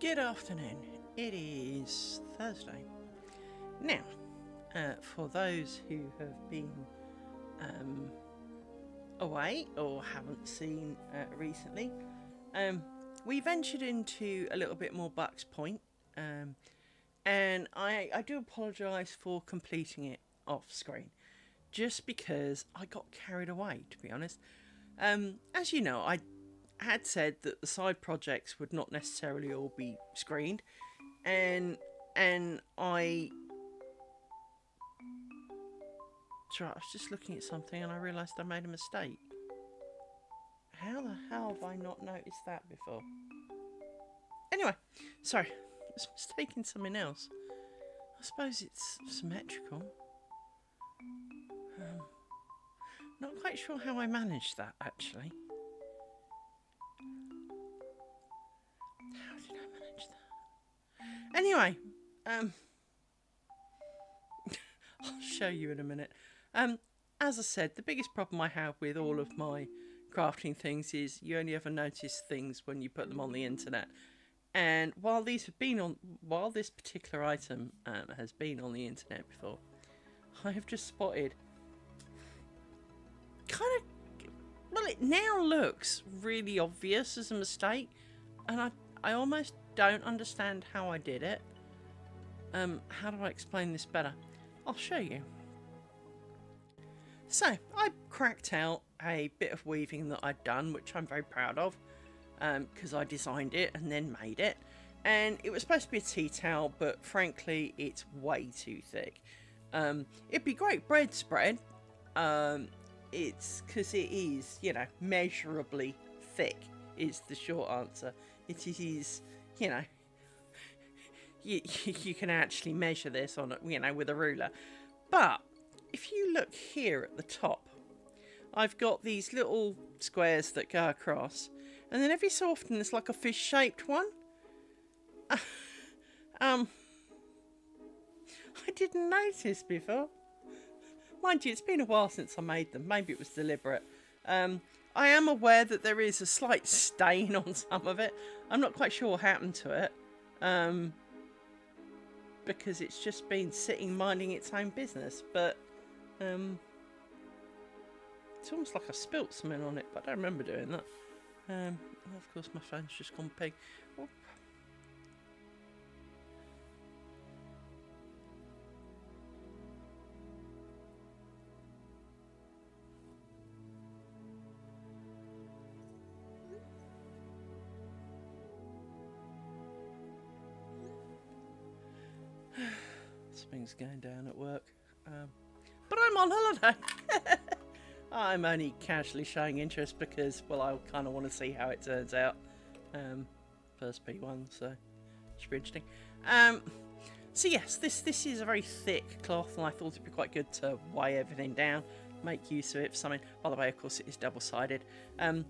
Good afternoon. It is Thursday. Now, for those who have been away or haven't seen recently, we ventured into a little bit more Bucks Point, and I do apologise for completing it off screen, just because I got carried away, to be honest. As you know, I had said that the side projects would not necessarily all be screened, and I was just looking at something and I realised I made a mistake. How the hell have I not noticed that before? Anyway, sorry, I was mistaking something else. I suppose it's symmetrical. Not quite sure how I managed that, actually. How did I manage that? Anyway, I'll show you in a minute. As I said, the biggest problem I have with all of my crafting things is you only ever notice things when you put them on the internet. And while this particular item has been on the internet before, I have just spotted it now looks really obvious as a mistake, and I almost don't understand how I did it. How do I explain this better? I'll show you. So, I cracked out a bit of weaving that I'd done, which I'm very proud of, because I designed it and then made it. And it was supposed to be a tea towel, but frankly, it's way too thick. It'd be great bread spread. It's because it is, measurably thick is the short answer. It is, you can actually measure this on, with a ruler. But if you look here at the top, I've got these little squares that go across, and then every so often there's like a fish-shaped one. I didn't notice before. Mind you, it's been a while since I made them. Maybe it was deliberate. I am aware that there is a slight stain on some of it. I'm not quite sure what happened to it. Because it's just been sitting minding its own business. But it's almost like I spilt something on it, but I don't remember doing that. And of course my phone's just gone pig. Oh. Something's going down at work. But I'm on holiday. I'm only casually showing interest because, well, I kind of want to see how it turns out. First P1, so should be interesting. So yes, this is a very thick cloth, and I thought it'd be quite good to weigh everything down, make use of it for something. By the way, of course, it is double-sided. In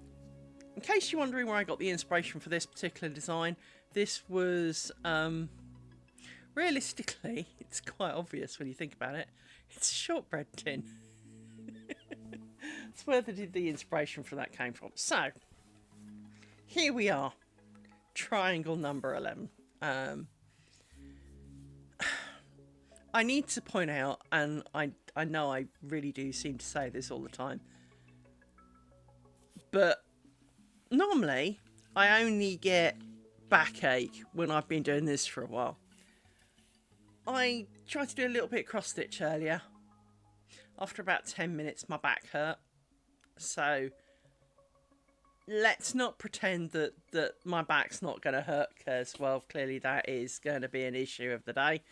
case you're wondering where I got the inspiration for this particular design, this was, realistically, it's quite obvious when you think about it. It's a shortbread tin. That's where the inspiration for that came from. So, here we are. Triangle number 11. I need to point out, and I know I really do seem to say this all the time, but normally I only get backache when I've been doing this for a while. I tried to do a little bit of cross stitch earlier. After about 10 minutes my back hurt. So let's not pretend that my back's not going to hurt, because, well, clearly that is going to be an issue of the day.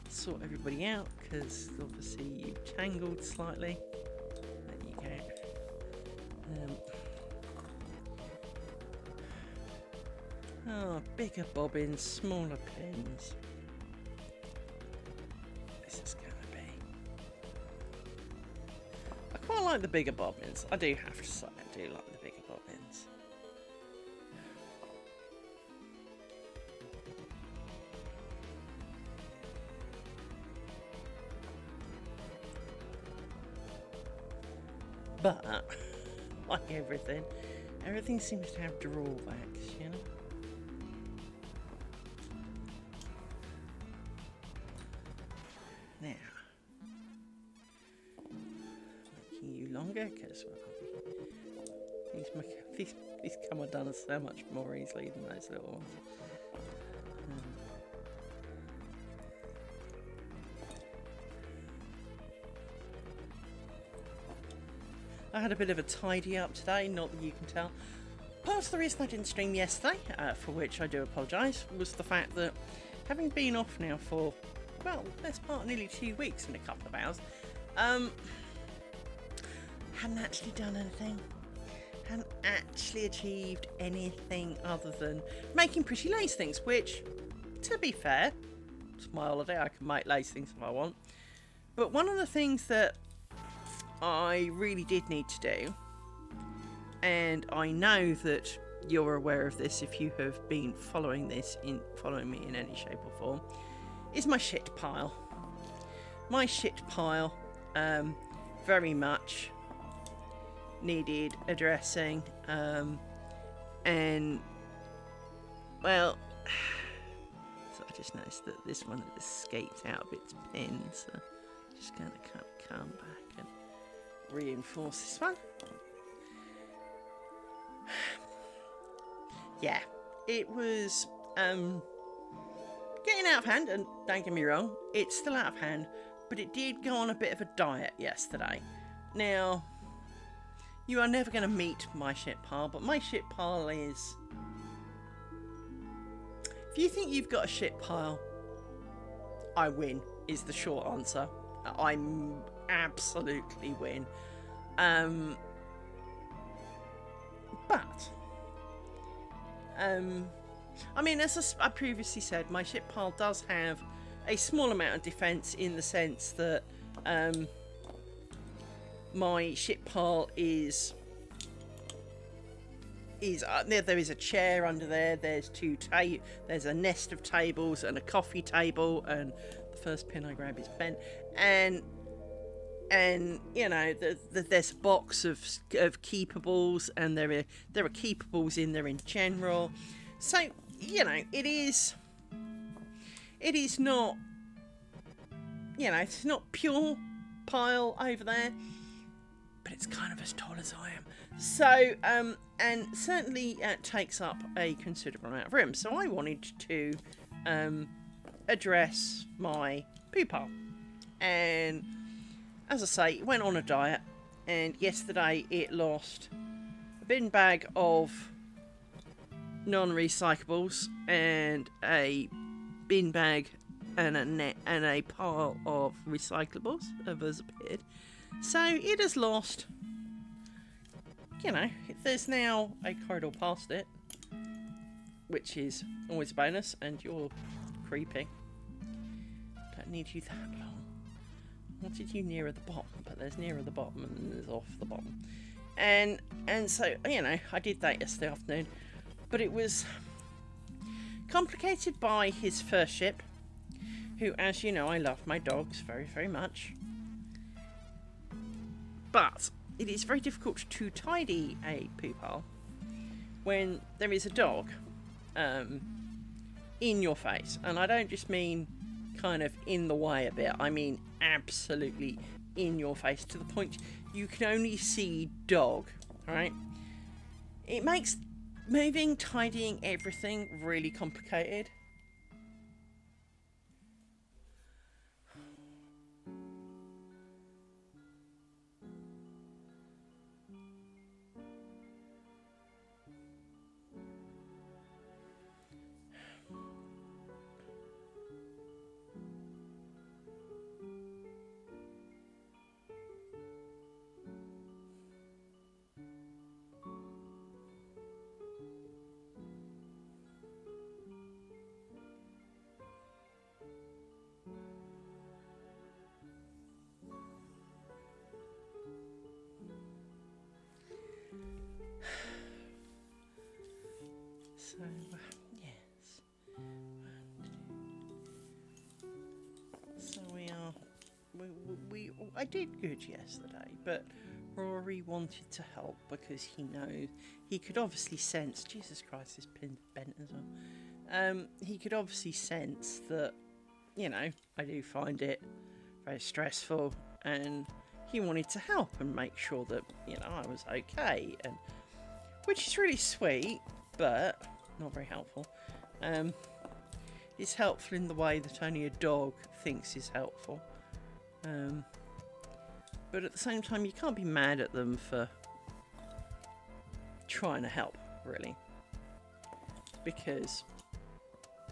Sort everybody out, because obviously you've tangled slightly. There you go. Bigger bobbins, smaller pins. This is going to be... I quite like the bigger bobbins. I do have to say, I do like the bigger bobbins. But like everything. Everything seems to have drawbacks, you know? Now, making you longer, because these come undone so much more easily than those little ones. I had a bit of a tidy up today, not that you can tell. Part of the reason I didn't stream yesterday, for which I do apologise, was the fact that having been off now for, well, best part nearly 2 weeks and a couple of hours, hadn't actually done anything. Hadn't actually achieved anything other than making pretty lace things, which, to be fair, it's my holiday, I can make lace things if I want. But one of the things that I really did need to do, and I know that you're aware of this if you have been following me in any shape or form, is my shit pile. My shit pile very much needed addressing, and well, so I just noticed that this one has escaped out of its pin, so I'm just going to come back and reinforce this one. Yeah, it was getting out of hand, and don't get me wrong, it's still out of hand, but it did go on a bit of a diet yesterday. Now, you are never going to meet my shit pile, but my shit pile is... If you think you've got a shit pile, I win, is the short answer. I absolutely win. But... I mean, as I previously said, my ship pile does have a small amount of defence in the sense that my ship pile is there is a chair under there. There's there's a nest of tables and a coffee table, and the first pin I grab is bent, and you know, there's a box of keepables, and there are keepables in there in general. So, you know, it is not, you know, it's not pure pile over there, but it's kind of as tall as I am. So, and certainly takes up a considerable amount of room. So I wanted to address my poo pile, and as I say, it went on a diet, and yesterday it lost a bin bag of non-recyclables and a bin bag and a pile of recyclables have appeared. So it has lost, you know, there's now a corridor past it, which is always a bonus, and you're creeping. Don't need you that long. I wanted you nearer the bottom, but there's nearer the bottom and there's off the bottom. And so, you know, I did that yesterday afternoon, but it was complicated by his first ship, who, as you know, I love my dogs very, very much. But it is very difficult to tidy a poo pile when there is a dog in your face. And I don't just mean kind of in the way a bit, I mean absolutely in your face, to the point you can only see dog, right? It makes moving, tidying everything really complicated. So, yes. So we are... I did good yesterday, but Rory wanted to help because he could obviously sense, Jesus Christ, this pin's bent as well. He could obviously sense that, I do find it very stressful, and he wanted to help and make sure that, I was okay, and which is really sweet, but not very helpful. It's helpful in the way that only a dog thinks is helpful. But at the same time, you can't be mad at them for trying to help, really. Because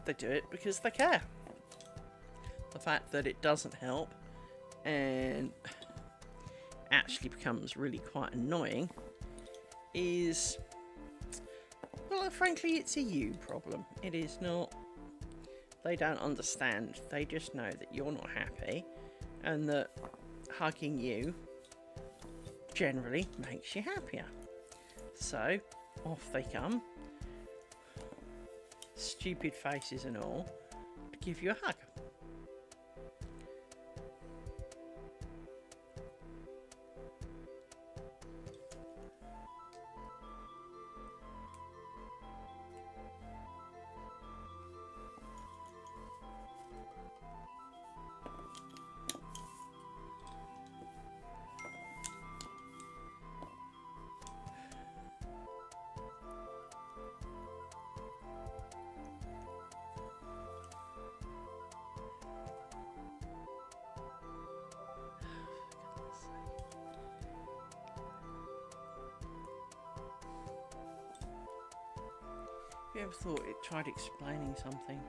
they do it because they care. The fact that it doesn't help and actually becomes really quite annoying is, well, frankly, it's a you problem. It is not. They don't understand. They just know that you're not happy and that hugging you generally makes you happier. So off they come, stupid faces and all, to give you a hug. Have you ever thought it tried explaining something?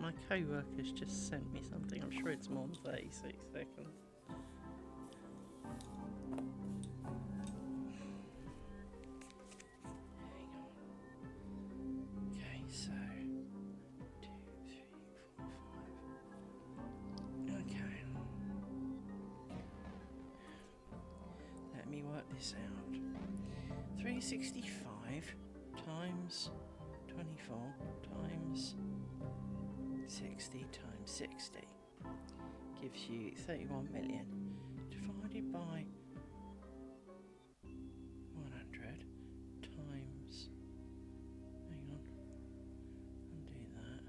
My co-worker's just sent me something. I'm sure it's more than 36 seconds. Hang on. Okay, so 2, 3, 4, 5. Okay. Let me work this out. 365 times 24 times 60 times 60 gives you 31 million divided by 100 times, hang on, undo that,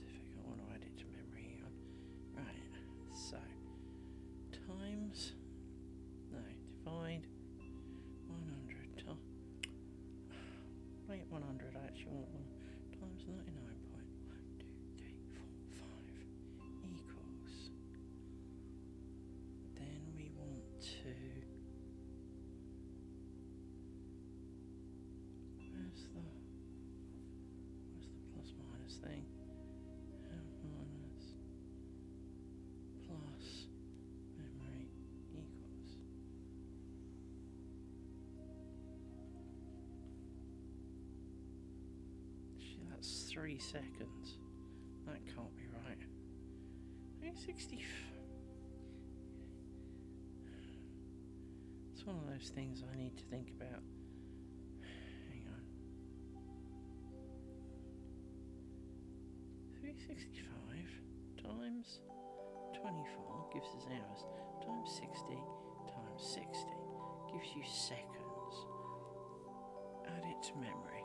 difficult, I want to add it to memory, hang on, right, so, times, no, divide 100 times, wait, 100, I actually want 1 times 99.12345 equals. Then we want to. Where's the plus minus thing? Minus plus memory equals. That's 3 seconds. That can't be right. 360. It's one of those things I need to think about. Hang on. 365 times 24 gives us hours. Times 60 times 60 gives you seconds. Add it to memory.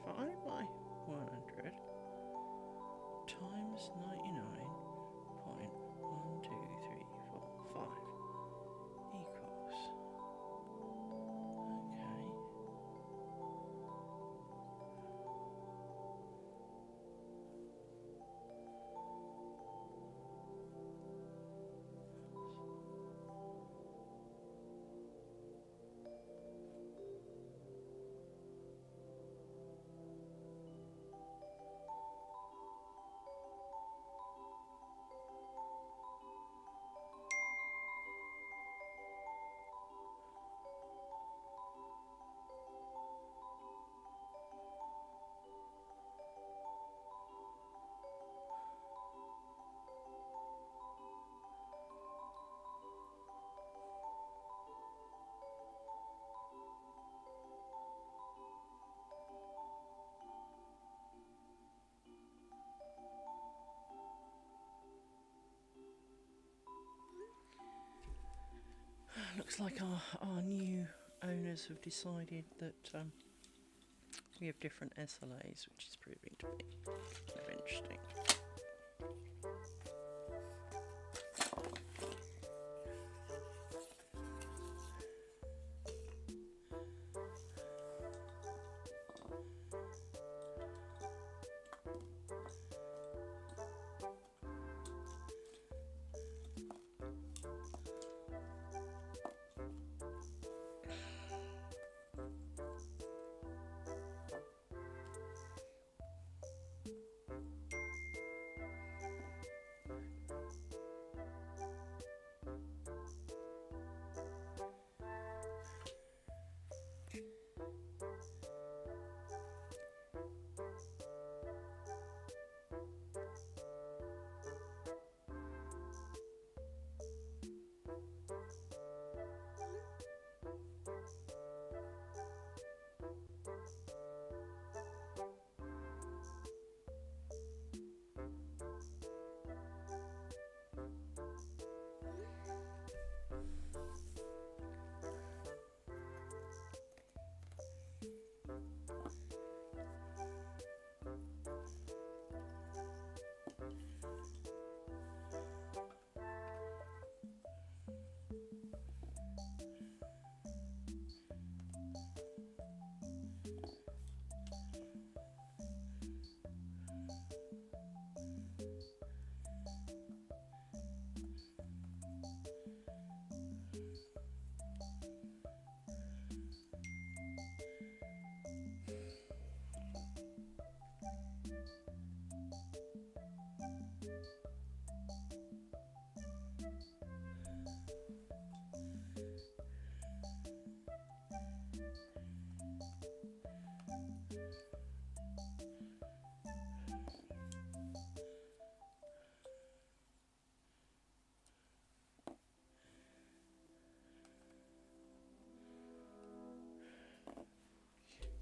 Divided by 100 times 99.12345 equals. Okay. looks like our new owners have decided that we have different SLAs, which is proving to be kind of interesting.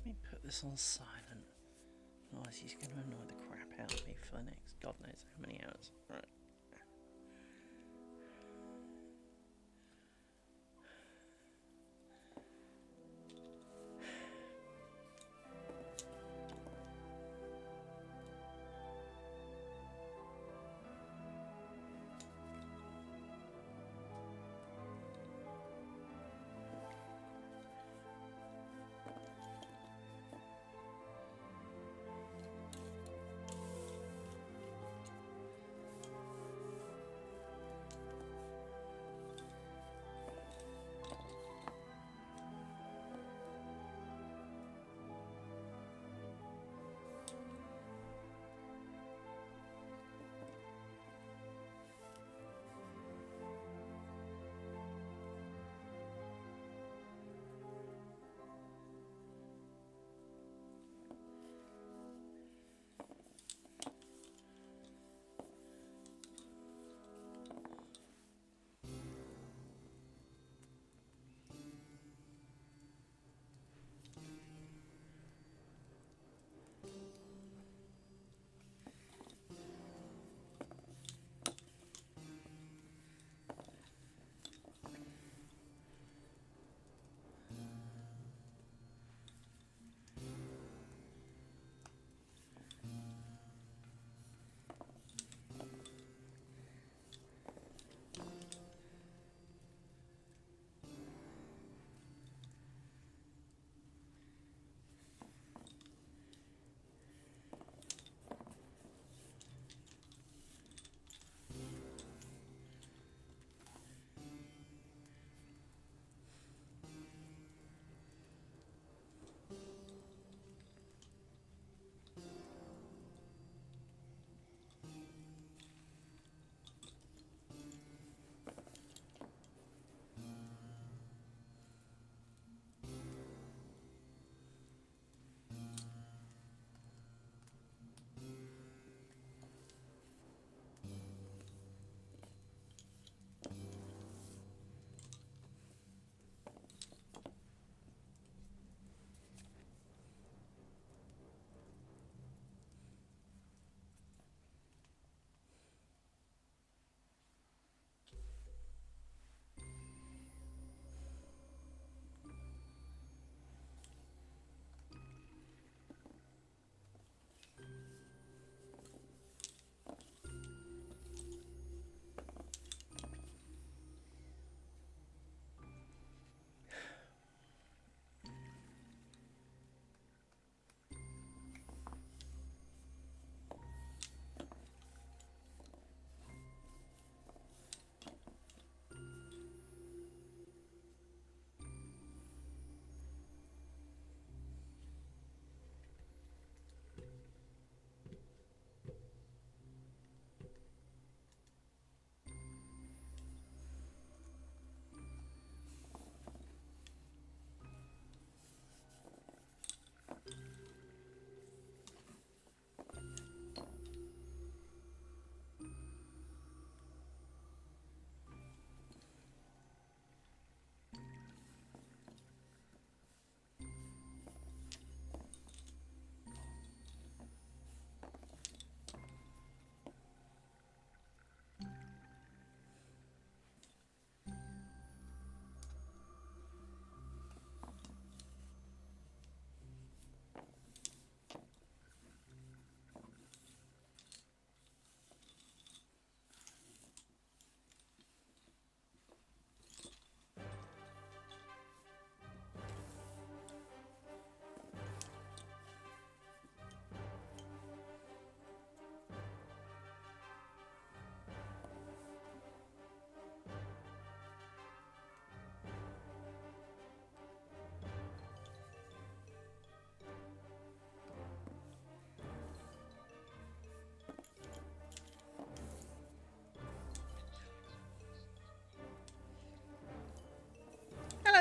Let me put this on silent. Otherwise he's going to annoy the crap out of me for the next God knows how many hours. Right.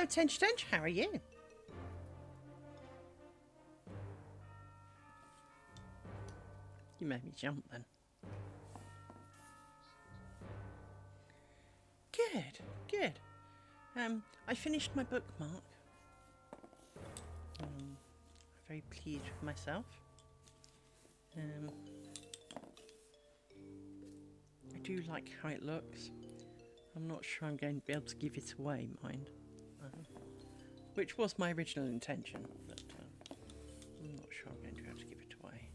Tench Tench, how are you? You made me jump then. Good, good. I finished my bookmark. I'm very pleased with myself. I do like how it looks. I'm not sure I'm going to be able to give it away, mind. Which was my original intention, but I'm not sure I'm going to be able to give it away.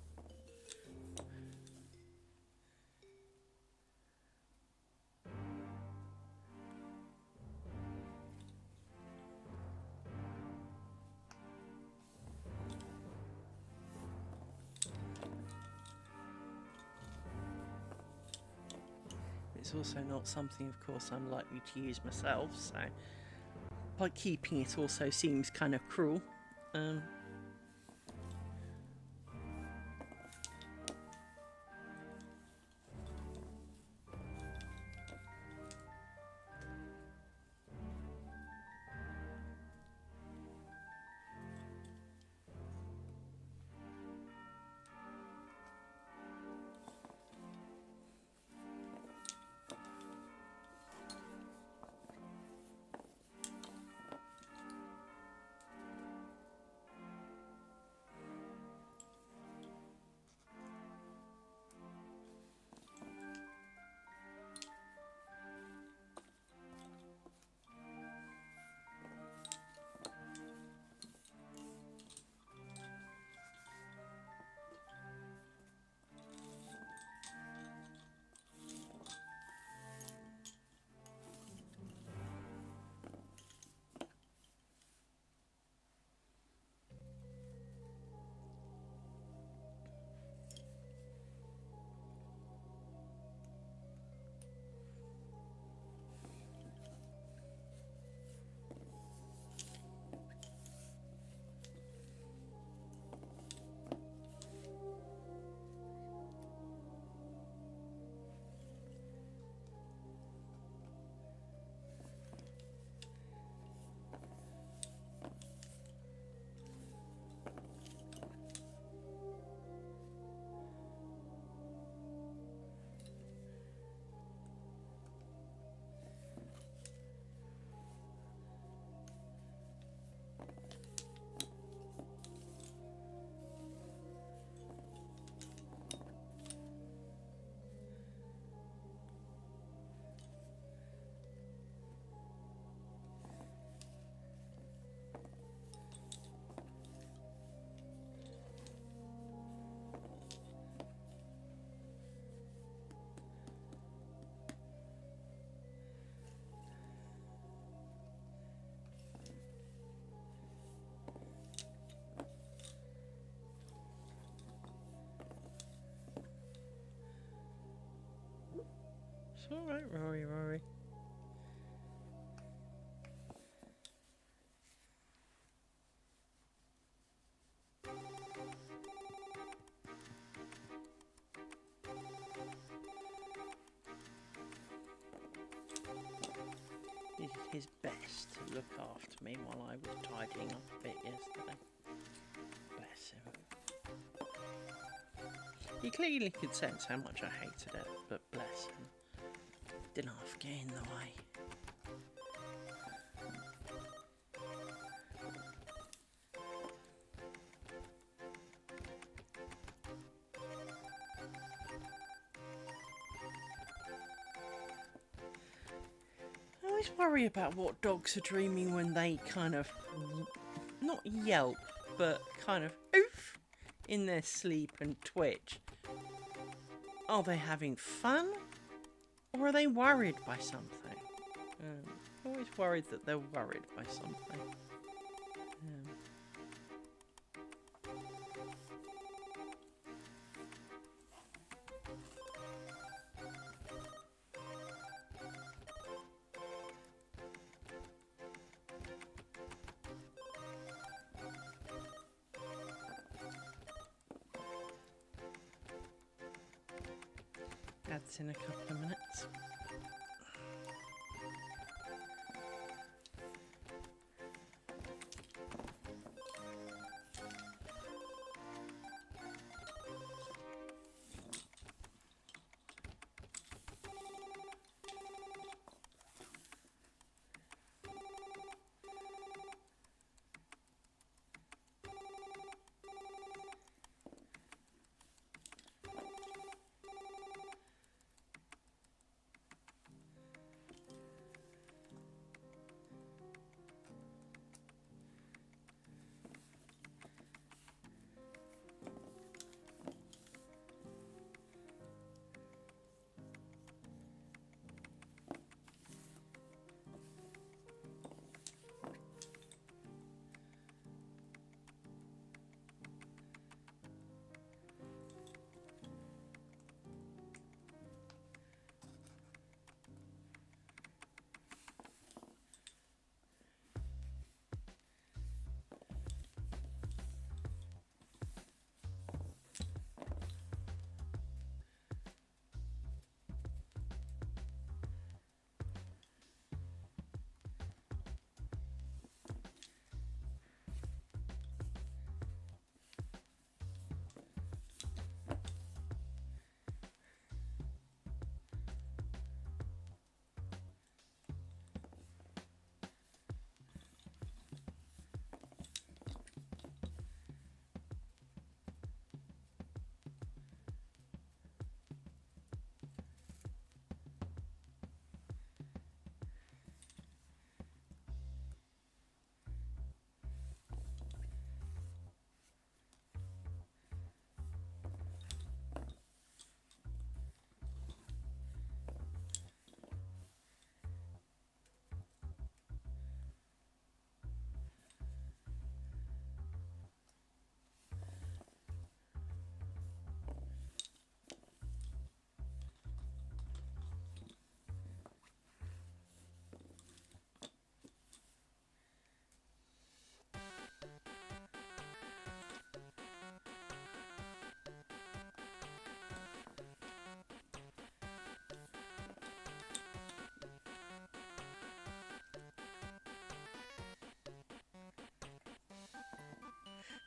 It's also not something, of course, I'm likely to use myself, so by keeping it also seems kind of cruel. It's alright, Rory, Rory. He did his best to look after me while I was tidying up a bit yesterday. Bless him. He clearly could sense how much I hated it, but bless him. Didn't half get in the way. I always worry about what dogs are dreaming when they kind of, not yelp, but kind of oof in their sleep and twitch. Are they having fun? Or are they worried by something? I'm always worried that they're worried by something. That's in a couple of minutes.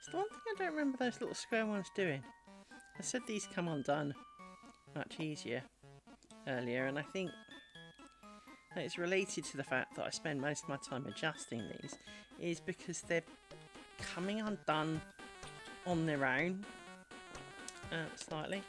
It's the one thing I don't remember those little square ones doing. I said these come undone much easier earlier, and I think that it's related to the fact that I spend most of my time adjusting these, is because they're coming undone on their own slightly.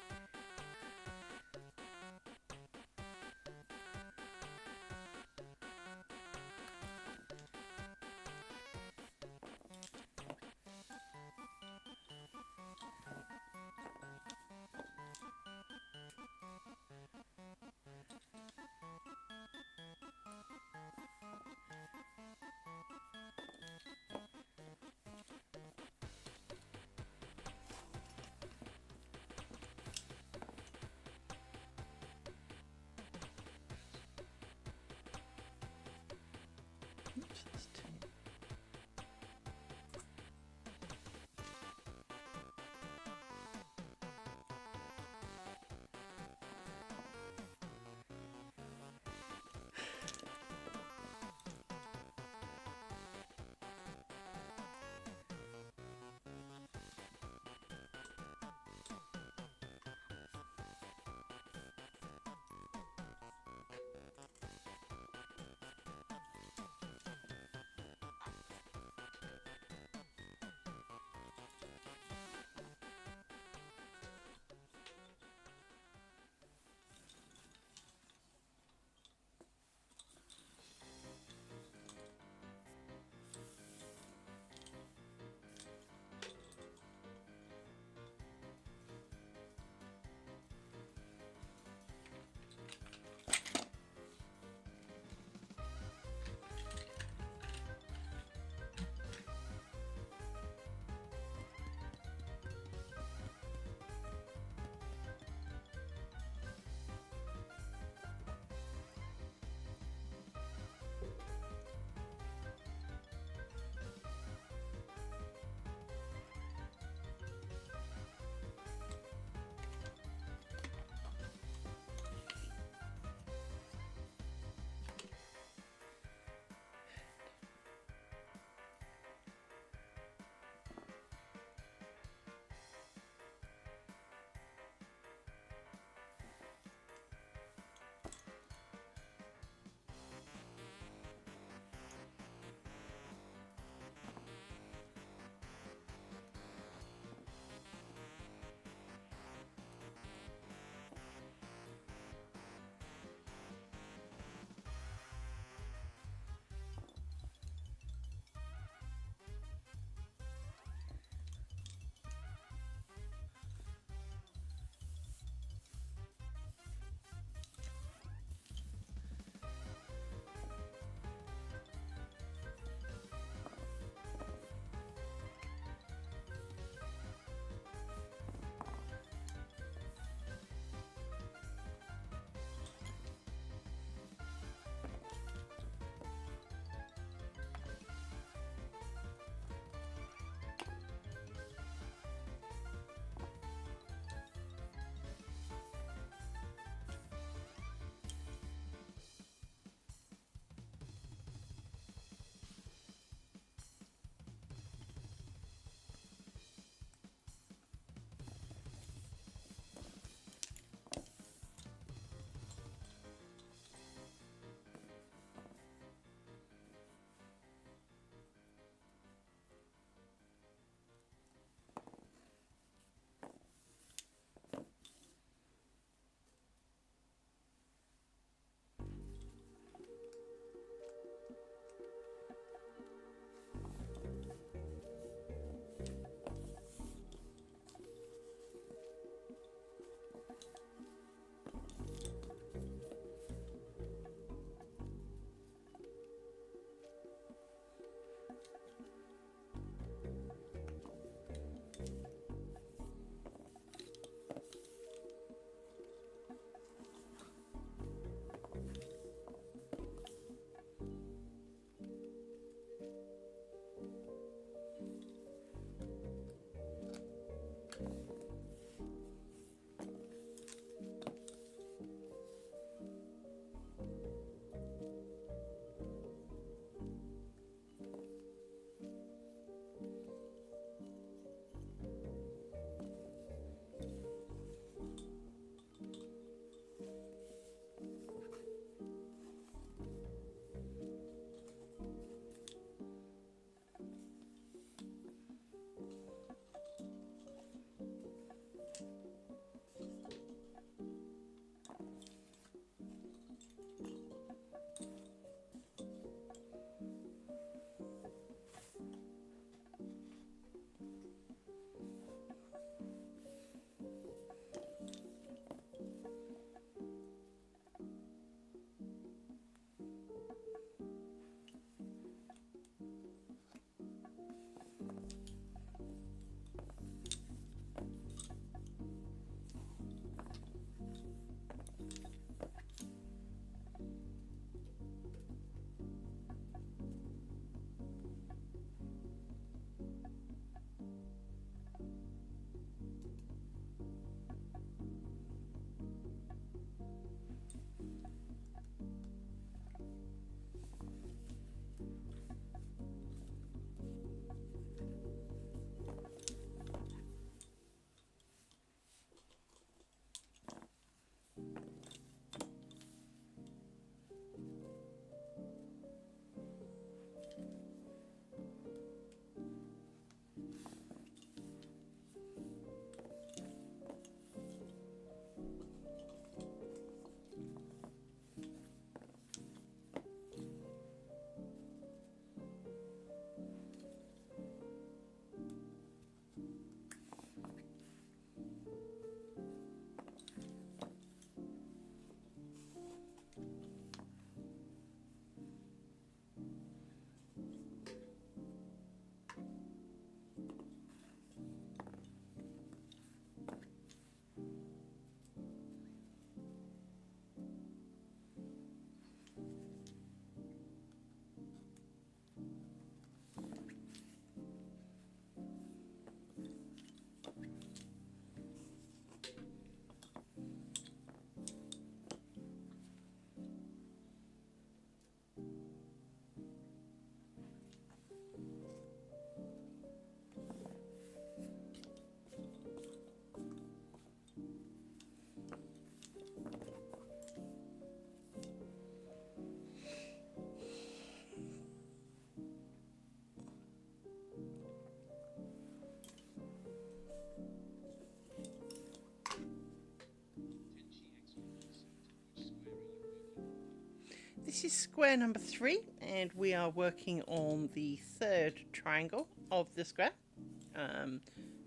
this is square number 3, and we are working on the 3rd triangle of the square.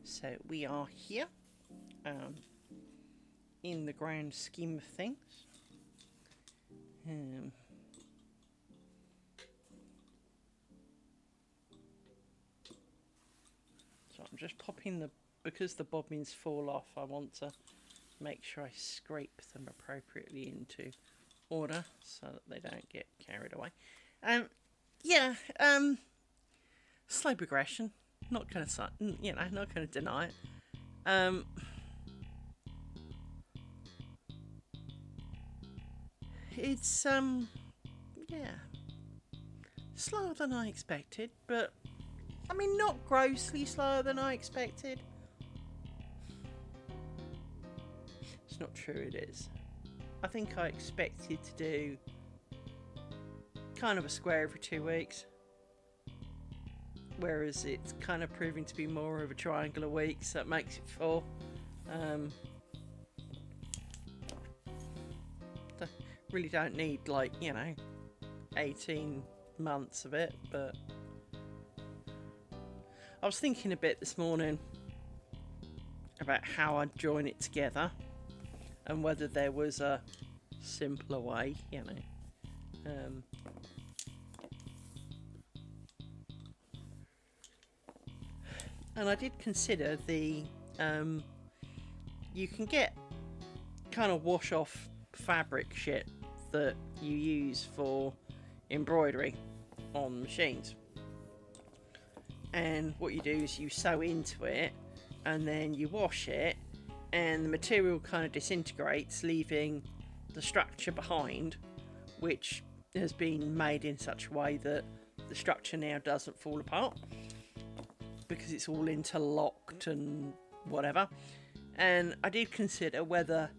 So we are here in the grand scheme of things. So I'm just popping because the bobbins fall off, I want to make sure I scrape them appropriately into order so that they don't get carried away. Slow progression. Not going to, not going to deny it. It's slower than I expected, but I mean, not grossly slower than I expected. It's not true, it is. I think I expected to do kind of a square every 2 weeks, whereas it's kind of proving to be more of a triangle a week, so that makes it 4. Really don't need, like, 18 months of it, but I was thinking a bit this morning about how I'd join it together and whether there was a simpler way, and I did consider the you can get kind of wash off fabric shit that you use for embroidery on machines, and what you do is you sew into it and then you wash it, and the material kind of disintegrates, leaving the structure behind, which has been made in such a way that the structure now doesn't fall apart because it's all interlocked and whatever. And I did consider whether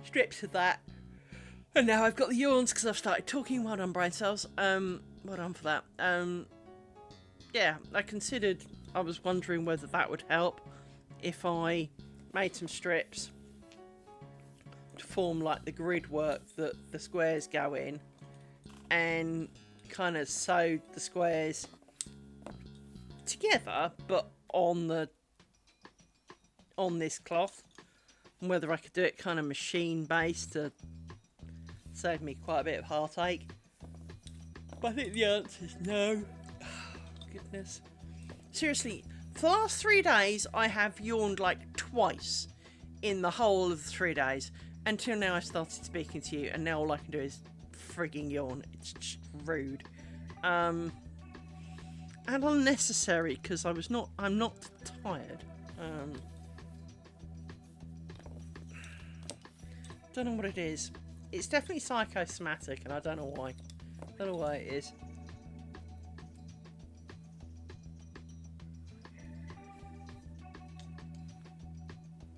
strips of that, and now I've got the yawns because I've started talking. Well done, brain cells. Well done for that. I was wondering whether that would help if I made some strips to form like the grid work that the squares go in, and kind of sewed the squares together but on this cloth, and whether I could do it kind of machine based to save me quite a bit of heartache. But I think the answer is no. Goodness. Seriously, for the last 3 days I have yawned like twice in the whole of the 3 days, until now I started speaking to you, and now all I can do is frigging yawn. It's just rude. And unnecessary, because I'm not tired. Don't know what it is. It's definitely psychosomatic, and I don't know why. Don't know why it is.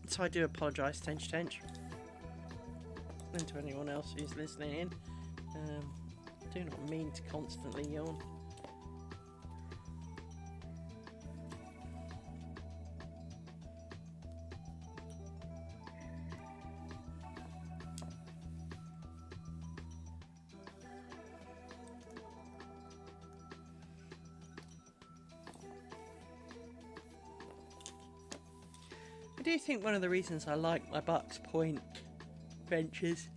So I do apologise, Tench. And to anyone else who's listening in. I do not mean to constantly yawn. I do think one of the reasons I like my Bucks Point benches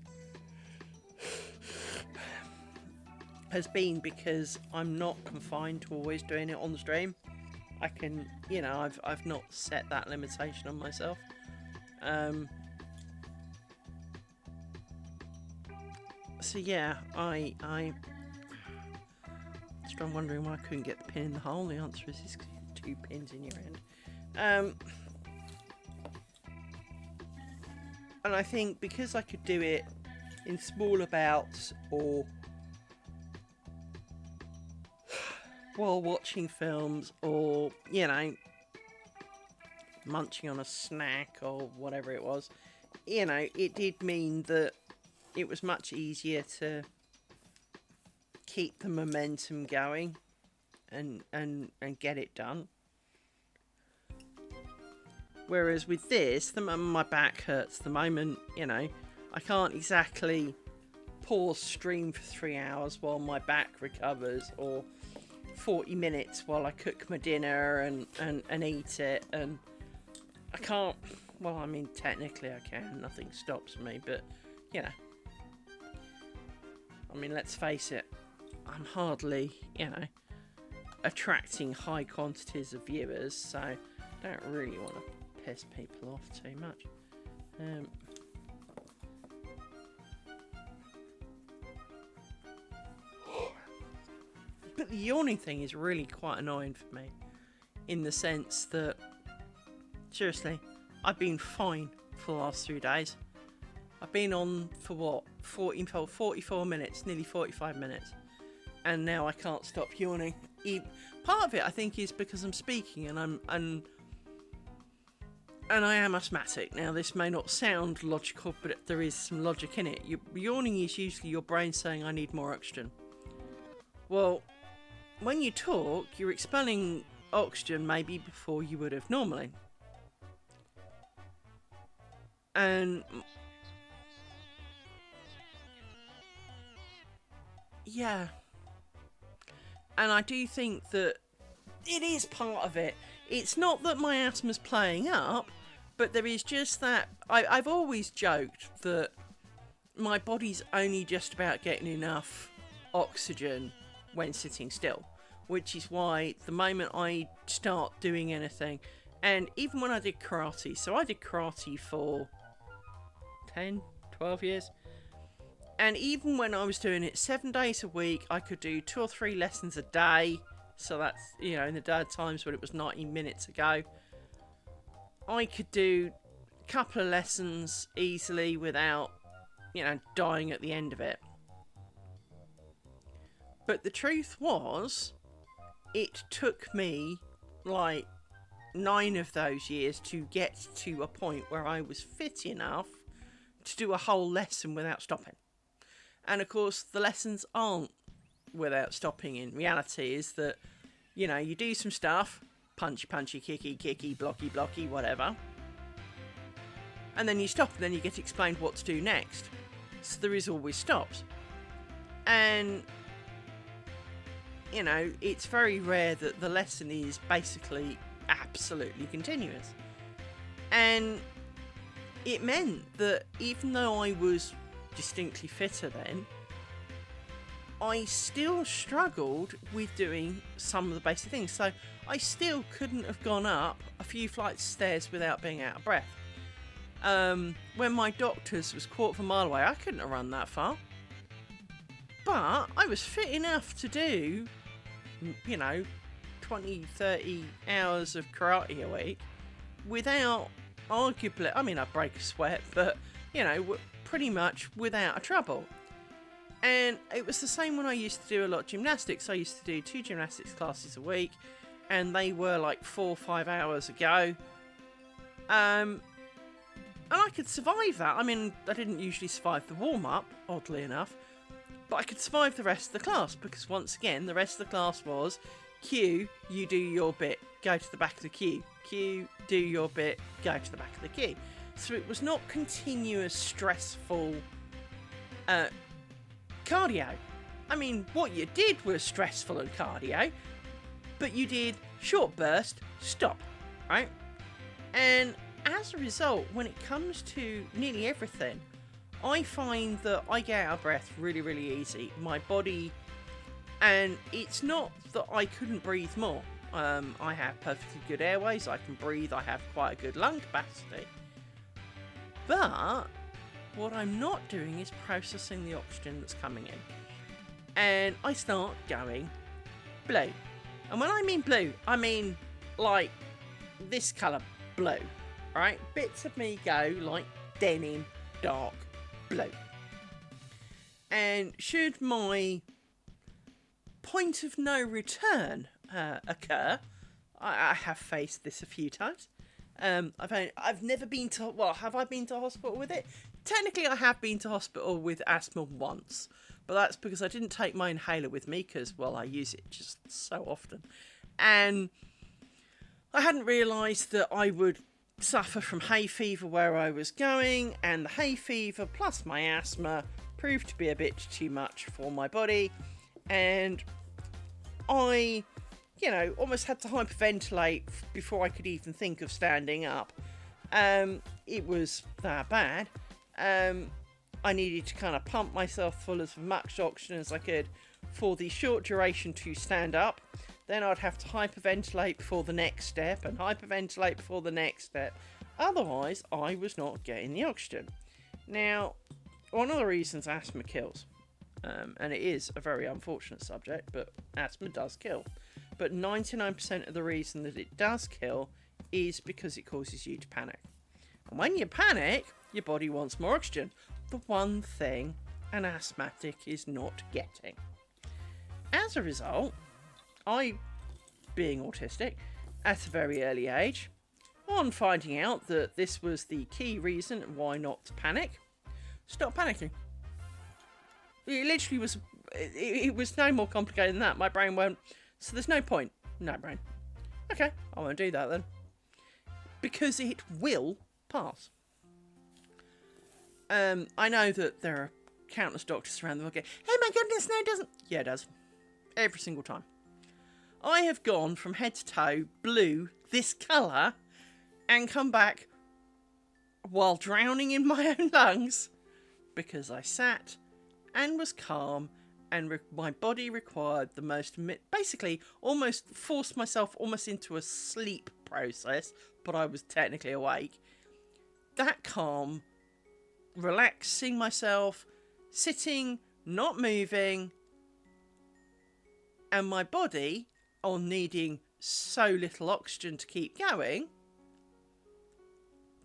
has been because I'm not confined to always doing it on the stream. I can, I've not set that limitation on myself. So yeah, I'm wondering why I couldn't get the pin in the hole. The answer is it's 2 pins in your end. And I think because I could do it in smaller bouts, or while watching films, or, munching on a snack or whatever it was, it did mean that it was much easier to keep the momentum going and get it done. Whereas with this, the moment my back hurts, the moment, I can't exactly pause stream for 3 hours while my back recovers, or 40 minutes while I cook my dinner and eat it. And I can't, well, I mean, technically I can, nothing stops me, but, you know, I mean, let's face it, I'm hardly, you know, attracting high quantities of viewers, so I don't really want to piss people off too much. But the yawning thing is really quite annoying for me, in the sense that, seriously, I've been fine for the last 3 days. I've been on for what, 44 minutes, nearly 45 minutes, and now I can't stop yawning. Part of it, I think, is because I'm speaking and I am asthmatic. Now, this may not sound logical, but there is some logic in it. Yawning is usually your brain saying, I need more oxygen. Well, when you talk, you're expelling oxygen maybe before you would have normally. And yeah. And I do think that it is part of it. It's not that my asthma's playing up, but there is just that. I've always joked that my body's only just about getting enough oxygen when sitting still, which is why the moment I start doing anything, and even when I did karate, so I did karate for 10, 12 years, and even when I was doing it 7 days a week, I could do 2 or 3 lessons a day. So that's, you know, in the day times when it was 90 minutes ago, I could do a couple of lessons easily without, you know, dying at the end of it. But the truth was, it took me like 9 of those years to get to a point where I was fit enough to do a whole lesson without stopping. And of course, the lessons aren't without stopping. In reality, is that, you know, you do some stuff, punchy, punchy, kicky, kicky, blocky, blocky, whatever, and then you stop, and then you get explained what to do next. So there is always stops. And, you know, it's very rare that the lesson is basically absolutely continuous. And it meant that even though I was distinctly fitter then, I still struggled with doing some of the basic things. So I still couldn't have gone up a few flights of stairs without being out of breath. When my doctor's was 1/4 of a mile away, I couldn't have run that far. But I was fit enough to do, you know, 20, 30 hours of karate a week without, arguably, I mean, I'd break a sweat, but, you know, pretty much without a trouble. And it was the same when I used to do a lot of gymnastics. I used to do 2 gymnastics classes a week, and they were like 4 or 5 hours a go. And I could survive that. I mean, I didn't usually survive the warm-up, oddly enough, but I could survive the rest of the class, because once again, the rest of the class was, Q, you do your bit, go to the back of the queue. Q, do your bit, go to the back of the queue. So it was not continuous, stressful cardio. I mean, what you did was stressful and cardio, but you did short burst, stop, right? And as a result, when it comes to nearly everything, I find that I get out of breath really, really easy. My body, and it's not that I couldn't breathe more. I have perfectly good airways, I can breathe, I have quite a good lung capacity. But what I'm not doing is processing the oxygen that's coming in. And I start going blue. And when I mean blue, I mean like this colour blue, right? Bits of me go like denim dark blue. And should my point of no return occur, I have faced this a few times. I've never been to, well, have I been to hospital with it? Technically, I have been to hospital with asthma once, but that's because I didn't take my inhaler with me because, well, I use it just so often. And I hadn't realised that I would suffer from hay fever where I was going, and the hay fever plus my asthma proved to be a bit too much for my body, and I, almost had to hyperventilate before I could even think of standing up. It was that bad. I needed to kind of pump myself full of as much oxygen as I could for the short duration to stand up. Then I'd have to hyperventilate before the next step, and hyperventilate before the next step. Otherwise, I was not getting the oxygen. Now, one of the reasons asthma kills, and it is a very unfortunate subject, but asthma does kill. But 99% of the reason that it does kill is because it causes you to panic. And when you panic, your body wants more oxygen. The one thing an asthmatic is not getting. As a result, I, being autistic, at a very early age, on finding out that this was the key reason why not to panic, stop panicking. It literally was, it was no more complicated than that. My brain went, so there's no point. No, brain. Okay, I won't do that then. Because it will pass. I know that there are countless doctors around the world going, oh my goodness, no it doesn't. Yeah, it does. Every single time. I have gone from head to toe blue, this colour, and come back while drowning in my own lungs because I sat and was calm, and my body required the most, basically almost forced myself almost into a sleep process, but I was technically awake. That calm, relaxing myself, sitting, not moving, and my body, on needing so little oxygen to keep going,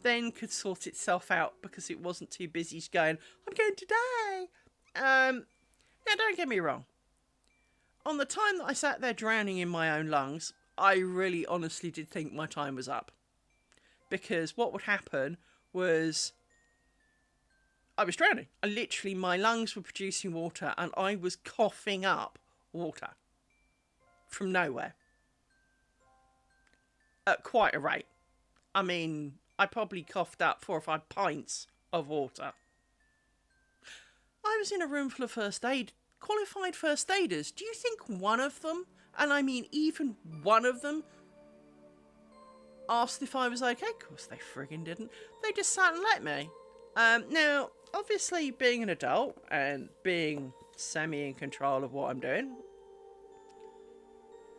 then could sort itself out because it wasn't too busy going, I'm going to die. Now don't get me wrong. On the time that I sat there drowning in my own lungs, I really honestly did think my time was up. Because what would happen was I was drowning. My lungs were producing water and I was coughing up water from nowhere. At quite a rate. I mean, I probably coughed up 4 or 5 pints of water. I was in a room full of qualified first aiders. Do you think one of them, and I mean even one of them, asked if I was okay? Of course they friggin' didn't. They just sat and let me. Now, obviously being an adult and being semi in control of what I'm doing,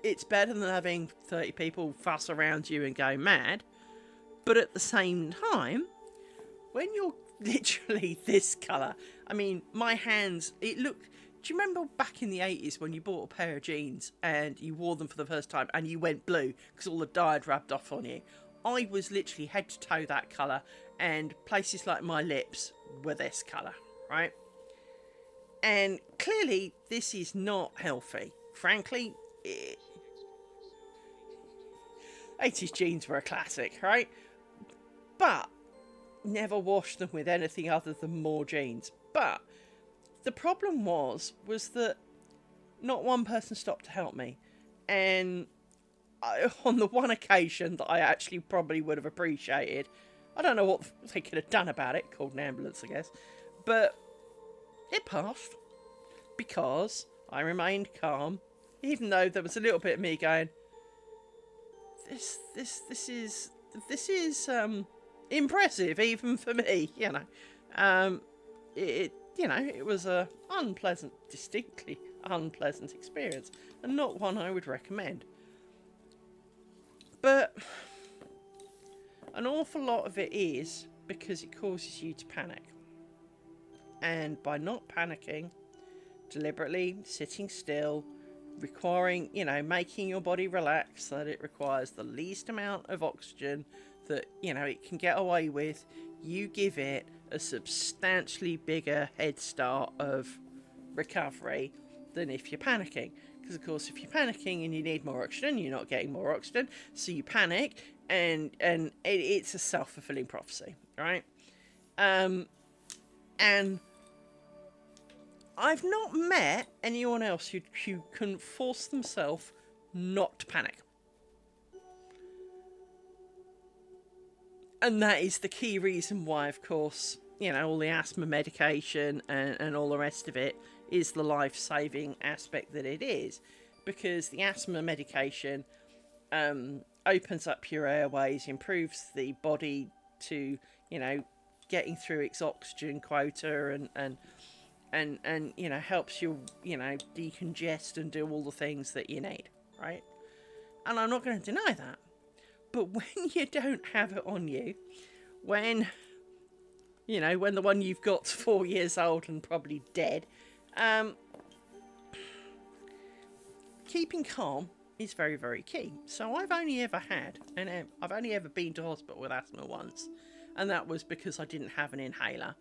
it's better than having 30 people fuss around you and go mad. But at the same time, when you're literally this colour, I mean, my hands, it looked... Do you remember back in the 80s when you bought a pair of jeans and you wore them for the first time and you went blue because all the dye had rubbed off on you? I was literally head to toe that colour, and places like my lips were this colour, right? And clearly this is not healthy. Frankly, 80s jeans were a classic, right? But never washed them with anything other than more jeans. But the problem was that not one person stopped to help me. And on the one occasion that I actually probably would have appreciated, I don't know what they could have done about it, called an ambulance, I guess, but it passed because I remained calm, even though there was a little bit of me going, this is impressive even for me, you know. It was a distinctly unpleasant experience, and not one I would recommend. But an awful lot of it is because it causes you to panic. And by not panicking, deliberately sitting still, requiring, making your body relax so that it requires the least amount of oxygen that, it can get away with, you give it a substantially bigger head start of recovery than if you're panicking. Because, of course, if you're panicking and you need more oxygen, you're not getting more oxygen, so you panic, and it's a self-fulfilling prophecy, right? And I've not met anyone else who can force themselves not to panic. And that is the key reason why, of course, you know, all the asthma medication and all the rest of it is the life-saving aspect that it is, because the asthma medication opens up your airways, improves the body to, you know, getting through its oxygen quota, and you know, helps you, you know, decongest and do all the things that you need, right? And I'm not going to deny that. But when you don't have it on you, when, you know, when the one you've got's 4 years old and probably dead, keeping calm is very, very key. So I've only ever had, and I've only ever been to hospital with asthma once, and that was because I didn't have an inhaler.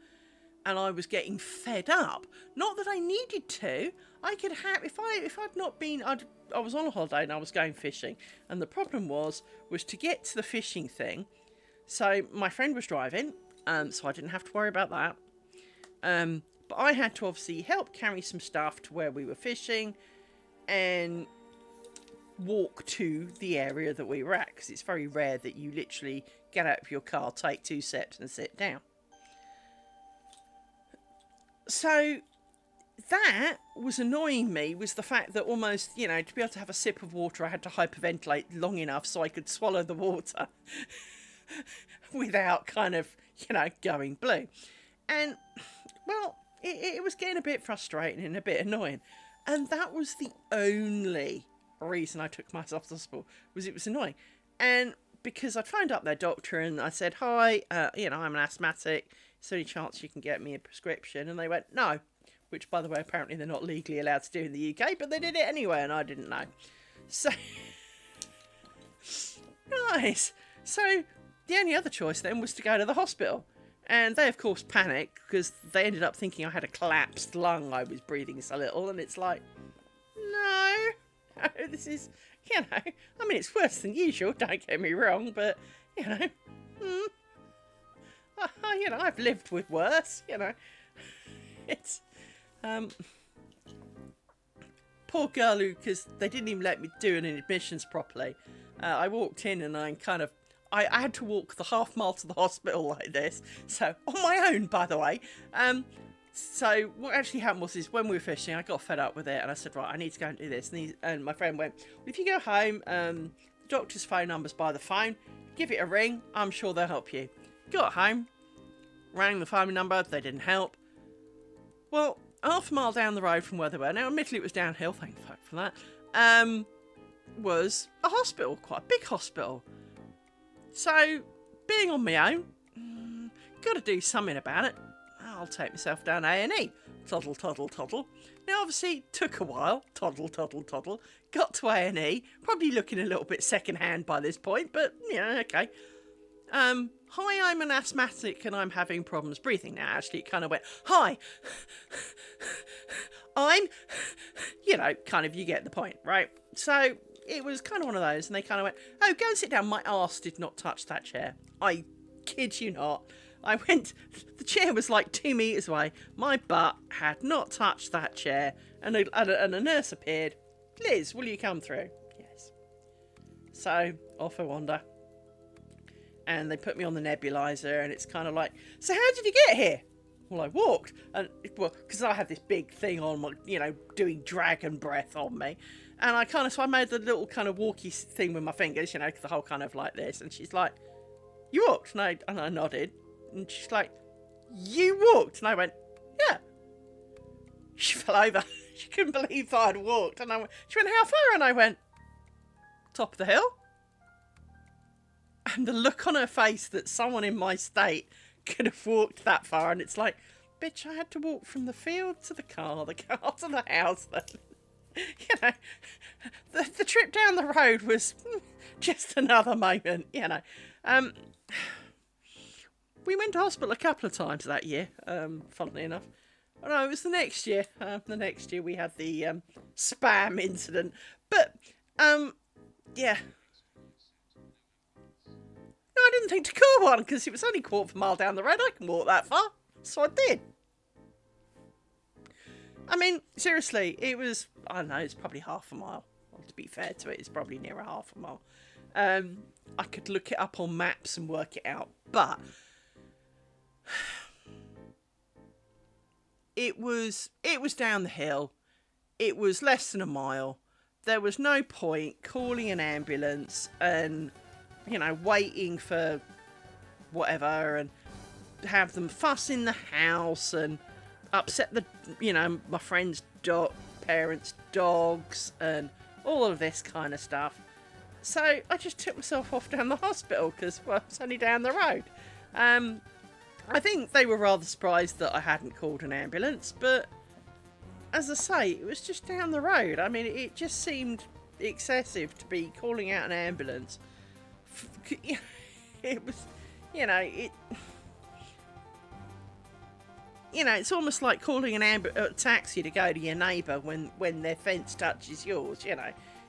And I was getting fed up. Not that I needed to. I could have, if I'd not been, I was on a holiday and I was going fishing. And the problem was to get to the fishing thing. So my friend was driving, so I didn't have to worry about that. But I had to obviously help carry some stuff to where we were fishing and walk to the area that we were at. Because it's very rare that you literally get out of your car, take 2 steps and sit down. So that was annoying me, was the fact that almost, you know, to be able to have a sip of water, I had to hyperventilate long enough so I could swallow the water without kind of, you know, going blue. And, well, it was getting a bit frustrating and a bit annoying. And that was the only reason I took myself to the hospital, was it was annoying. And because I'd phoned up their doctor and I said, hi, you know, I'm an asthmatic. Is there any chance you can get me a prescription? And they went, no. Which, by the way, apparently they're not legally allowed to do in the UK, but they did it anyway, and I didn't know. So, nice. So, the only other choice then was to go to the hospital. And they, of course, panicked, because they ended up thinking I had a collapsed lung. I was breathing so little, and it's like, no, this is, you know, I mean, it's worse than usual, don't get me wrong, but, you know, you know, I've lived with worse, you know. It's, poor girl who, because they didn't even let me do an admissions properly. I walked in and I had to walk the half mile to the hospital like this. So, on my own, by the way. So, what actually happened was when we were fishing, I got fed up with it and I said, right, I need to go and do this. And my friend went, well, if you go home, the doctor's phone number's by the phone, give it a ring, I'm sure they'll help you. Got home, rang the phone number, they didn't help. Well, half a mile down the road from where they were, now admittedly it was downhill, thank fuck for that, was a hospital, quite a big hospital. So, being on my own, got to do something about it. I'll take myself down A&E. Toddle, toddle, toddle. Now, obviously, took a while. Toddle, toddle, toddle. Got to A&E. Probably looking a little bit second-hand by this point, but, yeah, okay. Hi, I'm an asthmatic and I'm having problems breathing now. Actually, it kind of went, hi, I'm, you know, kind of, you get the point, right? So it was kind of one of those, and they kind of went, oh, go and sit down. My arse did not touch that chair. I kid you not. I went, the chair was like 2 meters away. My butt had not touched that chair, and a nurse appeared. Liz, will you come through? Yes. So off I wander. And they put me on the nebulizer, and it's kind of like, so how did you get here? Well, I walked, and well, because I had this big thing on, my, you know, doing dragon breath on me, and so I made the little kind of walkie thing with my fingers, you know, the whole kind of like this, and she's like, you walked? And I nodded, and she's like, you walked? And I went, yeah. She fell over. She couldn't believe that I'd walked, and she went, how far? And I went, top of the hill. And the look on her face that someone in my state could have walked that far, and it's like, bitch, I had to walk from the field to the car to the house. You know, the trip down the road was just another moment, you know. We went to hospital a couple of times that year, funnily enough. Oh, no, it was the next year. The next year we had the spam incident. But, yeah. No, I didn't think to call one because it was only a quarter of a mile down the road. I can walk that far. So I did. I mean, seriously, it was, I don't know, it's probably half a mile. Well, to be fair to it, it's probably near a half a mile. I could look it up on maps and work it out. But it was down the hill. It was less than a mile. There was no point calling an ambulance and, waiting for whatever and have them fuss in the house and upset my friend's parents' dogs and all of this kind of stuff. So I just took myself off down the hospital because, well, it's only down the road. I think they were rather surprised that I hadn't called an ambulance, but as I say, it was just down the road. I mean, it just seemed excessive to be calling out an ambulance. It was, it's almost like calling a taxi to go to your neighbour when their fence touches yours.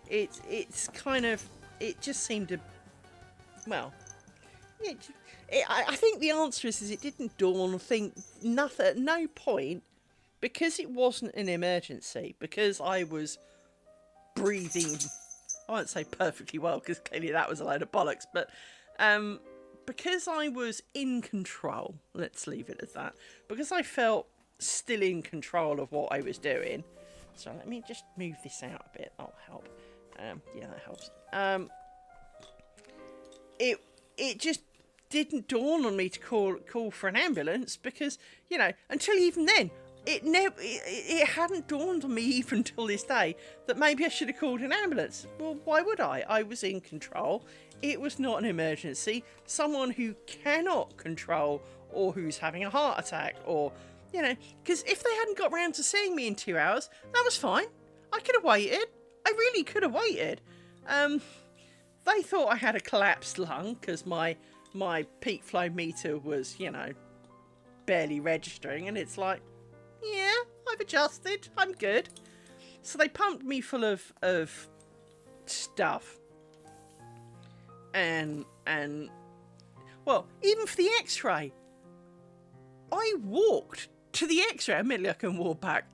It's kind of, it just seemed to, well, I think the answer is it didn't dawn. I think nothing, at no point, because it wasn't an emergency, because I was breathing, I won't say perfectly well, because clearly that was a load of bollocks, but because I was in control, let's leave it as that, because I felt still in control of what I was doing. So let me just move this out a bit, that'll help. Yeah, that helps. It just didn't dawn on me to call for an ambulance, because, until even then, it hadn't dawned on me even till this day that maybe I should have called an ambulance. Well, why would I? I was in control. It was not an emergency. Someone who cannot control, or who's having a heart attack, or, because if they hadn't got round to seeing me in 2 hours, that was fine. I could have waited. I really could have waited. They thought I had a collapsed lung because my peak flow meter was, barely registering, and it's like, yeah, I've adjusted, I'm good. So they pumped me full of stuff. And well, even for the x-ray, I walked to the x-ray. Admittedly, I can walk back.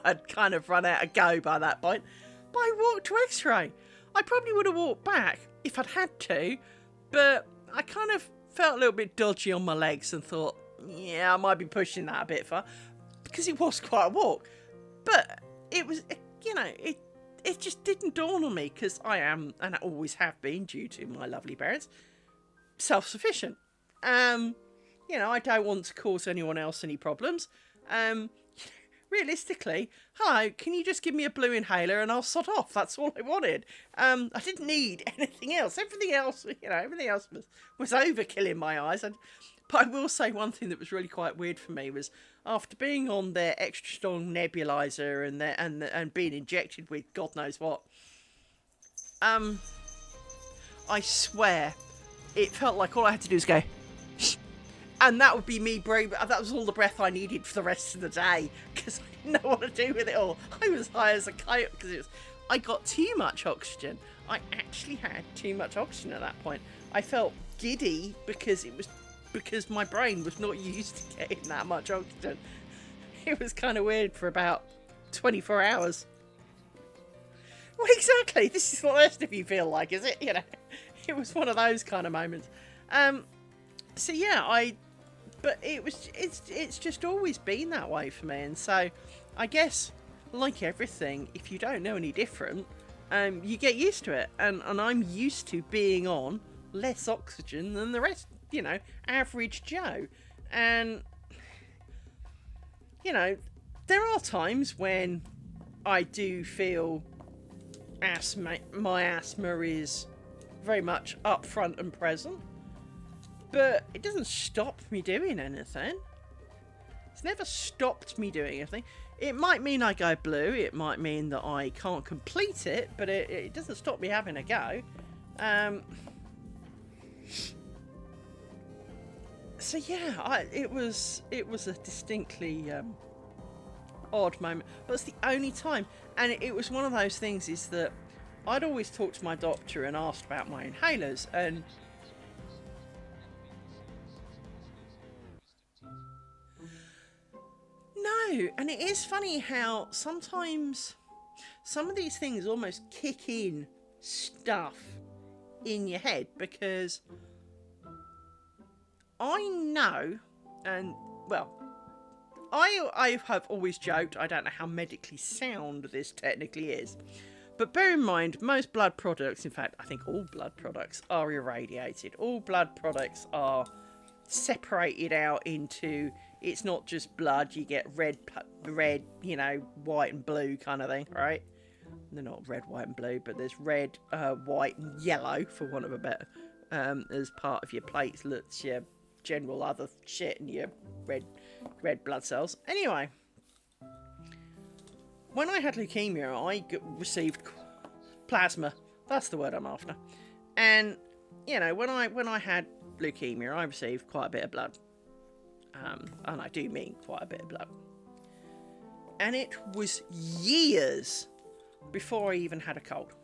I'd kind of run out of go by that point. But I walked to x-ray. I probably would have walked back if I'd had to, but I kind of felt a little bit dodgy on my legs and thought, yeah, I might be pushing that a bit far, because it was quite a walk. But it was, it just didn't dawn on me, because I am, and I always have been, due to my lovely parents, self-sufficient. I don't want to cause anyone else any problems. Realistically, hello, can you just give me a blue inhaler and I'll sod off? That's all I wanted. I didn't need anything else. Everything else was overkill in my eyes. But I will say one thing that was really quite weird for me was, after being on their extra strong nebulizer and being injected with God knows what, I swear it felt like all I had to do was go, and that would be me breathing. That was all the breath I needed for the rest of the day, because I didn't know what to do with it all. I was high as a kite because I got too much oxygen. I actually had too much oxygen at that point. I felt giddy because my brain was not used to getting that much oxygen. It was kind of weird for about 24 hours. Well, exactly. This is what the rest of you feel like, is it? It was one of those kind of moments. So yeah, but it's just always been that way for me, and so I guess, like everything, if you don't know any different, you get used to it, and I'm used to being on less oxygen than the rest, average Joe, and there are times when I do feel my asthma is very much up front and present. But it doesn't stop me doing anything. It's never stopped me doing anything. It might mean I go blue. It might mean that I can't complete it. But it doesn't stop me having a go. So yeah, it was a distinctly odd moment. But it's the only time. And it was one of those things is that I'd always talked to my doctor and asked about my inhalers. And no, and it is funny how sometimes some of these things almost kick in stuff in your head, because I know, and well, I have always joked, I don't know how medically sound this technically is, but bear in mind, most blood products, in fact, I think all blood products are irradiated. All blood products are separated out into, it's not just blood, you get red, you know, white and blue kind of thing, right? They're not red, white and blue, but there's red, white and yellow, for want of a better, as part of your platelets, your general other shit, and your red blood cells. Anyway, when I had leukemia, I received plasma. That's the word I'm after. And you know, when I had leukemia, I received quite a bit of blood, and I do mean quite a bit of blood. And it was years before I even had a cold.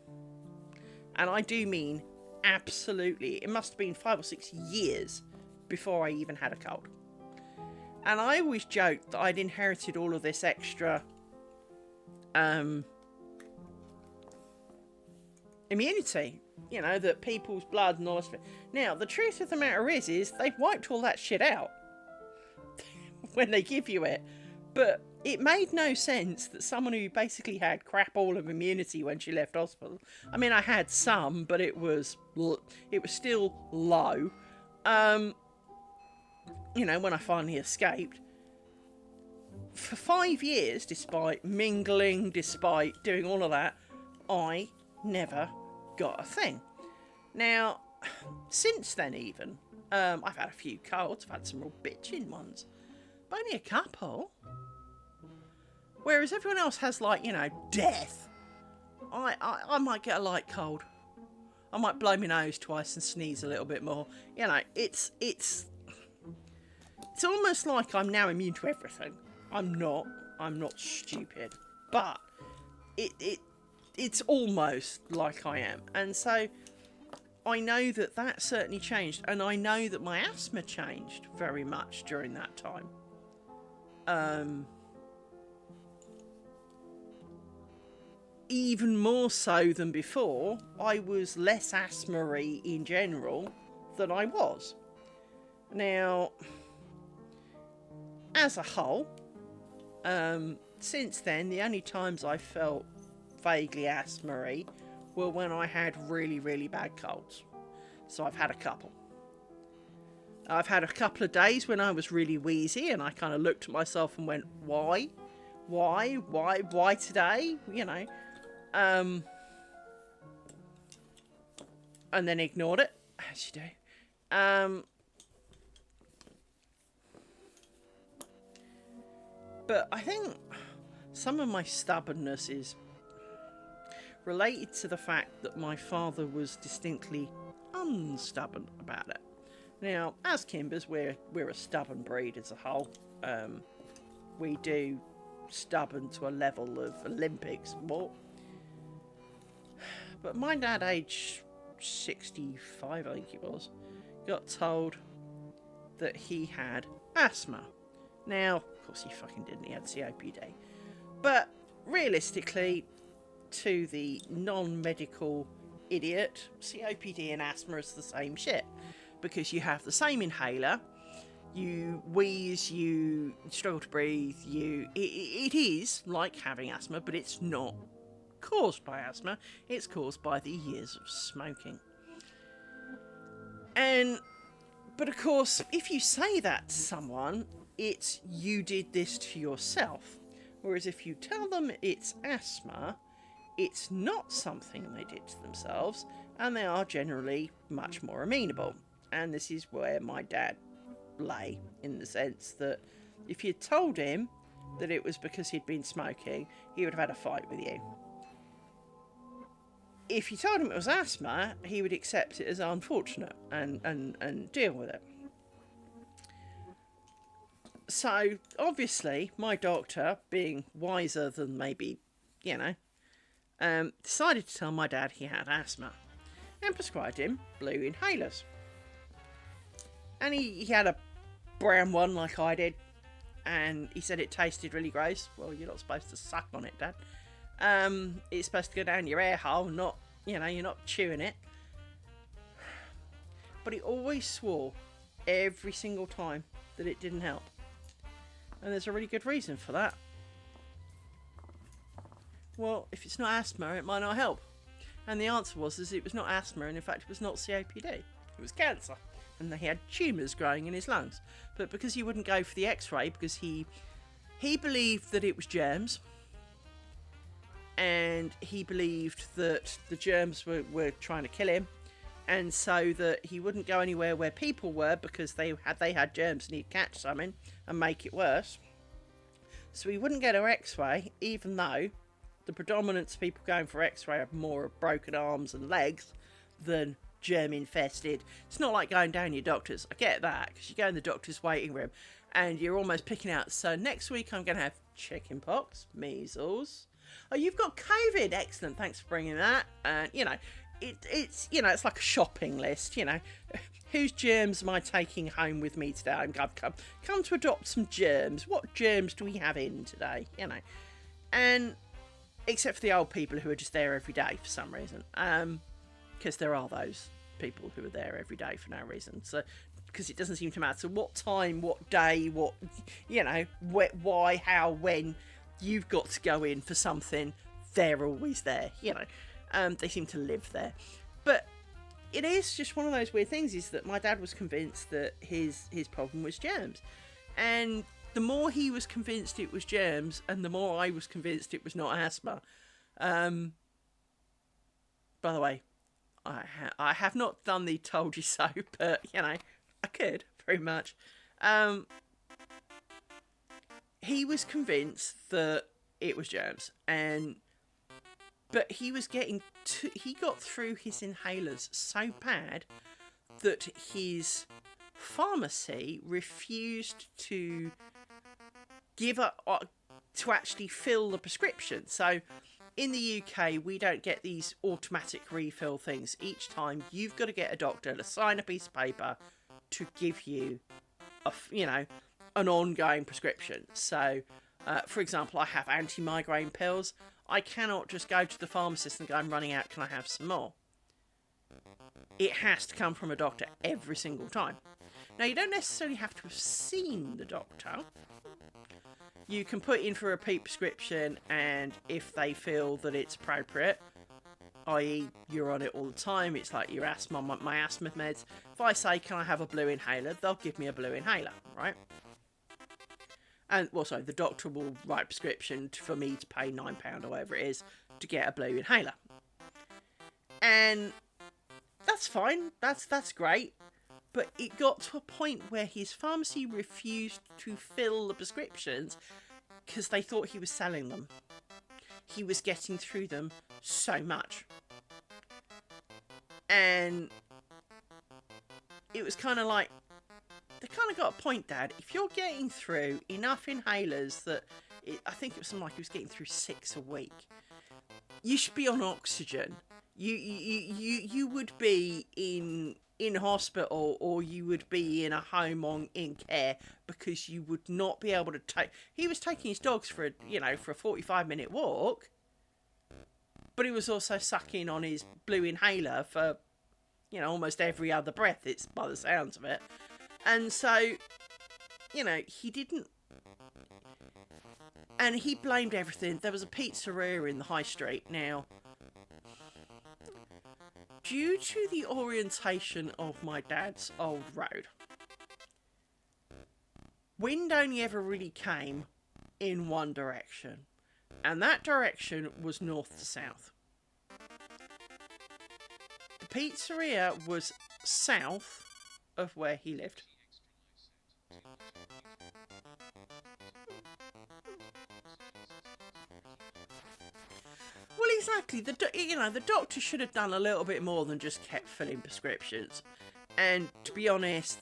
And I do mean absolutely. It must have been 5 or 6 years before I even had a cold. And I always joked that I'd inherited all of this extra immunity, you know, that people's blood and all this. Now, the truth of the matter is they've wiped all that shit out when they give you it. But it made no sense that someone who basically had crap all of immunity when she left hospital. I mean, I had some, but it was still low. You know, when I finally escaped, for 5 years, despite mingling, despite doing all of that, I never got a thing. Now, since then even, I've had a few colds, I've had some real bitching ones, but only a couple. Whereas everyone else has, like, you know, death. I might get a light cold. I might blow my nose twice and sneeze a little bit more. You know, it's almost like I'm now immune to everything. I'm not stupid, but it's almost like I am. And so I know that certainly changed, and I know that my asthma changed very much during that time. Even more so than before, I was less asthma-y in general than I was. Now, as a whole, since then, the only times I felt vaguely asthma-y were when I had really, really bad colds. So I've had a couple. I've had a couple of days when I was really wheezy, and I kind of looked at myself and went, why? Why today? You know. And then ignored it, as you do. But I think some of my stubbornness is related to the fact that my father was distinctly unstubborn about it. Now, as Kimbers, we're a stubborn breed as a whole. We do stubborn to a level of Olympics more. But my dad, aged 65, I think he was, got told that he had asthma. Now, of course he fucking didn't, he had COPD. But realistically, to the non-medical idiot, COPD and asthma is the same shit. Because you have the same inhaler, you wheeze, you struggle to breathe, it is like having asthma, but it's not caused by asthma, it's caused by the years of smoking. But of course, if you say that to someone, it's you did this to yourself. Whereas if you tell them it's asthma, it's not something they did to themselves, and they are generally much more amenable. And this is where my dad lay, in the sense that if you'd told him that it was because he'd been smoking, he would have had a fight with you. If you told him it was asthma, he would accept it as unfortunate and deal with it. So, obviously, my doctor, being wiser than maybe, you know, decided to tell my dad he had asthma and prescribed him blue inhalers. And he had a brown one like I did, and he said it tasted really gross. Well, you're not supposed to suck on it, Dad. It's supposed to go down your air hole, not, you know, you're not chewing it. But he always swore every single time that it didn't help. And there's a really good reason for that. Well, if it's not asthma, it might not help. And the answer was it was not asthma, and in fact it was not COPD. It was cancer. And he had tumours growing in his lungs. But because he wouldn't go for the x-ray, because he believed that it was germs, and he believed that the germs were trying to kill him, and so that he wouldn't go anywhere where people were because they had germs and he'd catch something and make it worse. So he wouldn't get an x-ray, even though the predominance of people going for x-ray have more broken arms and legs than germ infested. It's not like going down your doctor's. I get that, because you go in the doctor's waiting room and you're almost picking out, so next week I'm going to have chickenpox, measles. Oh, you've got COVID. Excellent. Thanks for bringing that. And, it's like a shopping list, Whose germs am I taking home with me today? I've come to adopt some germs. What germs do we have in today? And except for the old people who are just there every day for some reason. Because there are those people who are there every day for no reason. So, because it doesn't seem to matter what time, what day, what, why, how, when you've got to go in for something, they're always there, They seem to live there. But it is just one of those weird things, is that my dad was convinced that his problem was germs. And the more he was convinced it was germs, and the more I was convinced it was not asthma. By the way, I have not done the told you so, but, I could, very much. He was convinced that it was germs, but he was he got through his inhalers so bad that his pharmacy refused to give up to actually fill the prescription. So in the UK, we don't get these automatic refill things. Each time you've got to get a doctor to sign a piece of paper to give you an ongoing prescription. So for example, I have anti-migraine pills. I cannot just go to the pharmacist and go, I'm running out, can I have some more? It has to come from a doctor every single time. Now, you don't necessarily have to have seen the doctor. You can put in for a repeat prescription, and if they feel that it's appropriate, i.e. you're on it all the time, it's like your asthma, my asthma meds. If I say, can I have a blue inhaler, they'll give me a blue inhaler, right? And also, the doctor will write a prescription for me to pay £9 or whatever it is to get a blue inhaler. And that's fine. That's great. But it got to a point where his pharmacy refused to fill the prescriptions because they thought he was selling them. He was getting through them so much. And it was kind of like, they kind of got a point, Dad. If you're getting through enough inhalers that, I think it was something like he was getting through 6 a week, you should be on oxygen. You would be in hospital, or you would be in a home in care, because you would not be able to take. He was taking his dogs for a 45-minute walk, but he was also sucking on his blue inhaler for almost every other breath. It's by the sounds of it. And so, he didn't... And he blamed everything. There was a pizzeria in the high street. Now, due to the orientation of my dad's old road, wind only ever really came in one direction. And that direction was north to south. The pizzeria was south of where he lived. Well, exactly. The doctor should have done a little bit more than just kept filling prescriptions. And to be honest,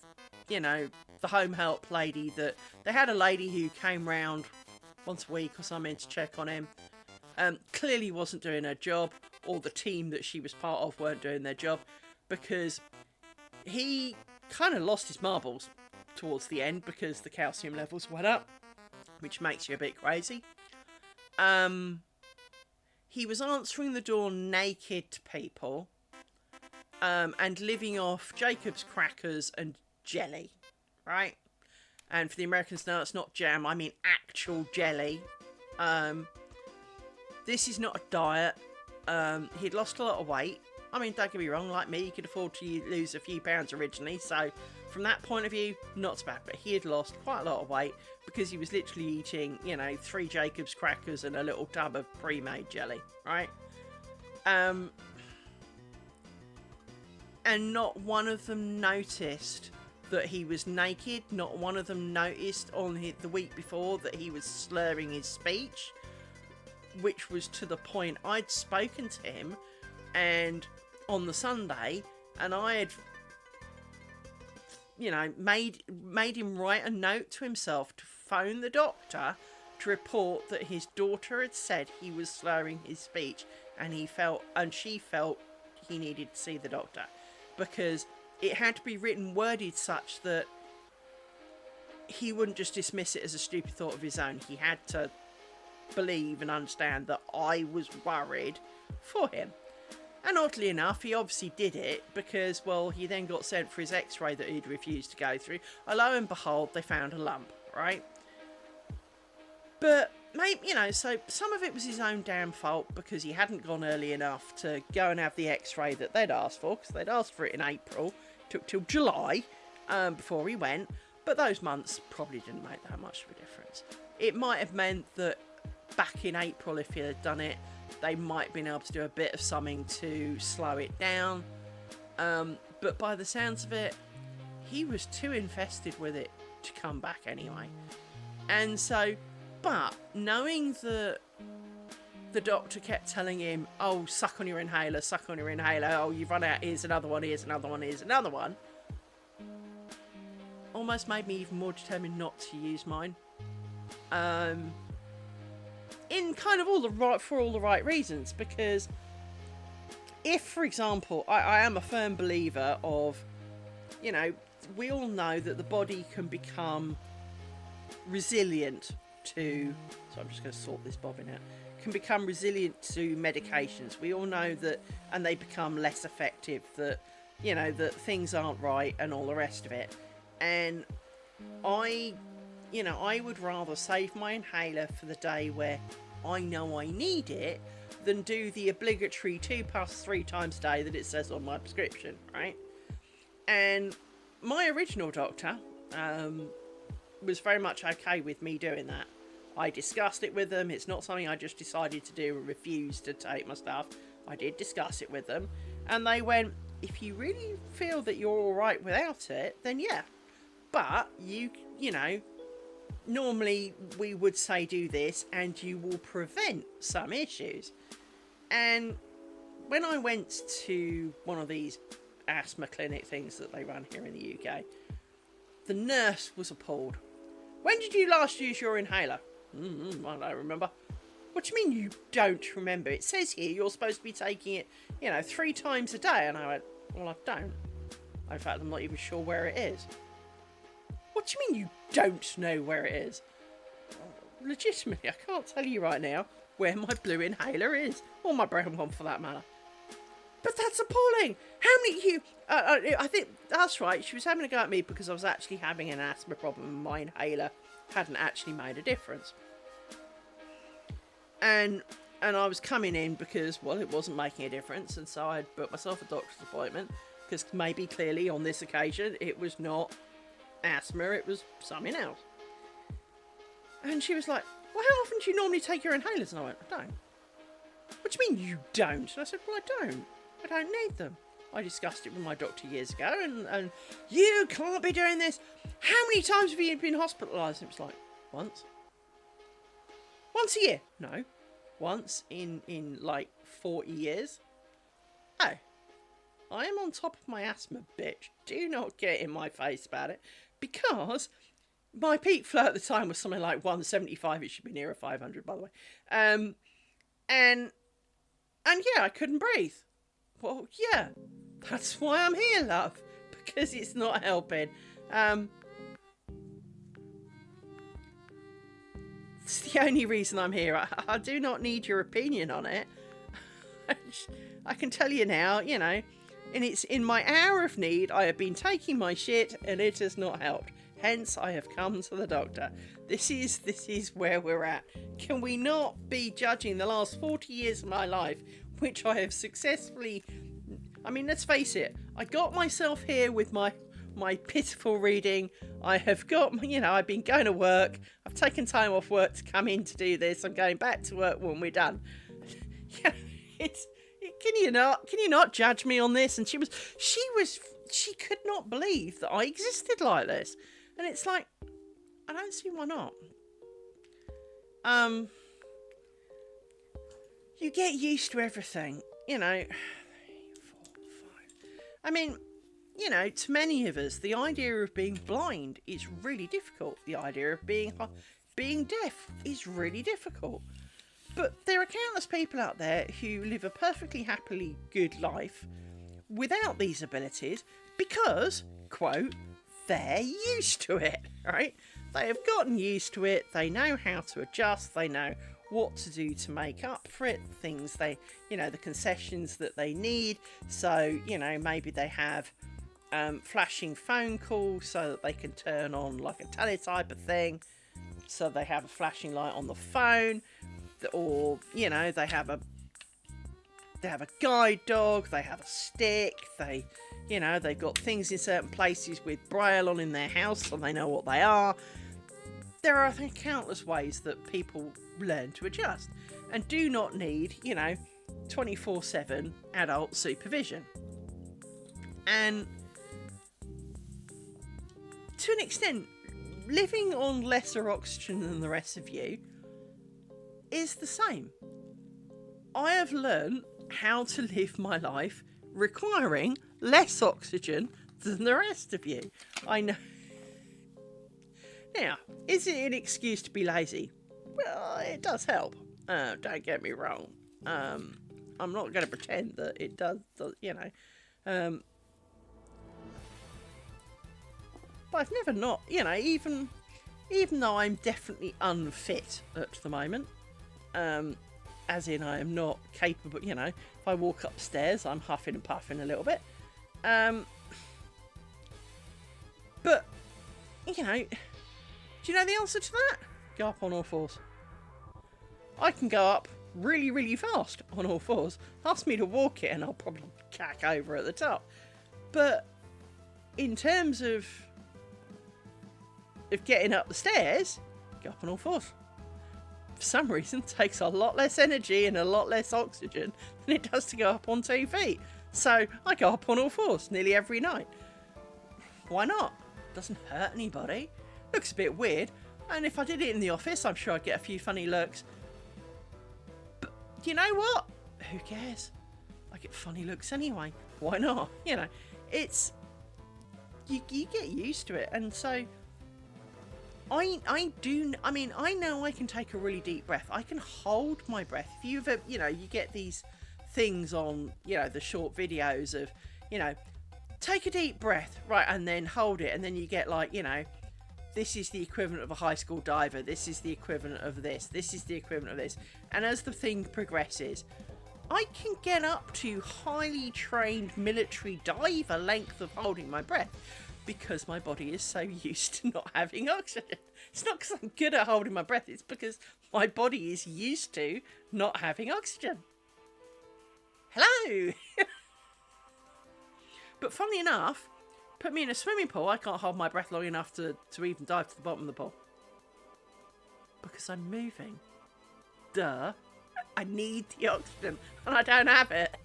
the home help lady, they had a lady who came round once a week or something to check on him. Clearly wasn't doing her job, or the team that she was part of weren't doing their job, because he kind of lost his marbles towards the end because the calcium levels went up, which makes you a bit crazy. He was answering the door naked to people, and living off Jacob's crackers and jelly, right? And for the Americans, no, it's not jam. I mean actual jelly. This is not a diet. He'd lost a lot of weight. I mean, don't get me wrong, like me, he could afford to lose a few pounds originally. So from that point of view, not so bad. But he had lost quite a lot of weight because he was literally eating, 3 Jacob's crackers and a little tub of pre-made jelly, right? And not one of them noticed that he was naked. Not one of them noticed on the week before that he was slurring his speech, which was to the point I'd spoken to him and on the Sunday, and I had made him write a note to himself to phone the doctor to report that his daughter had said he was slurring his speech, and she felt he needed to see the doctor because it had to be worded such that he wouldn't just dismiss it as a stupid thought of his own. He had to believe and understand that I was worried for him. And oddly enough, he obviously did it because, well, he then got sent for his x-ray that he'd refused to go through. And lo and behold, they found a lump, right? But, so some of it was his own damn fault because he hadn't gone early enough to go and have the x-ray that they'd asked for, because they'd asked for it in April. Took till July before he went. But those months probably didn't make that much of a difference. It might have meant that back in April, if he had done it, they might have been able to do a bit of something to slow it down. But by the sounds of it, he was too infested with it to come back anyway. And so, but knowing that the doctor kept telling him, oh, suck on your inhaler, oh, you've run out, here's another one, here's another one, almost made me even more determined not to use mine. In kind of for all the right reasons, because if, for example, I am a firm believer of, we all know that the body can become resilient to, so I'm just going to sort this bobbin out, can become resilient to medications. We all know that, and they become less effective, that, that things aren't right and all the rest of it. And I would rather save my inhaler for the day where I know I need it than do the obligatory 2 + 3 times a day that it says on my prescription, right? And my original doctor was very much okay with me doing that. I discussed it with them. It's not something I just decided to do and refused to take my stuff. I did discuss it with them, and they went, if you really feel that you're all right without it, then yeah. But normally we would say do this and you will prevent some issues. And when I went to one of these asthma clinic things that they run here in the UK, the nurse was appalled. When did you last use your inhaler? I don't remember. What do you mean you don't remember? It says here you're supposed to be taking it, 3 times a day. And I went, well, I don't. In fact, I'm not even sure where it is. What do you mean you don't know where it is? Legitimately, I can't tell you right now where my blue inhaler is. Or my brown one for that matter. But that's appalling. How many I think that's right. She was having a go at me because I was actually having an asthma problem and my inhaler hadn't actually made a difference. And I was coming in because, well, it wasn't making a difference. And so I'd booked myself a doctor's appointment because maybe clearly on this occasion it was not asthma, it was something else. And she was like, well, how often do you normally take your inhalers? And I went, I don't. What do you mean you don't? And I said, well, I don't need them. I discussed it with my doctor years ago, and you can't be doing this. How many times have you been hospitalised? And it was like, once. Once a year? No. Once in like 40 years. Oh. I am on top of my asthma, bitch. Do not get in my face about it. Because my peak flow at the time was something like 175. It should be nearer 500, by the way. And yeah, I couldn't breathe. Well, yeah, that's why I'm here, love. Because it's not helping. It's the only reason I'm here. I do not need your opinion on it. I can tell you now, and it's in my hour of need, I have been taking my shit and it has not helped. Hence, I have come to the doctor. This is where we're at. Can we not be judging the last 40 years of my life, which I have successfully... I mean, let's face it. I got myself here with my pitiful reading. I have got, I've been going to work. I've taken time off work to come in to do this. I'm going back to work when we're done. Can you not judge me on this? And she could not believe that I existed like this. And it's like, I don't see why not. You get used to everything, 3, 4, 5. I mean, to many of us, the idea of being blind is really difficult. The idea of being deaf is really difficult. But there are countless people out there who live a perfectly happily good life without these abilities because, quote, they're used to it, right? They have gotten used to it. They know how to adjust. They know what to do to make up for it. Things the concessions that they need. So, maybe they have flashing phone calls so that they can turn on like a teletype of thing. So they have a flashing light on the phone. Or, they have a guide dog, they have a stick, they've got things in certain places with braille on in their house so they know what they are. There are, I think, countless ways that people learn to adjust and do not need, 24/7 adult supervision. And to an extent, living on lesser oxygen than the rest of you is the same. I have learned how to live my life requiring less oxygen than the rest of you. I know. Now, is it an excuse to be lazy? Well, it does help. Don't get me wrong. I'm not going to pretend that it does, but I've never not, even though I'm definitely unfit at the moment, as in I am not capable, if I walk upstairs, I'm huffing and puffing a little bit. But, do you know the answer to that? Go up on all fours. I can go up really, really fast on all fours. Ask me to walk it and I'll probably cack over at the top. But in terms of getting up the stairs, go up on all fours. For some reason, it takes a lot less energy and a lot less oxygen than it does to go up on 2 feet. So I go up on all fours nearly every night. Why not? Doesn't hurt anybody. Looks a bit weird. And if I did it in the office, I'm sure I'd get a few funny looks. But you know what? Who cares? I get funny looks anyway. Why not? It's... You get used to it. And so... I know I can take a really deep breath. I can hold my breath. If you ever, you get these things on, the short videos of, take a deep breath, right, and then hold it, and then you get like, this is the equivalent of a high school diver, this is the equivalent of this is the equivalent of this. And as the thing progresses, I can get up to highly trained military diver length of holding my breath. Because my body is so used to not having oxygen. It's not because I'm good at holding my breath, it's because my body is used to not having oxygen. Hello! But funnily enough, put me in a swimming pool, I can't hold my breath long enough to even dive to the bottom of the pool. Because I'm moving. Duh. I need the oxygen, and I don't have it.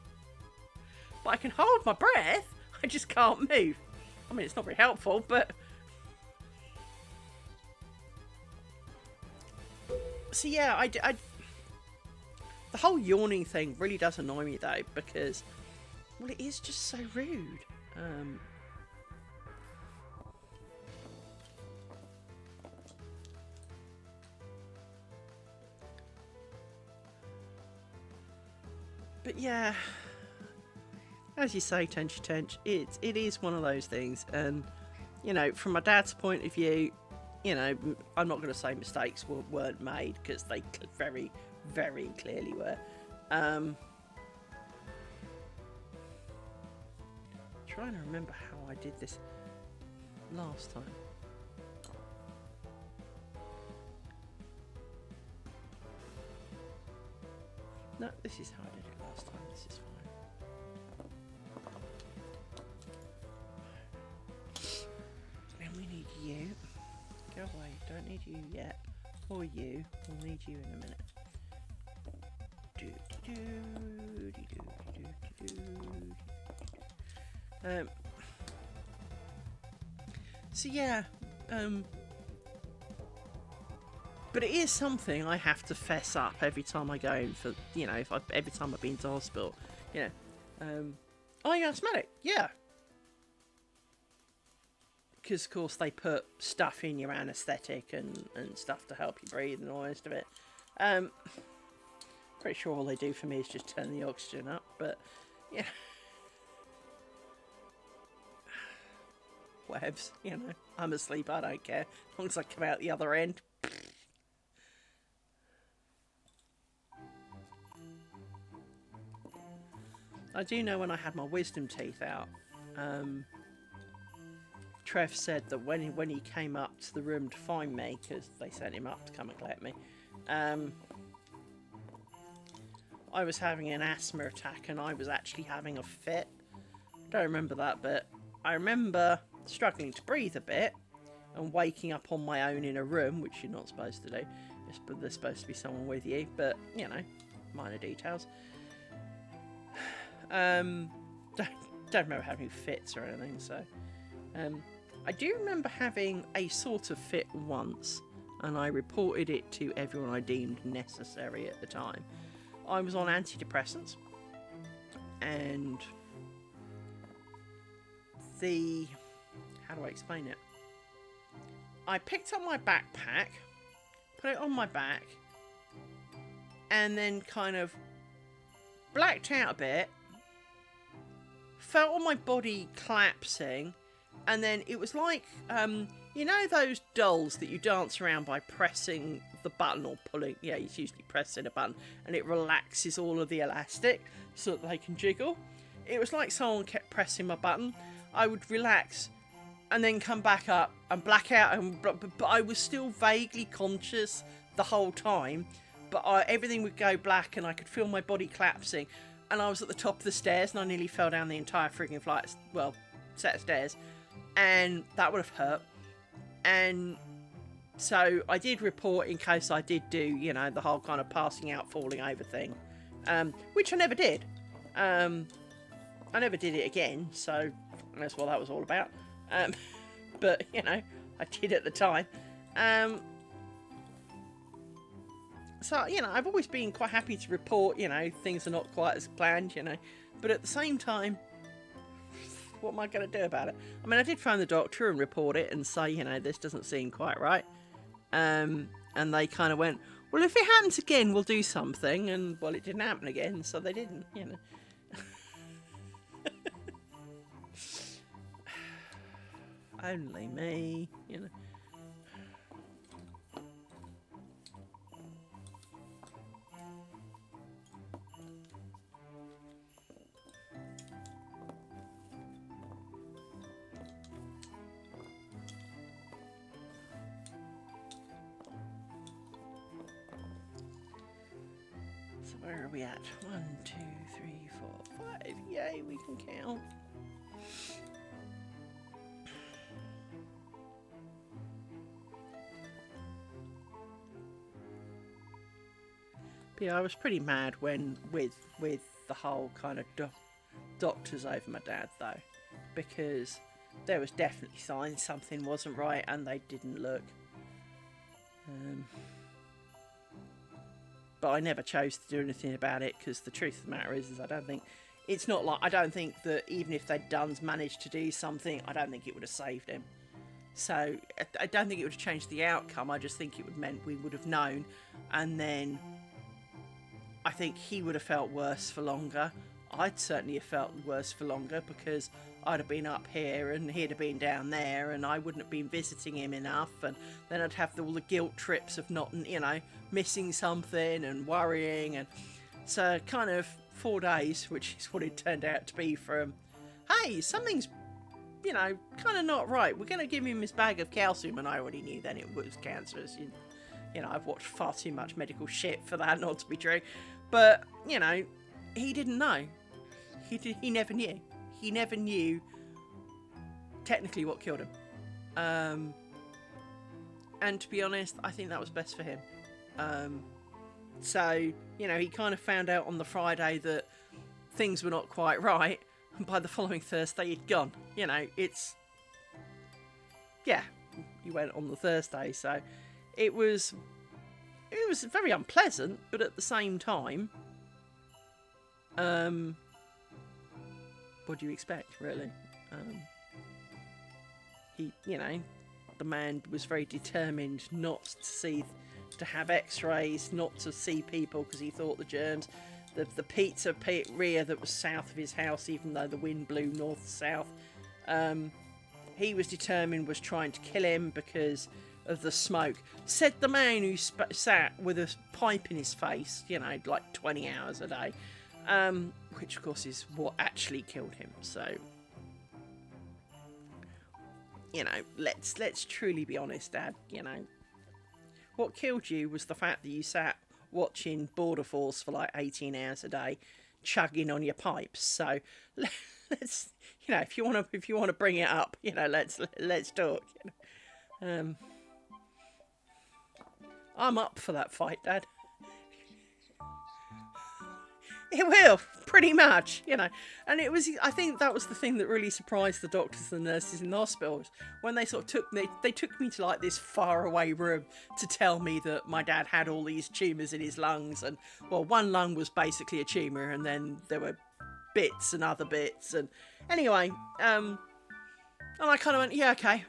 But I can hold my breath, I just can't move. I mean, it's not very helpful, but... So yeah, I the whole yawning thing really does annoy me though, because, well, it is just so rude. But yeah... As you say, Tench, it is one of those things, and from my dad's point of view, I'm not going to say mistakes weren't made, because they very, very clearly were. Trying to remember how I did this last time. No, this is how I did it last time. This is fine. Then we need you. Go away. Don't need you yet. Or you. We'll need you in a minute. So yeah, but it is something I have to fess up every time I go in for, you know, every time I've been to hospital, you know. Are you asthmatic? Yeah. Because, of course, they put stuff in your anaesthetic and stuff to help you breathe and all the rest of it. Pretty sure all they do for me is just turn the oxygen up, but, yeah. Whatevs, you know. I'm asleep, I don't care. As long as I come out the other end. I do know when I had my wisdom teeth out, Trev said that when he came up to the room to find me, because they sent him up to come and collect me, I was having an asthma attack and I was actually having a fit. I don't remember that bit. I remember struggling to breathe a bit and waking up on my own in a room, which you're not supposed to do. There's supposed to be someone with you, but, you know, minor details. Don't remember having fits or anything, so... I do remember having a sort of fit once, and I reported it to everyone I deemed necessary at the time. I was on antidepressants, and how do I explain it? I picked up my backpack, put it on my back, and then kind of blacked out a bit, felt all my body collapsing, and then it was like, you know those dolls that you dance around by pressing the button or pulling? Yeah, it's usually pressing a button, and it relaxes all of the elastic so that they can jiggle. It was like someone kept pressing my button. I would relax and then come back up and black out, but I was still vaguely conscious the whole time, but everything would go black and I could feel my body collapsing, and I was at the top of the stairs and I nearly fell down the entire frigging set of stairs, and that would have hurt. And so I did report in case I did do, you know, the whole kind of passing out, falling over thing, which I never did. I never did it again, so that's what that was all about. But, you know, I did at the time. So, you know, I've always been quite happy to report, you know, things are not quite as planned, you know. But at the same time, what am I going to do about it? I mean, I did phone the doctor and report it and say, you know, this doesn't seem quite right. And they kind of went, well, if it happens again, we'll do something. And, well, it didn't happen again, so they didn't, you know. Only me, you know. So where are we at? 1, 2, 3, 4, 5. Yay, we can count. Yeah, I was pretty mad when with the whole kind of doctors over my dad, though, because there was definitely signs something wasn't right and they didn't look. But I never chose to do anything about it, because the truth of the matter is I don't think that even if they'd managed to do something, I don't think it would have saved him. So I don't think it would have changed the outcome. I just think it would have meant we would have known, and then I think he would have felt worse for longer. I'd certainly have felt worse for longer, because I'd have been up here and he'd have been down there, and I wouldn't have been visiting him enough, and then I'd have all the guilt trips of not, you know, missing something and worrying. And so kind of 4 days, which is what it turned out to be, from, hey, something's, you know, kind of not right. We're going to give him his bag of calcium, and I already knew then it was cancerous. You know, I've watched far too much medical shit for that not to be true. But, you know, he didn't know. He never knew. He never knew technically what killed him. And to be honest, I think that was best for him. So, you know, he kind of found out on the Friday that things were not quite right, and by the following Thursday he'd gone. You know, yeah, he went on the Thursday, so it was very unpleasant, but at the same time, what do you expect, really? He, you know, the man was very determined not to have x-rays, not to see people because he thought the germs, the pizzeria that was south of his house, even though the wind blew north-south, he was determined was trying to kill him because of the smoke. Said the man who sat with a pipe in his face, you know, like 20 hours a day, which of course is what actually killed him. So, you know, let's truly be honest, Dad. You know, what killed you was the fact that you sat watching Border Force for like 18 hours a day, chugging on your pipes. So let's, you know, if you want to bring it up, you know, let's talk. You know? I'm up for that fight, Dad. It will, pretty much, you know. And it was, I think that was the thing that really surprised the doctors and nurses in the hospitals when they sort of took me to like this faraway room to tell me that my dad had all these tumours in his lungs, and well, one lung was basically a tumour, and then there were bits and other bits, and anyway, and I kind of went, yeah, okay.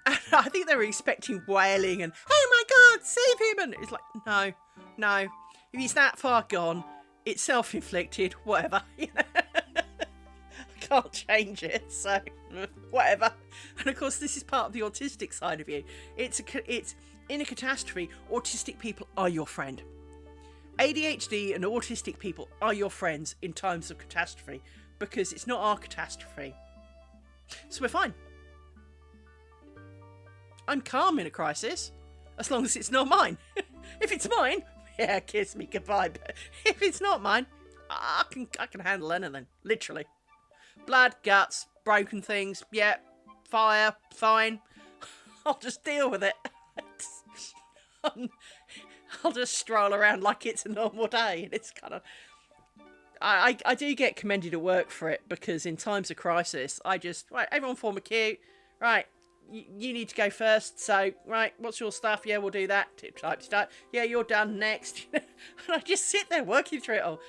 And I think they were expecting wailing and, oh my God, save him, and it's like, no, if he's that far gone, it's self-inflicted, whatever. I can't change it, so whatever. And of course, this is part of the autistic side of you. It's in a catastrophe, autistic people are your friend. ADHD and autistic people are your friends in times of catastrophe because it's not our catastrophe. So we're fine. I'm calm in a crisis, as long as it's not mine. If it's mine, yeah, kiss me goodbye. But if it's not mine, I can handle anything, literally. Blood, guts, broken things, yeah, fire, fine. I'll just deal with it. I'll just stroll around like it's a normal day, and it's kind of. I do get commended at work for it because in times of crisis, right, everyone form a queue, right. You need to go first, so, right, what's your stuff? Yeah, we'll do that. Type start. Yeah, you're done, next. And I just sit there working through it all.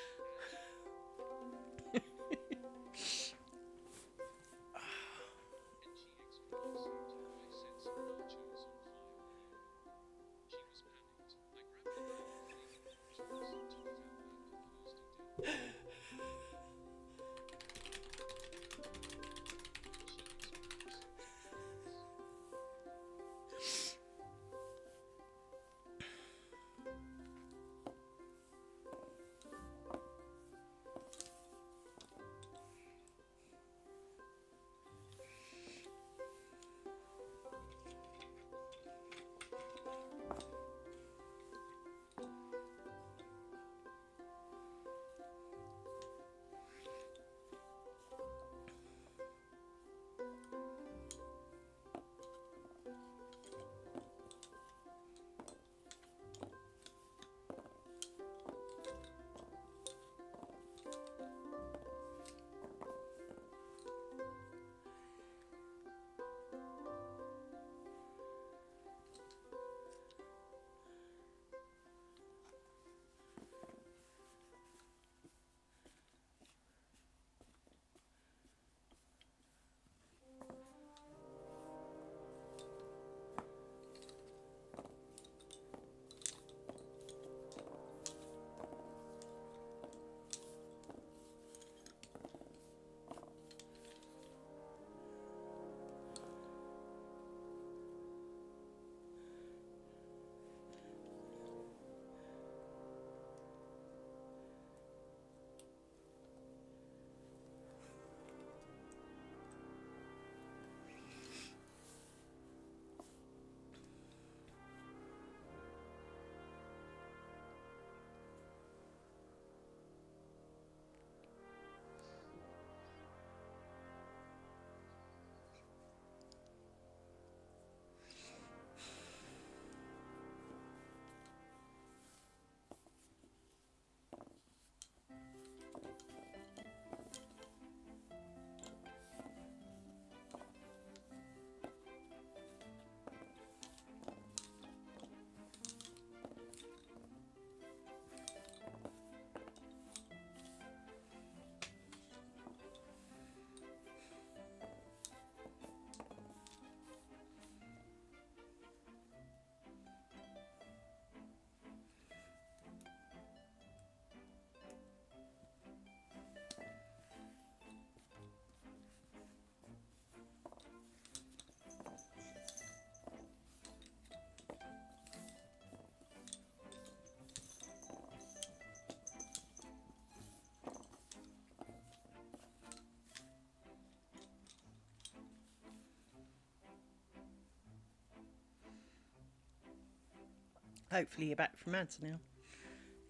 Hopefully you're back from ads now.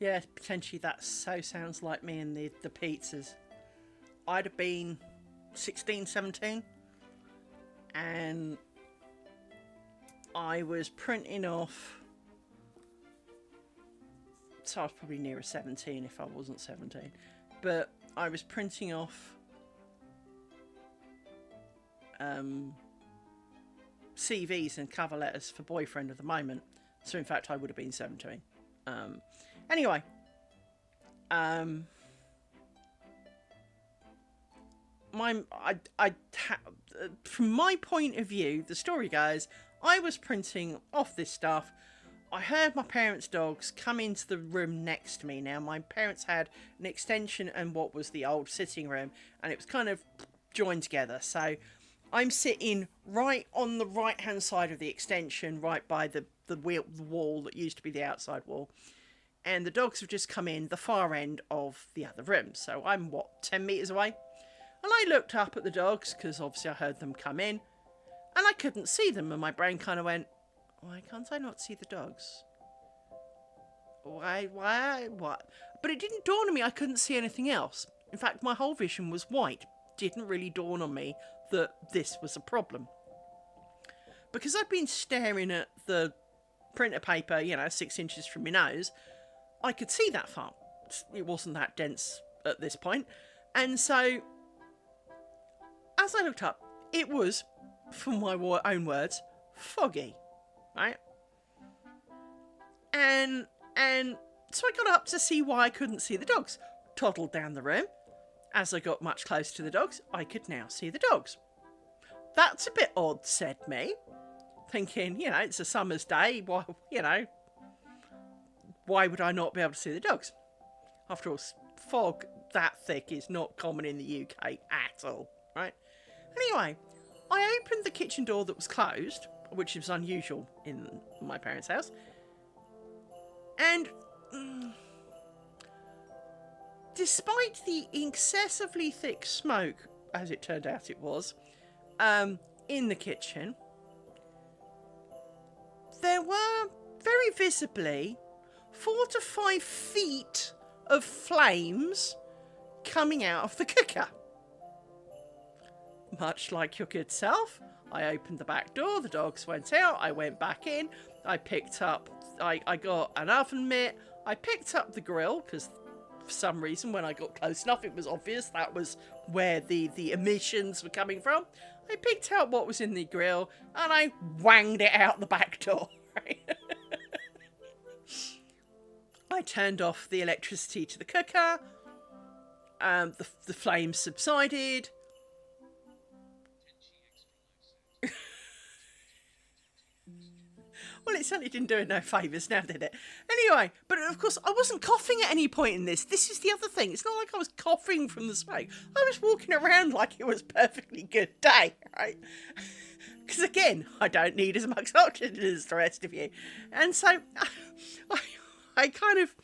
Yeah, potentially that so sounds like me and the pizzas. I'd have been 16, 17, and I was printing off, so I was probably nearer 17 if I wasn't 17, but I was printing off CVs and cover letters for boyfriend at the moment, so in fact I would have been 17. Anyway, from my point of view, the story goes, I was printing off this stuff. I heard my parents' dogs come into the room next to me. Now, my parents had an extension and what was the old sitting room, and it was kind of joined together. So I'm sitting right on the right-hand side of the extension, right by the wall that used to be the outside wall. And the dogs have just come in the far end of the other room. So I'm, 10 metres away? And I looked up at the dogs, because obviously I heard them come in, and I couldn't see them, and my brain kind of went, why can't I not see the dogs? Why, what? But it didn't dawn on me I couldn't see anything else. In fact, my whole vision was white. Didn't really dawn on me that this was a problem. Because I'd been staring at the printer paper, 6 inches from my nose, I could see that far. It wasn't that dense at this point. And so, as I looked up, it was, from my own words, foggy. Right? And so I got up to see why I couldn't see the dogs. Toddled down the room. As I got much closer to the dogs, I could now see the dogs. That's a bit odd, said me. Thinking, it's a summer's day. Why, why would I not be able to see the dogs? After all, fog that thick is not common in the UK at all, right? Anyway, I opened the kitchen door that was closed, which was unusual in my parents' house. And despite the excessively thick smoke, as it turned out it was, in the kitchen, there were very visibly 4 to 5 feet of flames coming out of the cooker. Much like your good self, I opened the back door, the dogs went out, I went back in, I got an oven mitt, I picked up the grill, because for some reason when I got close enough it was obvious that was where the emissions were coming from. I picked out what was in the grill, and I wanged it out the back door, right? I turned off the electricity to the cooker, the flames subsided. Well, it certainly didn't do it no favours now, did it? Anyway, but of course, I wasn't coughing at any point in this. This is the other thing. It's not like I was coughing from the smoke. I was walking around like it was a perfectly good day, right? Because again, I don't need as much oxygen as the rest of you. And so, I kind of,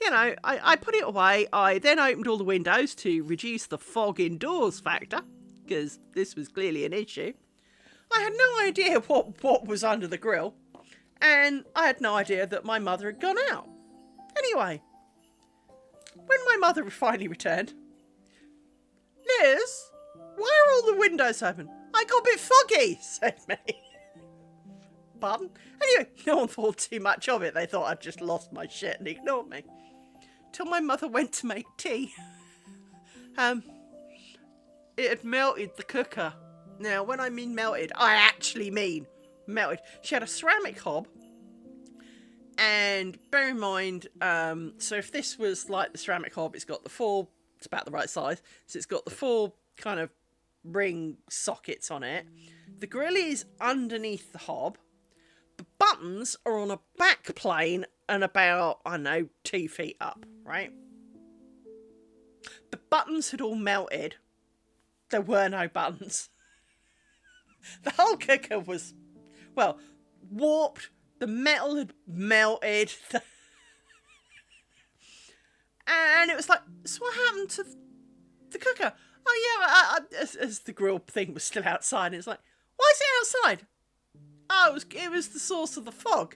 I put it away. I then opened all the windows to reduce the fog indoors factor, because this was clearly an issue. I had no idea what was under the grill. And I had no idea that my mother had gone out. Anyway, when my mother finally returned, Liz, why are all the windows open? I got a bit foggy, said me. Pardon? Anyway, no one thought too much of it. They thought I'd just lost my shit and ignored me. Till my mother went to make tea. It had melted the cooker. Now, when I mean melted, I actually mean melted. She had a ceramic hob, and bear in mind, so if this was like the ceramic hob, it's got the 4, it's about the right size, so it's got the 4 kind of ring sockets on it. The grill is underneath the hob. The buttons are on a back plane and about, 2 feet up, right? The buttons had all melted. There were no buttons. The whole cooker was, warped. The metal had melted. And it was like, so what happened to the cooker? Oh yeah, as the grill thing was still outside, it's like, why is it outside? Oh, it was the source of the fog.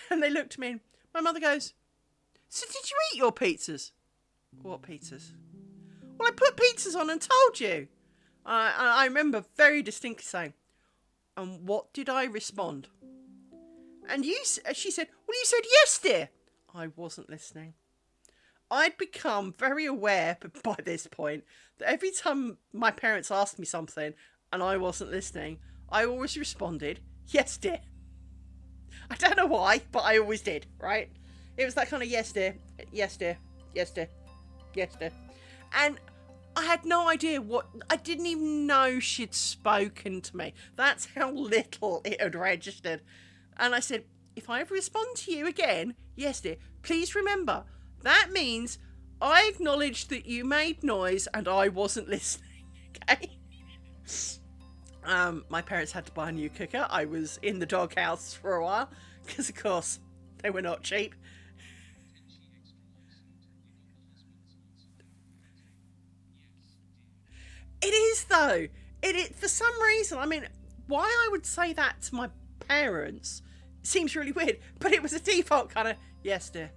And they looked at me and my mother goes, so did you eat your pizzas? What pizzas? Well, I put pizzas on and told you. I remember very distinctly saying, and what did I respond? And she said, well, you said yes, dear. I wasn't listening. I'd become very aware by this point that every time my parents asked me something and I wasn't listening, I always responded, yes, dear. I don't know why, but I always did, right? It was that kind of yes, dear, yes, dear, yes, dear, yes, dear. And I had no idea I didn't even know she'd spoken to me. That's how little it had registered. And I said, if I ever respond to you again, yes, dear, please remember, that means I acknowledged that you made noise and I wasn't listening, okay? My parents had to buy a new cooker. I was in the doghouse for a while because, of course, they were not cheap. It is, though. It is, for some reason. I mean, why I would say that to my parents seems really weird, but it was a default kind of, yes, dear.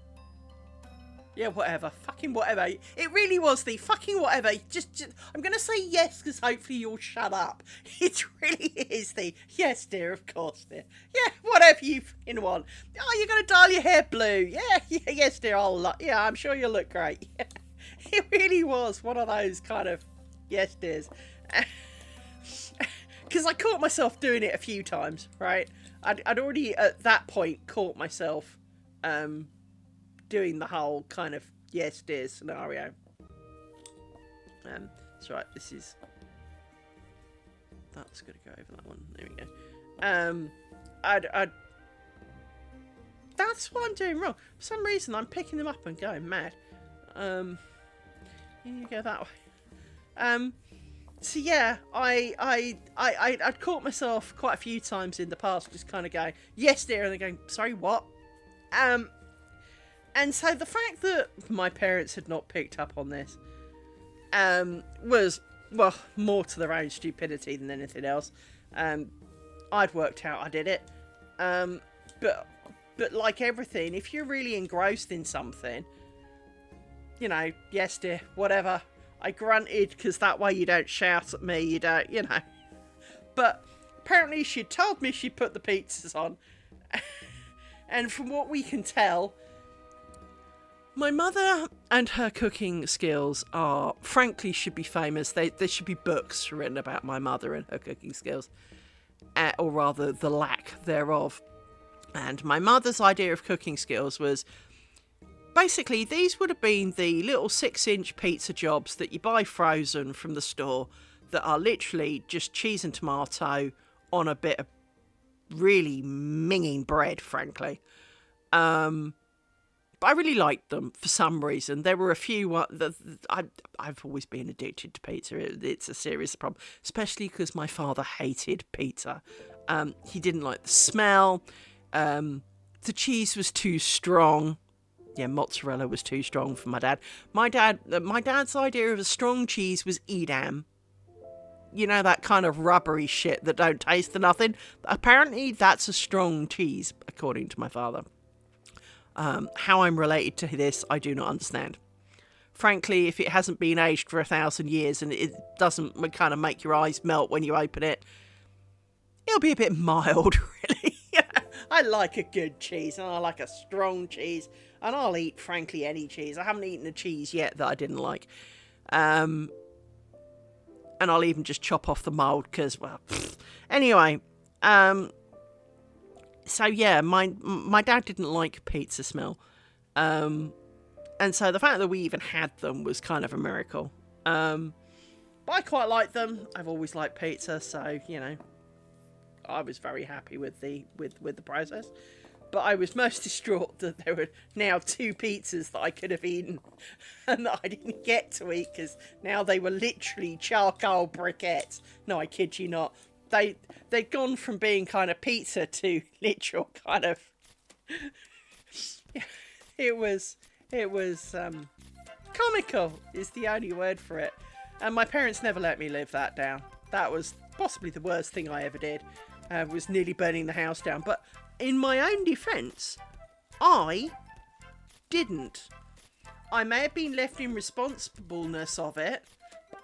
Yeah, whatever. Fucking whatever. It really was the fucking whatever. Just I'm going to say yes because hopefully you'll shut up. It really is the yes, dear, of course, dear. Yeah, whatever you fucking want. Oh, you're going to dye your hair blue. Yeah, yes, dear. Yeah, I'm sure you'll look great. Yeah. It really was one of those kind of yes, dears. Because I caught myself doing it a few times, right? I'd already at that point caught myself doing the whole kind of yes, dear scenario. That's right. That's going to go over that one. There we go. That's what I'm doing wrong. For some reason, I'm picking them up and going mad. You go that way. So yeah, I'd caught myself quite a few times in the past just kind of going, yes, dear, and then going, sorry, what? And so the fact that my parents had not picked up on this was, well, more to their own stupidity than anything else. I'd worked out I did it. But like everything, if you're really engrossed in something, you know, yes, dear, whatever. I grunted because that way you don't shout at me, you don't, you know. But apparently she told me she put the pizzas on. And from what we can tell, my mother and her cooking skills are, frankly, should be famous. There should be books written about my mother and her cooking skills. Or rather, the lack thereof. And my mother's idea of cooking skills was, basically, these would have been the little 6-inch pizza jobs that you buy frozen from the store that are literally just cheese and tomato on a bit of really minging bread, frankly. But I really liked them for some reason. There were a few I've always been addicted to pizza. It's a serious problem, especially because my father hated pizza. He didn't like the smell. The cheese was too strong. Yeah, mozzarella was too strong for my dad. My dad's idea of a strong cheese was Edam. You know, that kind of rubbery shit that don't taste of nothing. Apparently, that's a strong cheese, according to my father. How I'm related to this, I do not understand. Frankly, if it hasn't been aged for 1,000 years and it doesn't kind of make your eyes melt when you open it, it'll be a bit mild, really. I like a good cheese, and I like a strong cheese, and I'll eat, frankly, any cheese. I haven't eaten a cheese yet that I didn't like. And I'll even just chop off the mould, because, well, anyway. So, yeah, my dad didn't like pizza smell. And so the fact that we even had them was kind of a miracle. But I quite like them. I've always liked pizza, so, you know, I was very happy with the process. But I was most distraught that there were now 2 pizzas that I could have eaten and that I didn't get to eat because now they were literally charcoal briquettes. No, I kid you not. They'd gone from being kind of pizza to literal kind of... It was comical is the only word for it. And my parents never let me live that down. That was possibly the worst thing I ever did. Was nearly burning the house down. But in my own defence, I didn't. I may have been left in responsibleness of it.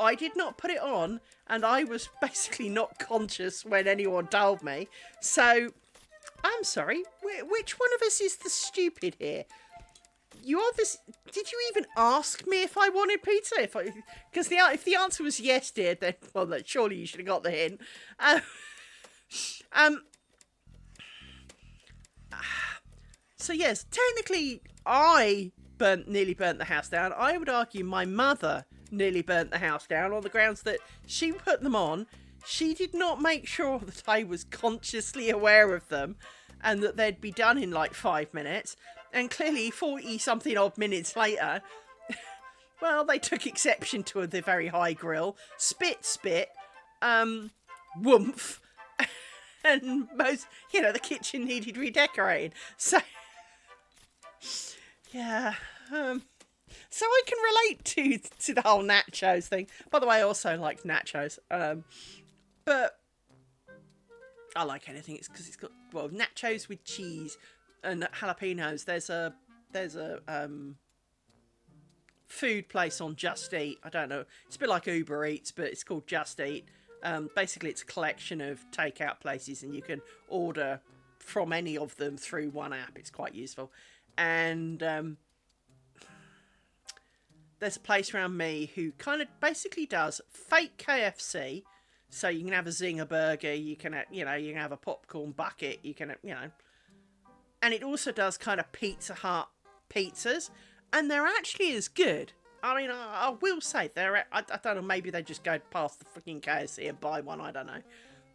I did not put it on, and I was basically not conscious when anyone told me. So, I'm sorry. Which one of us is the stupid here? You obviously... Did you even ask me if I wanted pizza? Because if the answer was yes, dear, then, well, then surely you should have got the hint. So, yes, technically, I nearly burnt the house down. I would argue my mother nearly burnt the house down on the grounds that she put them on. She did not make sure that I was consciously aware of them and that they'd be done in like 5 minutes. And clearly 40-something odd minutes later, well, they took exception to the very high grill. Spit, woomph. And most, the kitchen needed redecorating. So, yeah, so I can relate to the whole nachos thing. By the way, I also like nachos. But I like anything. It's because it's got, well, nachos with cheese and jalapenos. There's a food place on Just Eat. I don't know. It's a bit like Uber Eats, but it's called Just Eat. Basically, it's a collection of takeout places, and you can order from any of them through one app. It's quite useful. And there's a place around me who kind of basically does fake KFC. So you can have a Zinger burger, you can have a popcorn bucket, and it also does kind of Pizza Hut pizzas, and they're actually as good. I mean, I will say I don't know, maybe they just go past the freaking KFC and buy one, I don't know.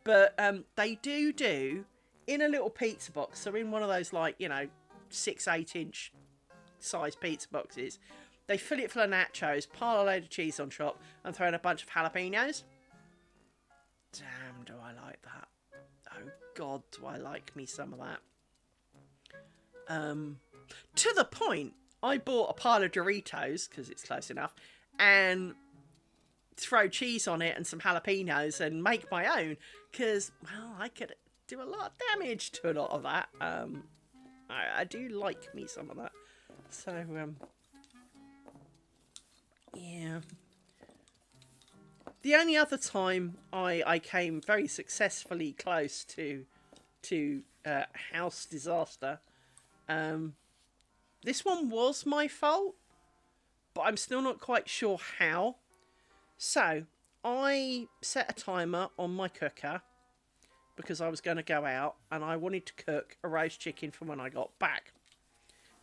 But they do in a little pizza box, so in one of those 6-8 inch size pizza boxes, they fill it full of nachos, pile a load of cheese on top, and throw in a bunch of jalapenos. Damn, do I like that. Oh God, do I like me some of that. To the point, I bought a pile of Doritos, because it's close enough, and throw cheese on it and some jalapenos and make my own, because, well, I could do a lot of damage to a lot of that. I do like me some of that. So, yeah. The only other time I came very successfully close to house disaster, this one was my fault, but I'm still not quite sure how. So, I set a timer on my cooker because I was going to go out and I wanted to cook a roast chicken for when I got back.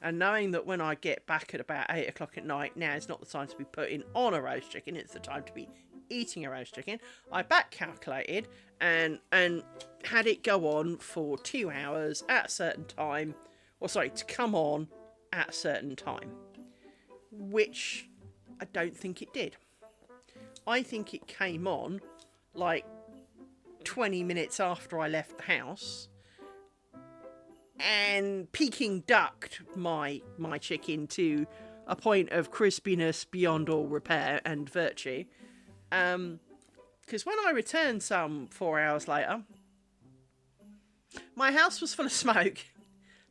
And knowing that when I get back at about 8 o'clock at night, now is not the time to be putting on a roast chicken, it's the time to be eating a roast chicken. I back calculated and had it go on for 2 hours at a certain time, to come on at a certain time, which I don't think it did. I think it came on like 20 minutes after I left the house, and Peking ducked my chicken to a point of crispiness beyond all repair and virtue. Because when I returned some 4 hours later, my house was full of smoke.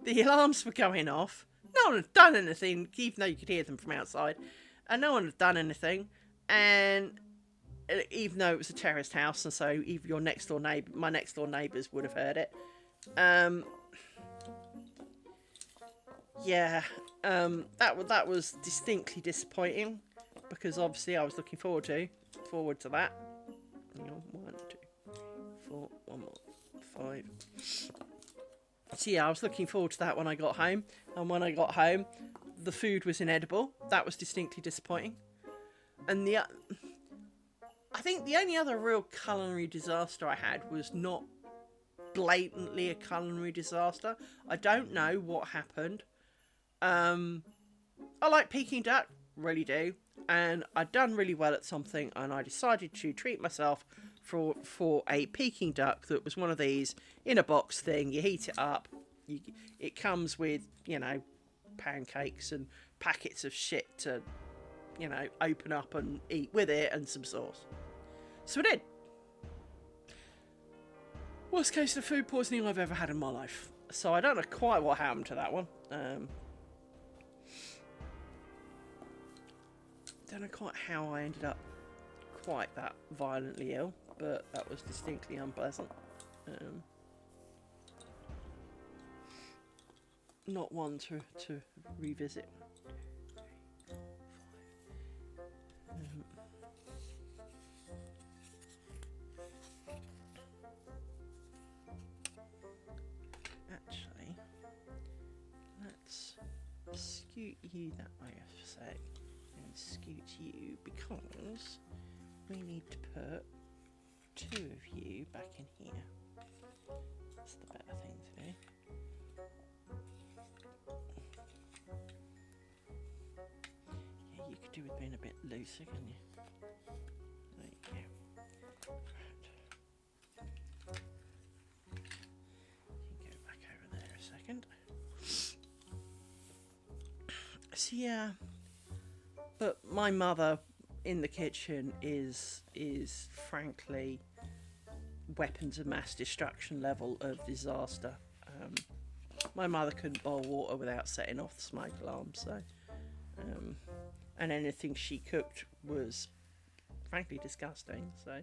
The alarms were going off. No one had done anything, even though you could hear them from outside. And no one had done anything. And even though it was a terraced house, and so even my next door neighbours would have heard it. That was distinctly disappointing, because obviously I was looking forward to that. Hang on, 1, 2, 4, 1 more, 5. So yeah, I was looking forward to that when I got home, and when I got home, the food was inedible. That was distinctly disappointing. And I think the only other real culinary disaster I had was not blatantly a culinary disaster. I don't know what happened. I like Peking duck, really do, and I'd done really well at something, and I decided to treat myself for a Peking duck that was one of these in a box thing. You heat it up, it comes with, pancakes and packets of shit to, open up and eat with it, and some sauce. So I did. Worst case of food poisoning I've ever had in my life. So I don't know quite what happened to that one. Don't know quite how I ended up quite that violently ill, but that was distinctly unpleasant. Not one to revisit. Actually, let's scoot you that way a sec, and scoot you, because we need to put 2 of you back in here. That's the better thing to do. Yeah, you could do with being a bit looser, couldn't you? There you go. You can go back over there a second. So yeah, but my mother in the kitchen is frankly weapons of mass destruction level of disaster. My mother couldn't boil water without setting off the smoke alarm, so and anything she cooked was frankly disgusting, so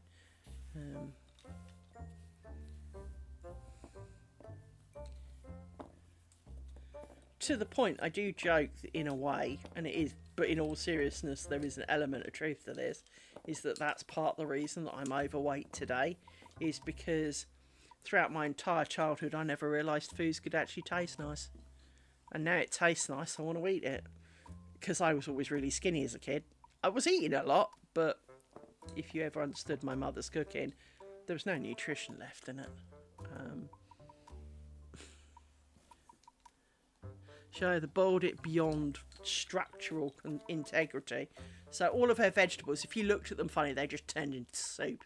to the point I do joke in a way, and it is, but in all seriousness there is an element of truth to this, is that that's part of the reason that I'm overweight today, is because throughout my entire childhood I never realised foods could actually taste nice, and now it tastes nice, I want to eat it, because I was always really skinny as a kid. I was eating a lot, but if you ever understood my mother's cooking, there was no nutrition left in it. She either boiled it beyond structural integrity. So all of her vegetables, if you looked at them funny, they just turned into soup.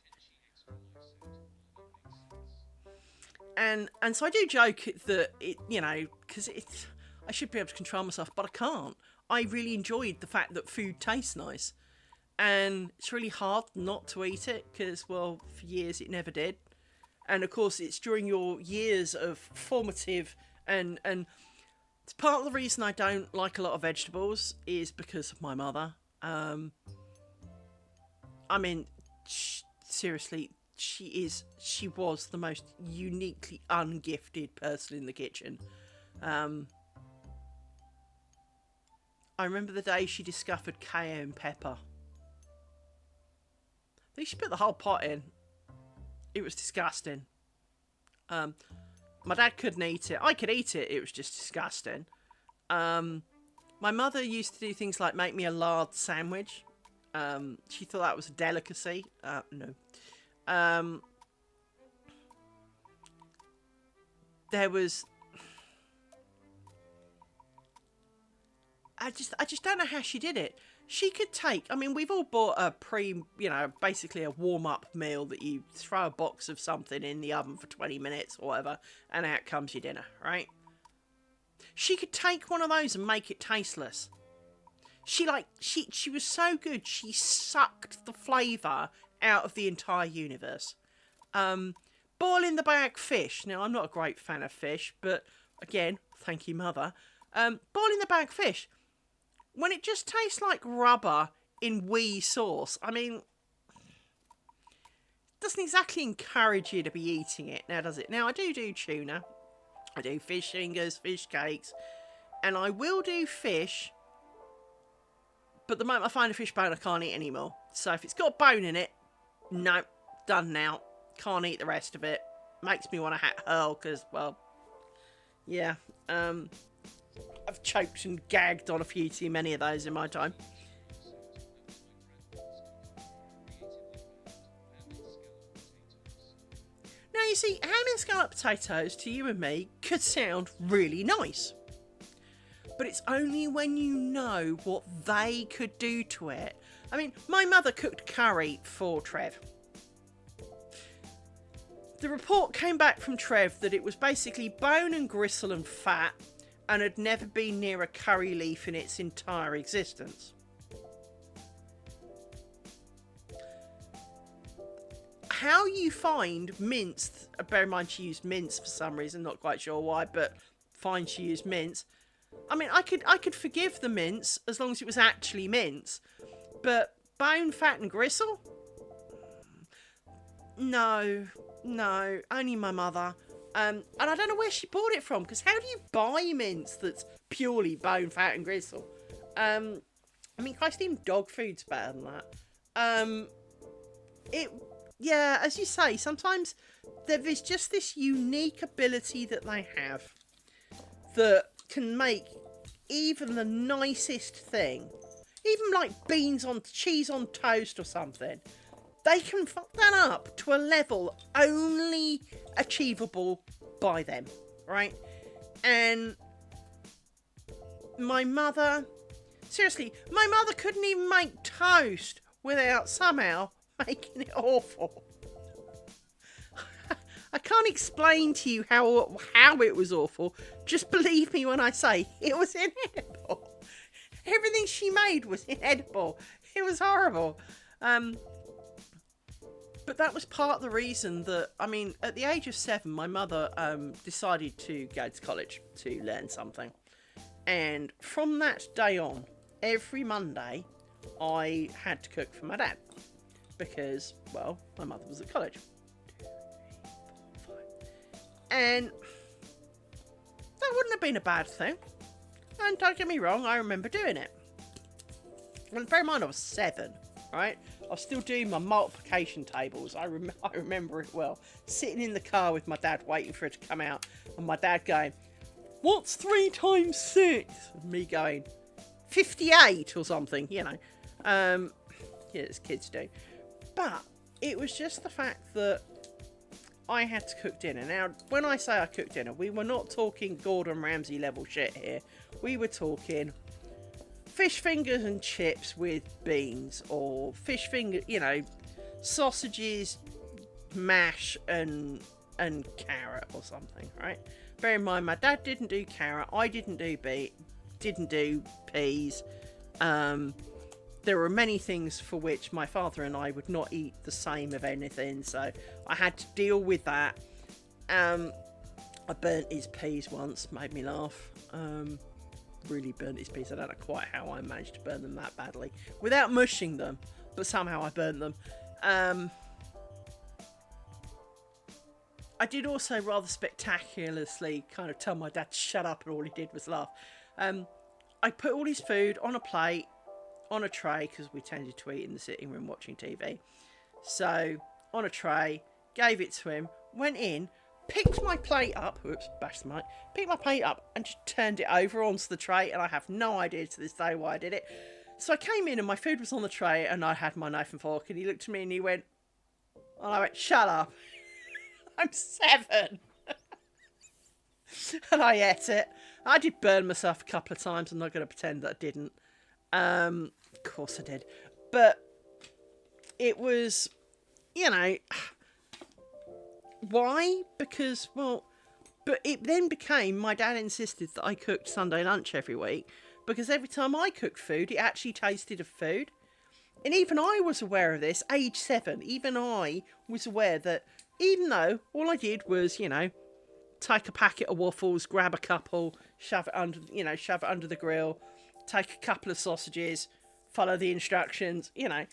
And so I do joke that it, you know, because I should be able to control myself, but I can't. I really enjoyed the fact that food tastes nice, and it's really hard not to eat it because, well, for years it never did. And of course, it's during your years of formative and it's part of the reason I don't like a lot of vegetables is because of my mother. I mean, seriously, she was the most uniquely ungifted person in the kitchen. I remember the day she discovered cayenne pepper. I think she put the whole pot in. It was disgusting. My dad couldn't eat it. I could eat it. It was just disgusting. My mother used to do things like make me a lard sandwich. She thought that was a delicacy. No. There was... I just don't know how she did it. She could take... I mean, we've all bought a basically a warm-up meal that you throw a box of something in the oven for 20 minutes or whatever, and out comes your dinner, right? She could take one of those and make it tasteless. She was so good, she sucked the flavour out of the entire universe. Boiling the bag fish. Now, I'm not a great fan of fish, but again, thank you, Mother. Boiling the bag fish. When it just tastes like rubber in wee sauce, I mean, it doesn't exactly encourage you to be eating it, now does it? Now, I do tuna, I do fish fingers, fish cakes, and I will do fish, but the moment I find a fish bone, I can't eat anymore. So if it's got a bone in it, no, done now. Can't eat the rest of it. Makes me want to hurl, because, well, yeah, I've choked and gagged on a few too many of those in my time. Now, you see, ham and scalloped potatoes to you and me could sound really nice. But it's only when you know what they could do to it. I mean, my mother cooked curry for Trev. The report came back from Trev that it was basically bone and gristle and fat, and had never been near a curry leaf in its entire existence. how you find mince, bear in mind she used mince for some reason, not quite sure why, but fine, she used mince. I mean, I could forgive the mince as long as it was actually mince, but bone, fat and gristle? No, only my mother. And I don't know where she bought it from, because how do you buy mince that's purely bone, fat and gristle? I mean, Christ, even dog food's better than that. Yeah, as you say, sometimes there is just this unique ability that they have that can make even the nicest thing, even like cheese on toast or something, they can fuck that up to a level only achievable by them, right? And my mother, seriously, my mother couldn't even make toast without somehow making it awful. I can't explain to you how it was awful. Just believe me when I say it was inedible. Everything she made was inedible. It was horrible. But that was part of the reason that, I mean, at the age of 7, my mother decided to go to college to learn something. And from that day on, every Monday, I had to cook for my dad. Because, well, my mother was at college. And that wouldn't have been a bad thing. And don't get me wrong, I remember doing it. And bear in mind, I was 7, right? I was still doing my multiplication tables. I remember it well. Sitting in the car with my dad, waiting for it to come out. And my dad going, "What's 3 times 6? And me going, 58 or something, you know. Yeah, as kids do. But it was just the fact that I had to cook dinner. Now, when I say I cooked dinner, we were not talking Gordon Ramsay level shit here. We were talking fish fingers and chips with beans, or fish finger, you know, sausages, mash and carrot or something, right? Bear in mind, my dad didn't do carrot. I didn't do peas. There were many things for which my father and I would not eat the same of anything, so I had to deal with that. I burnt his peas once, made me laugh. Really burnt his peas. I don't know quite how I managed to burn them that badly without mushing them, but somehow I burnt them. I did also rather spectacularly kind of tell my dad to shut up, and all he did was laugh. I put all his food on a plate, on a tray, because we tended to eat in the sitting room watching TV. So, on a tray, gave it to him, went in, picked my plate up, whoops, bashed the mic, picked my plate up and just turned it over onto the tray, and I have no idea to this day why I did it. So I came in and my food was on the tray and I had my knife and fork, and he looked at me and he went, and I went, "Shut up. I'm 7. And I ate it. I did burn myself a couple of times. I'm not going to pretend that I didn't. Of course I did. But it was, you know, why? Because, well, but it then became, my dad insisted that I cooked Sunday lunch every week, because every time I cooked food, it actually tasted of food. And even I was aware of this, age 7, even I was aware that even though all I did was, you know, take a packet of waffles, grab a couple, shove it under the grill, take a couple of sausages, follow the instructions, you know,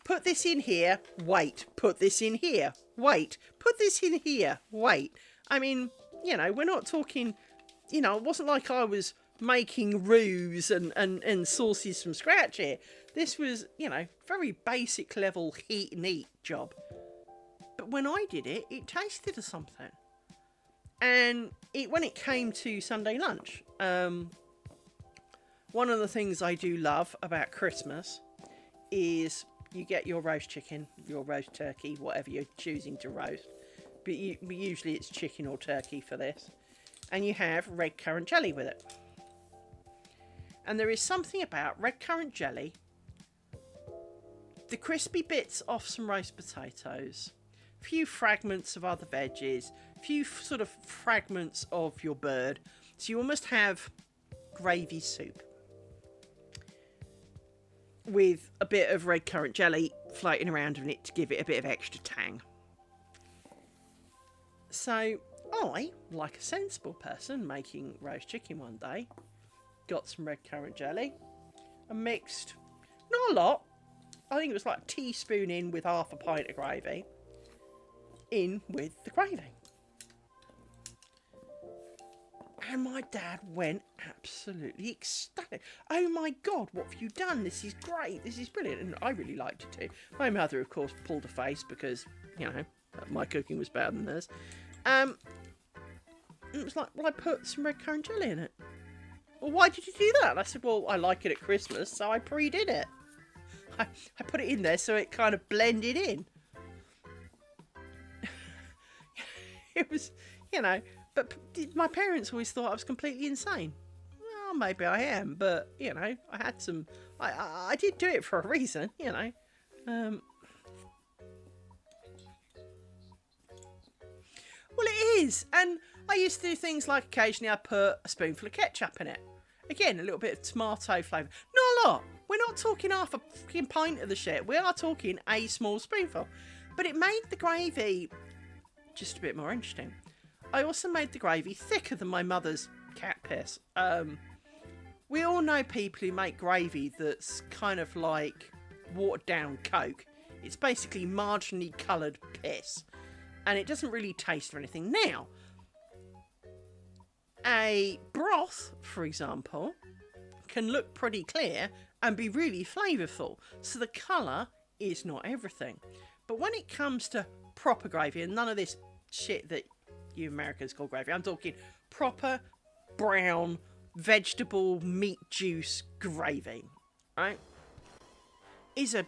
put this in here, wait, put this in here, wait, put this in here, wait. I mean, you know, we're not talking, you know, it wasn't like I was making roux and sauces from scratch here. This was, you know, very basic level heat and eat job. But when I did it, it tasted of something. And when it came to Sunday lunch, one of the things I do love about Christmas is you get your roast chicken, your roast turkey, whatever you're choosing to roast. But usually it's chicken or turkey for this. And you have red currant jelly with it. And there is something about red currant jelly, the crispy bits off some roast potatoes, a few fragments of other veggies, a few sort of fragments of your bird. So you almost have gravy soup with a bit of red currant jelly floating around in it to give it a bit of extra tang. So I, like a sensible person making roast chicken one day, got some red currant jelly and mixed, not a lot, I think it was like a teaspoon in with half a pint of gravy, in with the gravy. And my dad went absolutely ecstatic. Oh my God, what have you done? This is great. This is brilliant. And I really liked it too. My mother, of course, pulled a face because, you know, my cooking was better than theirs. It was like, well, I put some red currant jelly in it. Well, why did you do that? And I said, well, I like it at Christmas, so I pre-did it. I put it in there so it kind of blended in. It was, you know, but my parents always thought I was completely insane. Well, maybe I am, but, you know, I had some, I did do it for a reason, you know. Well, it is, and I used to do things like occasionally I put a spoonful of ketchup in it. Again, a little bit of tomato flavour. Not a lot. We're not talking half a fucking pint of the shit. We are talking a small spoonful. But it made the gravy just a bit more interesting. I also made the gravy thicker than my mother's cat piss. We all know people who make gravy that's kind of like watered down Coke. It's basically marginally coloured piss. And it doesn't really taste of anything. Now, a broth, for example, can look pretty clear and be really flavourful. So the colour is not everything. But when it comes to proper gravy, and none of this shit that you Americans call gravy, I'm talking proper brown vegetable meat juice gravy, right, is a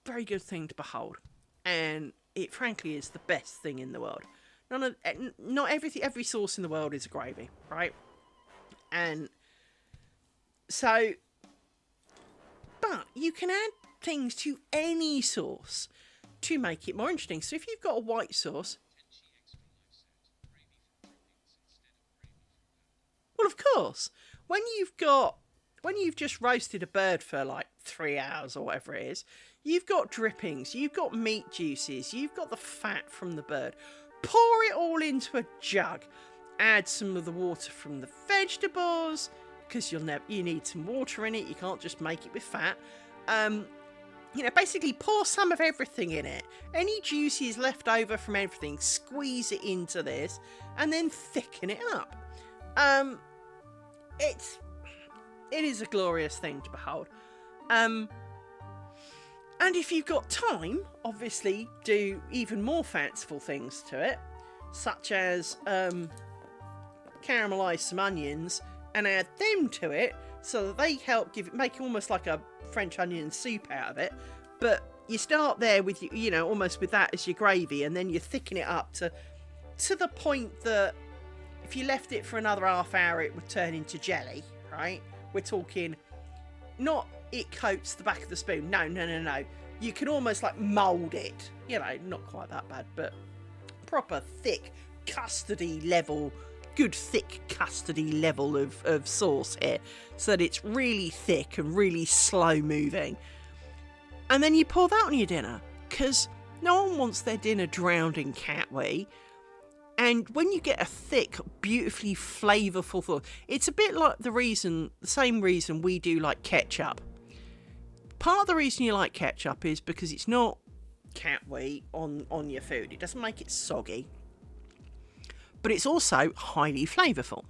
very good thing to behold. And it frankly is the best thing in the world. Not every sauce in the world is a gravy, right? And so, but you can add things to any sauce to make it more interesting. So if you've got a white sauce, well, of course, when you've just roasted a bird for like 3 hours or whatever it is, you've got drippings, you've got meat juices, you've got the fat from the bird. Pour it all into a jug. Add some of the water from the vegetables, because you need some water in it. You can't just make it with fat. Basically pour some of everything in it. Any juices left over from everything, squeeze it into this, and then thicken it up. It is a glorious thing to behold. And if you've got time, obviously do even more fanciful things to it, such as caramelise some onions and add them to it, so that they help make almost like a French onion soup out of it. But you start there with almost with that as your gravy, and then you thicken it up to the point that if you left it for another half hour, it would turn into jelly. Right? We're talking not it coats the back of the spoon. No. You can almost like mould it. Not quite that bad, but proper thick custardy level, good thick custardy level of sauce here, so that it's really thick and really slow moving. And then you pour that on your dinner, because no one wants their dinner drowned in cat wee. And when you get a thick, beautifully flavourful sauce, it's a bit like the same reason we do like ketchup. Part of the reason you like ketchup is because it's not cat wee on your food. It doesn't make it soggy. But it's also highly flavourful.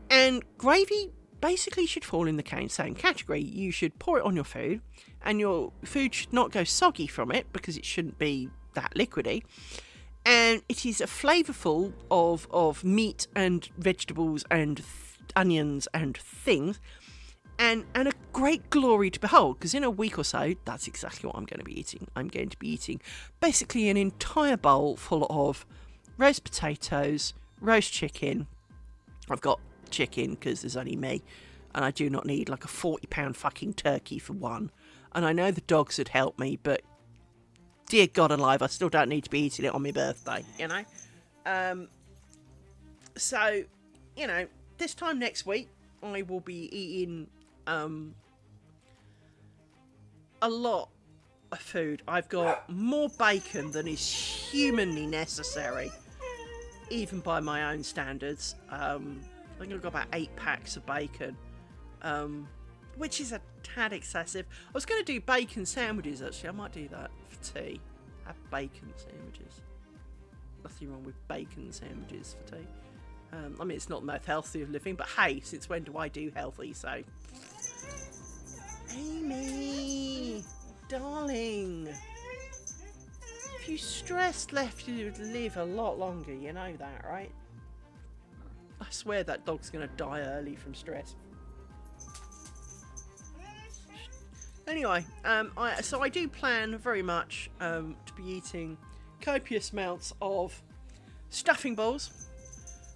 And gravy basically should fall in the same category. You should pour it on your food, and your food should not go soggy from it, because it shouldn't be that liquidy. And it is a flavourful of meat and vegetables and onions and things. And a great glory to behold, because in a week or so, that's exactly what I'm going to be eating. I'm going to be eating basically an entire bowl full of roast potatoes, roast chicken. I've got chicken because there's only me, and I do not need like a £40 fucking turkey for one. And I know the dogs would help me, but dear God alive, I still don't need to be eating it on my birthday, So, this time next week, I will be eating a lot of food. I've got more bacon than is humanly necessary. even by my own standards. I think I've got about 8 packs of bacon, which is a tad excessive. I was going to do bacon sandwiches, actually. I might do that for tea. Have bacon sandwiches. Nothing wrong with bacon sandwiches for tea. I mean, it's not the most healthy of living, but hey, since when do I do healthy? So, Amy, darling, if you stressed left, you would live a lot longer. You know that, right? I swear that dog's gonna die early from stress. Anyway, so I do plan very much to be eating copious amounts of stuffing balls,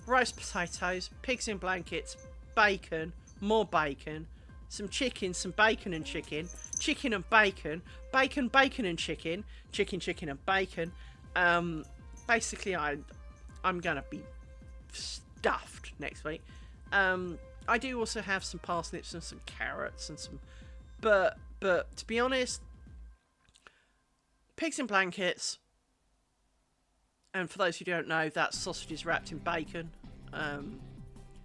roast potatoes, pigs in blankets, bacon, more bacon, some chicken, some bacon and chicken, chicken and bacon, bacon, bacon and chicken, chicken, chicken and bacon. Basically, I'm gonna be stuffed next week. I do also have some parsnips and some carrots and some, but to be honest, pigs in blankets. And for those who don't know, that's sausages wrapped in bacon.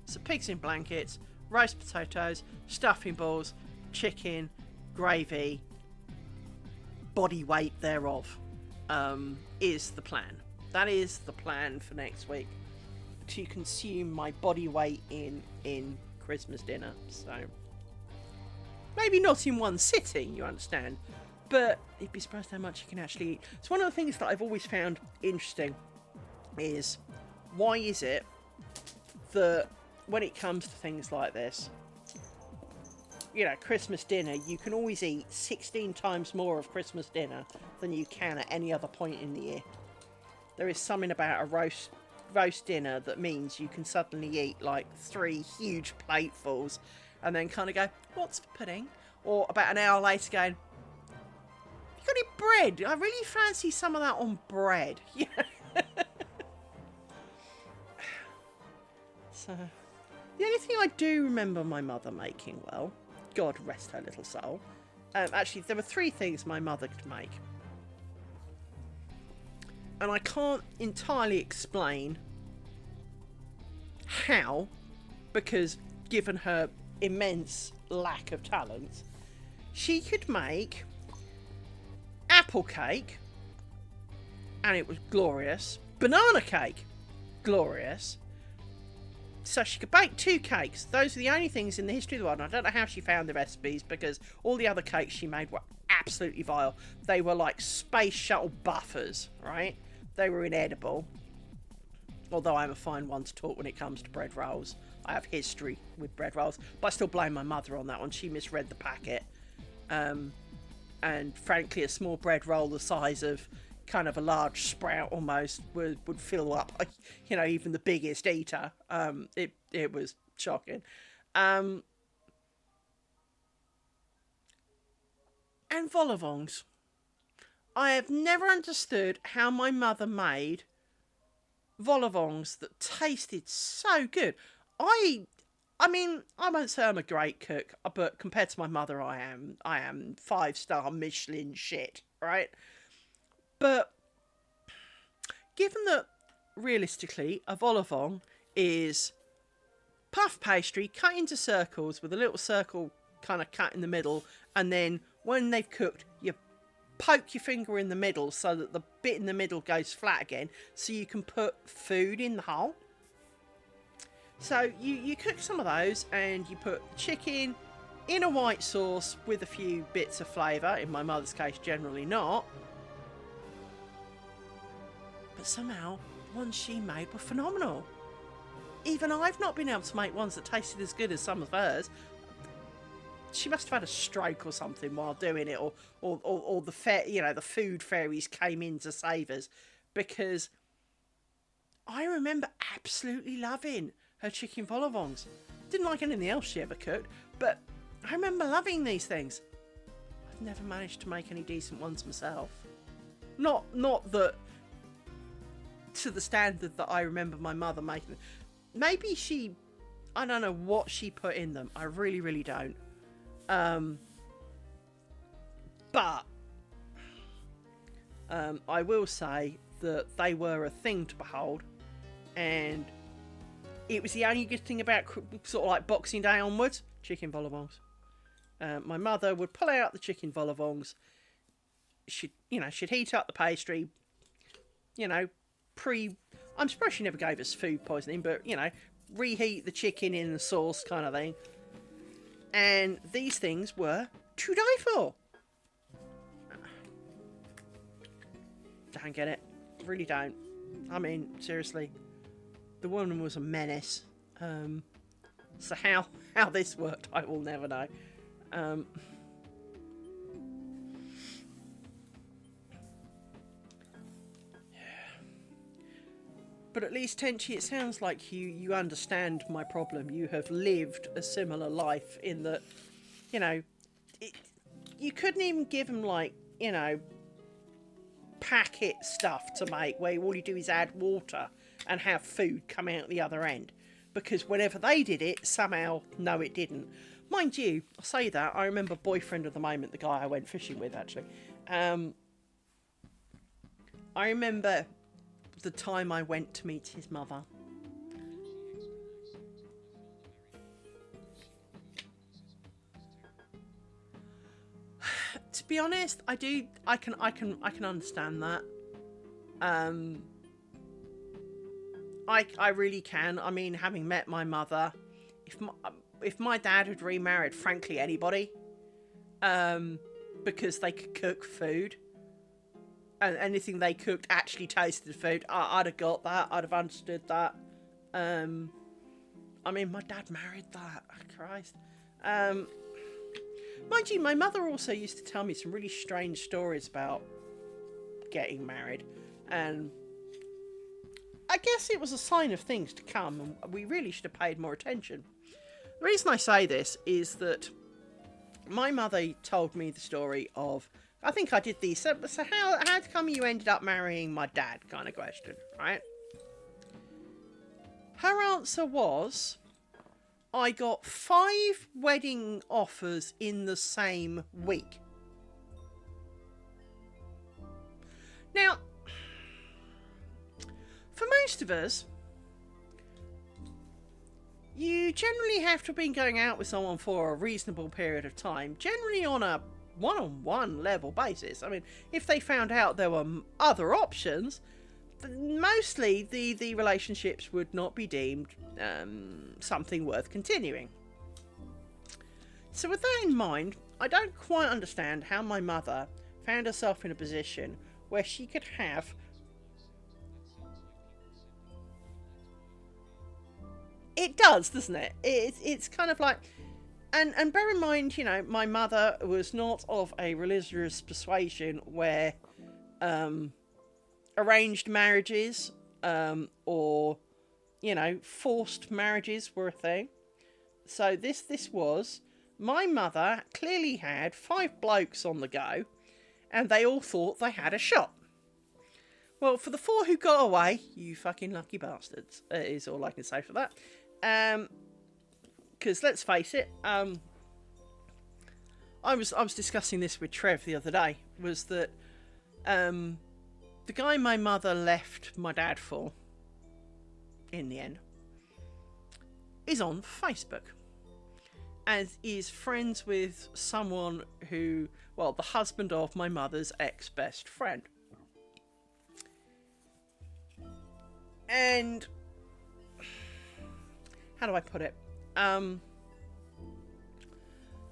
So pigs in blankets, roast potatoes, stuffing balls, chicken, gravy, body weight thereof, is the plan. That is the plan for next week, to consume my body weight in Christmas dinner. So maybe not in one sitting, you understand, but you'd be surprised how much you can actually eat. So one of the things that I've always found interesting is, why is it that when it comes to things like this, you know, Christmas dinner, you can always eat 16 times more of Christmas dinner than you can at any other point in the year. There is something about a roast dinner that means you can suddenly eat like 3 huge platefuls and then kind of go, what's for pudding? Or about an hour later going, you got any bread? I really fancy some of that on bread. Yeah. So, the only thing I do remember my mother making well, God rest her little soul. Actually, there were 3 things my mother could make. And I can't entirely explain how, because given her immense lack of talent, she could make apple cake, and it was glorious. Banana cake, glorious. So she could bake 2 cakes. Those are the only things in the history of the world. And I don't know how she found the recipes, because all the other cakes she made were absolutely vile. They were like space shuttle buffers, right? They were inedible. Although I'm a fine one to talk when it comes to bread rolls. I have history with bread rolls. But I still blame my mother on that one. She misread the packet. And frankly, a small bread roll the size of kind of a large sprout almost would fill up, you know, even the biggest eater. It was shocking. And vol au vents. I have never understood how my mother made vol au vents that tasted so good. I mean, I won't say I'm a great cook, but compared to my mother, I am 5-star Michelin shit, right? But given that, realistically, a vol au vent is puff pastry cut into circles with a little circle kind of cut in the middle, and then when they've cooked, you poke your finger in the middle so that the bit in the middle goes flat again, so you can put food in the hole. So you cook some of those, and you put chicken in a white sauce with a few bits of flavour. In my mother's case, generally not. But somehow, ones she made were phenomenal. Even I've not been able to make ones that tasted as good as some of hers. She must have had a stroke or something while doing it, or the food fairies came in to save us, because I remember absolutely loving her chicken vol au vents. Didn't like anything else she ever cooked, but I remember loving these things. I've never managed to make any decent ones myself. Not that to the standard that I remember my mother making them. Maybe I don't know what she put in them. I really, really don't. But I will say that they were a thing to behold. And it was the only good thing about sort of like Boxing Day onwards, chicken vol au vents. My mother would pull out the chicken vol au vents. She'd heat up the pastry, I'm surprised she never gave us food poisoning, but, reheat the chicken in the sauce kind of thing. And these things were to die for. Don't get it. Really don't. I mean, seriously. The woman was a menace. So how this worked, I will never know. But at least, Tenchi, it sounds like you understand my problem. You have lived a similar life in that, you couldn't even give them, like, packet stuff to make where all you do is add water and have food come out the other end. Because whenever they did it, somehow, no, it didn't. Mind you, I say that, I remember boyfriend of the moment, the guy I went fishing with, actually. I remember the time I went to meet his mother. To be honest, I can understand that. I really can. I mean, having met my mother, if my dad had remarried, frankly, anybody, because they could cook food, and anything they cooked actually tasted food, I'd have got that. I'd have understood that. I mean, my dad married that. Oh, Christ. Mind you, my mother also used to tell me some really strange stories about getting married. And I guess it was a sign of things to come, and we really should have paid more attention. The reason I say this is that my mother told me the story of, I think I did these, so how come you ended up marrying my dad, kind of question, right? Her answer was, I got 5 wedding offers in the same week. Now, for most of us, you generally have to have been going out with someone for a reasonable period of time, generally on a one-on-one level basis. I mean, if they found out there were other options, mostly the relationships would not be deemed something worth continuing. So with that in mind, I don't quite understand how my mother found herself in a position where she could have it does, doesn't it? It's kind of like, and bear in mind, my mother was not of a religious persuasion where arranged marriages or forced marriages were a thing. So this was, my mother clearly had 5 blokes on the go, and they all thought they had a shot. Well, for the 4 who got away, you fucking lucky bastards, is all I can say for that. Because let's face it, I was discussing this with Trev the other day, was that the guy my mother left my dad for, in the end, is on Facebook and is friends with someone who, well, the husband of my mother's ex-best friend. And how do I put it? None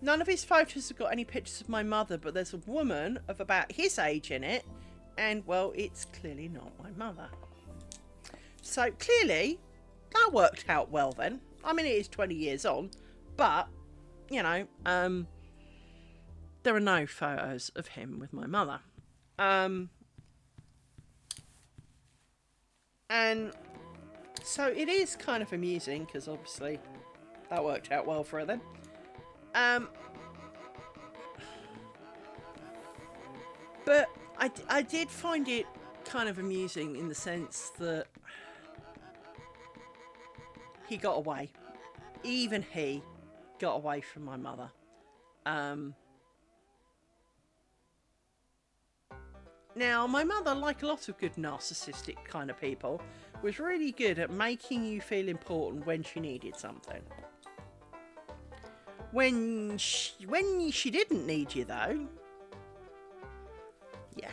of his photos have got any pictures of my mother, but there's a woman of about his age in it, and, well, it's clearly not my mother. So, clearly, that worked out well then. I mean, it is 20 years on, but, there are no photos of him with my mother. And so it is kind of amusing, because obviously that worked out well for her then. But I did find it kind of amusing in the sense that he got away. Even he got away from my Now, my mother, like a lot of good narcissistic kind of people, was really good at making you feel important when she needed something. When she didn't need you, though, yeah.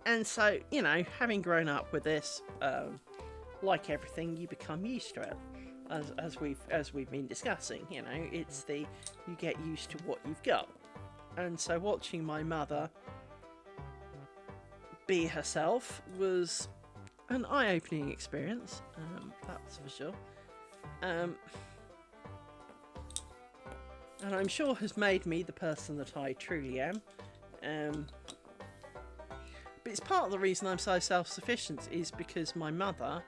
And so, you know, having grown up with this, like everything, you become used to it. As we've been discussing, you know, it's you get used to what you've got. And so watching my mother be herself was an eye-opening experience, that's for sure. And I'm sure has made me the person that I truly am. But it's part of the reason I'm so self-sufficient is because my mother,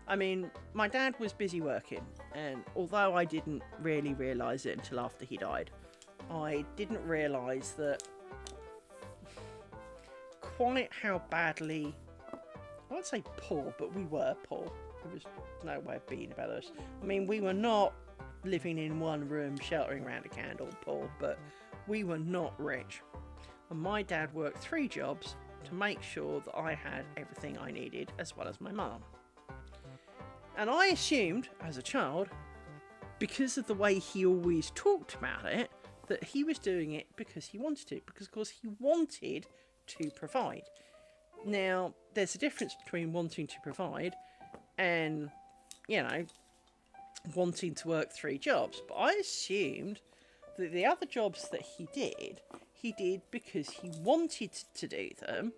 I mean, my dad was busy working, and although I didn't really realise it until after he died, I didn't realise that quite how badly, I won't say poor, but we were poor. There was no way of being about us. I mean, we were not living in one room, sheltering around a candle, poor, but we were not rich. And my dad worked 3 jobs to make sure that I had everything I needed, as well as my mum. And I assumed, as a child, because of the way he always talked about it, that he was doing it because he wanted to, because of course he wanted to provide. Now, there's a difference between wanting to provide and, you know, wanting to work 3 jobs. But I assumed that the other jobs that he did because he wanted to do them,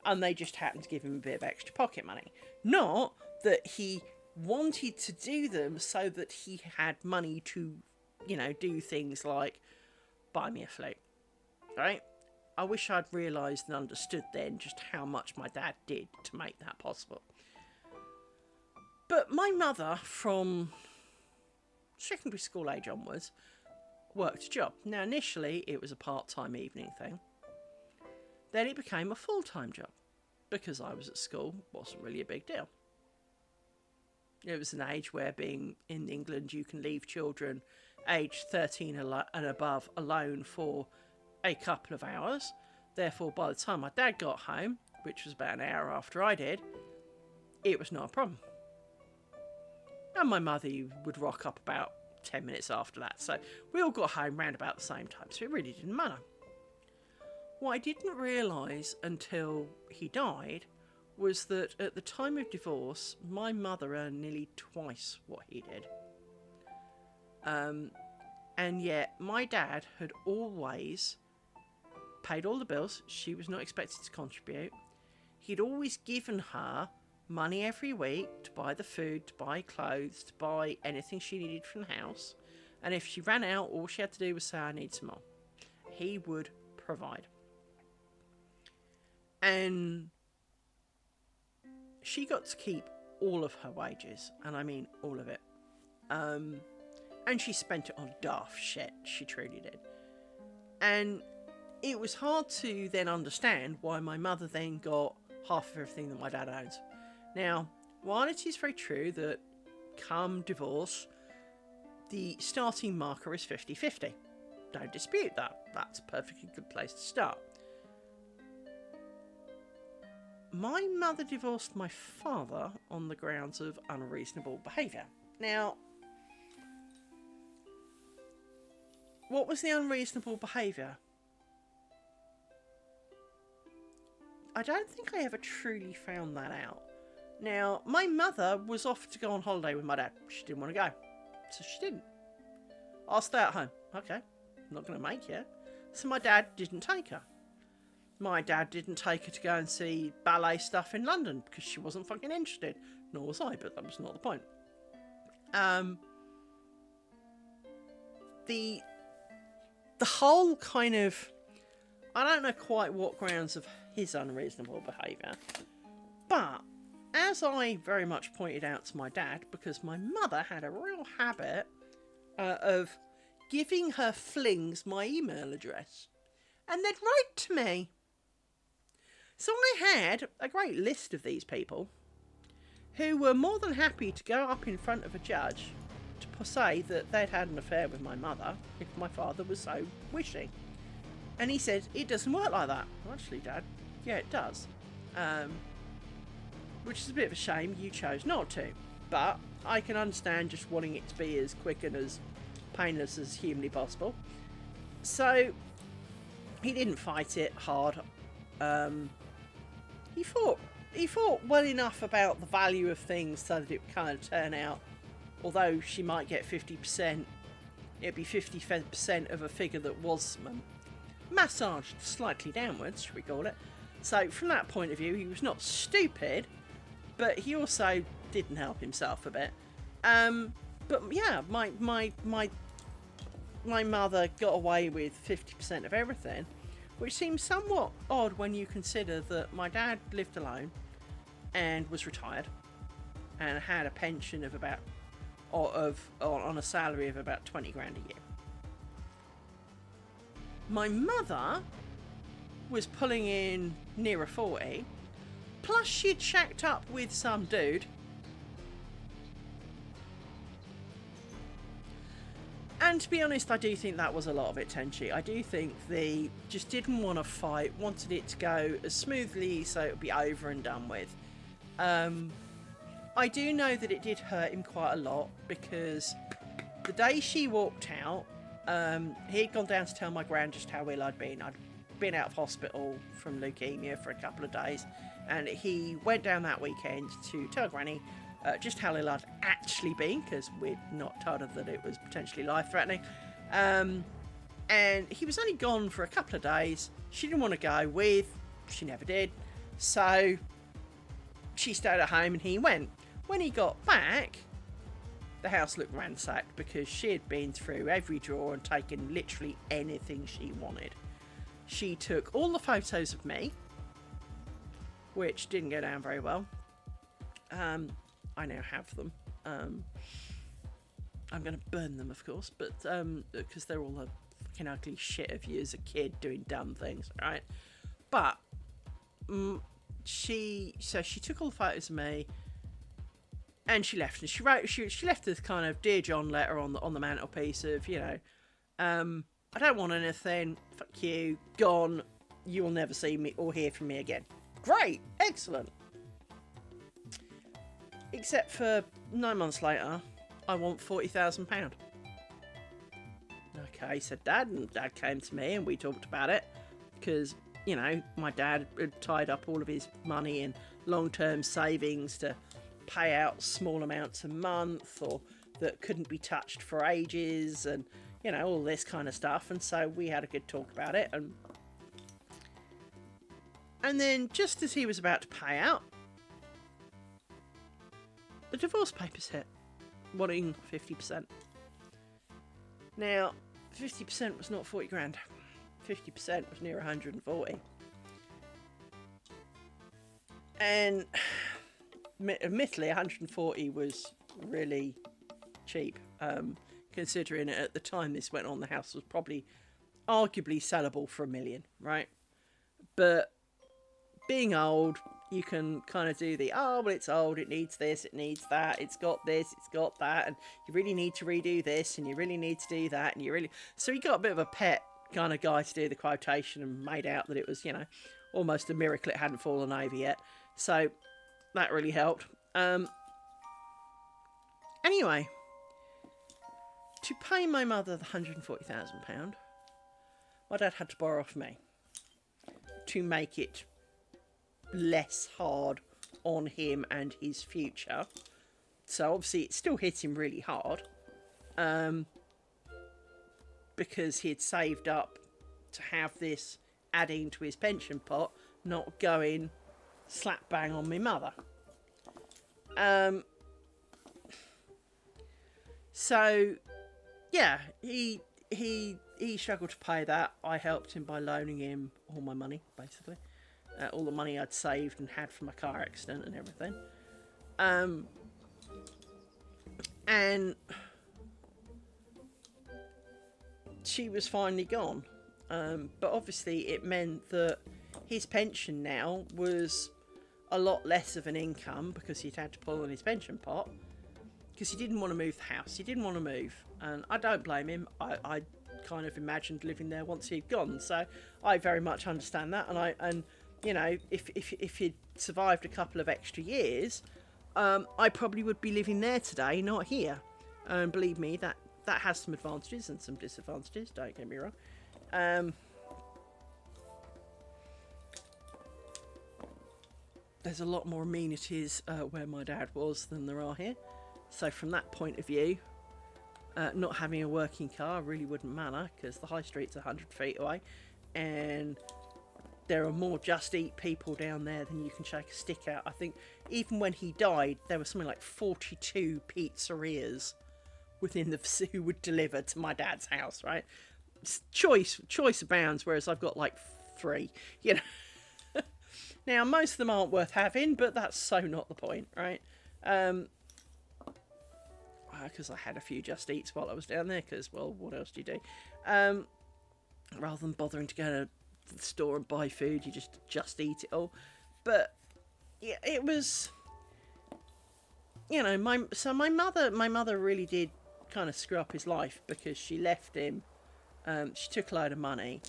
and they just happened to give him a bit of extra pocket money. Not that he wanted to do them so that he had money to, you know, do things like buy me a flute, right? I wish I'd realised and understood then just how much my dad did to make that possible. But my mother, from secondary school age onwards, worked a job. Now, initially, it was a part-time evening thing. Then it became a full-time job. Because I was at school, wasn't really a big deal. It was an age where, being in England, you can leave children aged 13 and above alone for a couple of hours. Therefore, by the time my dad got home, which was about an hour after I did, it was not a problem. And my mother would rock up about 10 minutes after that. So we all got home round about the same time, so it really didn't matter. What I didn't realise until he died was that at the time of divorce, my mother earned nearly twice what he did. And yet my dad had always paid all the bills. She was not expected to contribute. He'd always given her money every week to buy the food, to buy clothes, to buy anything she needed from the house. And if she ran out, all she had to do was say, I need some more. He would provide. And she got to keep all of her wages, and I mean all of it. And she spent it on daft shit, she truly did. And it was hard to then understand why my mother then got half of everything that my dad owns. Now, while it is very true that come divorce, the starting marker is 50-50. Don't dispute that. That's a perfectly good place to start. My mother divorced my father on the grounds of unreasonable behaviour. Now, what was the unreasonable behaviour? I don't think I ever truly found that out. Now, my mother was offered to go on holiday with my dad. She didn't want to go, so she didn't. I'll stay at home. Okay, I'm not going to make you. So my dad didn't take her. My dad didn't take her to go and see ballet stuff in London because she wasn't fucking interested. Nor was I, but that was not the point. The whole kind of, I don't know quite what grounds of his unreasonable behaviour, but as I very much pointed out to my dad, because my mother had a real habit of giving her flings my email address, and they'd write to me. So I had a great list of these people who were more than happy to go up in front of a judge to say that they'd had an affair with my mother if my father was so wishing. And he said, it doesn't work like that. Well, actually, Dad, yeah, it does. Which is a bit of a shame. You chose not to. But I can understand just wanting it to be as quick and as painless as humanly possible. So he didn't fight it hard. He thought well enough about the value of things so that it would kind of turn out, although she might get 50%, it'd be 50% of a figure that was massaged slightly downwards, should we call it. So from that point of view, he was not stupid, but he also didn't help himself a bit. But yeah, my mother got away with 50% of everything, which seems somewhat odd when you consider that my dad lived alone and was retired and had a pension of about on a salary of about 20 grand a year. My mother was pulling in nearer 40, plus she'd shacked up with some dude. And to be honest, I do think that was a lot of it, Tenchi. I do think they just didn't want to fight, wanted it to go as smoothly so it would be over and done with. I do know that it did hurt him quite a lot, because the day she walked out, he'd gone down to tell my gran just how ill I'd been. I'd been out of hospital from leukemia for a couple of days, and he went down that weekend to tell Granny just how ill I'd actually been, because we'd not told her that it was potentially life-threatening. And he was only gone for a couple of days. She didn't want to go with, she never did, so she stayed at home and he went. When he got back, the house looked ransacked, because she had been through every drawer and taken literally anything she wanted. She took all the photos of me, which didn't go down very well. I now have them. I'm going to burn them, of course, but because they're all a fucking ugly shit of you as a kid doing dumb things, right? But she took all the photos of me, and she left. And she left this kind of Dear John letter on the mantelpiece of, you know, I don't want anything. Fuck you. Gone. You will never see me or hear from me again. Great. Excellent. Except for 9 months later, I want £40,000. Okay, said Dad, and Dad came to me and we talked about it, because, you know, my dad had tied up all of his money in long-term savings to pay out small amounts a month, or that couldn't be touched for ages, and, you know, all this kind of stuff. And so we had a good talk about it, and then just as he was about to pay out, the divorce papers hit, wanting 50%. Now, 50% was not 40 grand. 50% was near 140. And admittedly, 140 was really cheap, considering at the time this went on, the house was probably arguably sellable for $1 million, right? But being old, you can kind of do well, it's old, it needs this, it needs that, it's got this, it's got that, and you really need to redo this, and you really need to do that, and so he got a bit of a pet kind of guy to do the quotation, and made out that it was, you know, almost a miracle it hadn't fallen over yet. So that really helped. Anyway, to pay my mother the £140,000, my dad had to borrow off me to make it less hard on him and his future. So obviously it still hit him really hard, because he had saved up to have this adding to his pension pot, not going slap bang on my mother. So yeah, he struggled to pay that. I helped him by loaning him all my money, basically. All the money I'd saved and had from my car accident and everything. And she was finally gone. But obviously it meant that his pension now was a lot less of an income, because he'd had to pull on his pension pot, because he didn't want to move the house. He didn't want to move. and I don't blame him. I kind of imagined living there once he'd gone, so I very much understand that. And you know, if he'd survived a couple of extra years, I probably would be living there today, not here. And believe me, that has some advantages and some disadvantages. Don't get me wrong. There's a lot more amenities where my dad was than there are here. So from that point of view, not having a working car really wouldn't matter, because the high street's 100 feet away, and there are more Just Eat people down there than you can shake a stick at. I think even when he died, there was something like 42 pizzerias within the who would deliver to my dad's house, right? Choice abounds, whereas I've got like 3, you know. Now, most of them aren't worth having, but that's so not the point, right? Because I had a few Just Eats while I was down there, because, well, what else do you do? Rather than bothering to go to the store and buy food, you just eat it all. But, yeah, it was, you know, my mother really did kind of screw up his life, because she left him, she took a load of money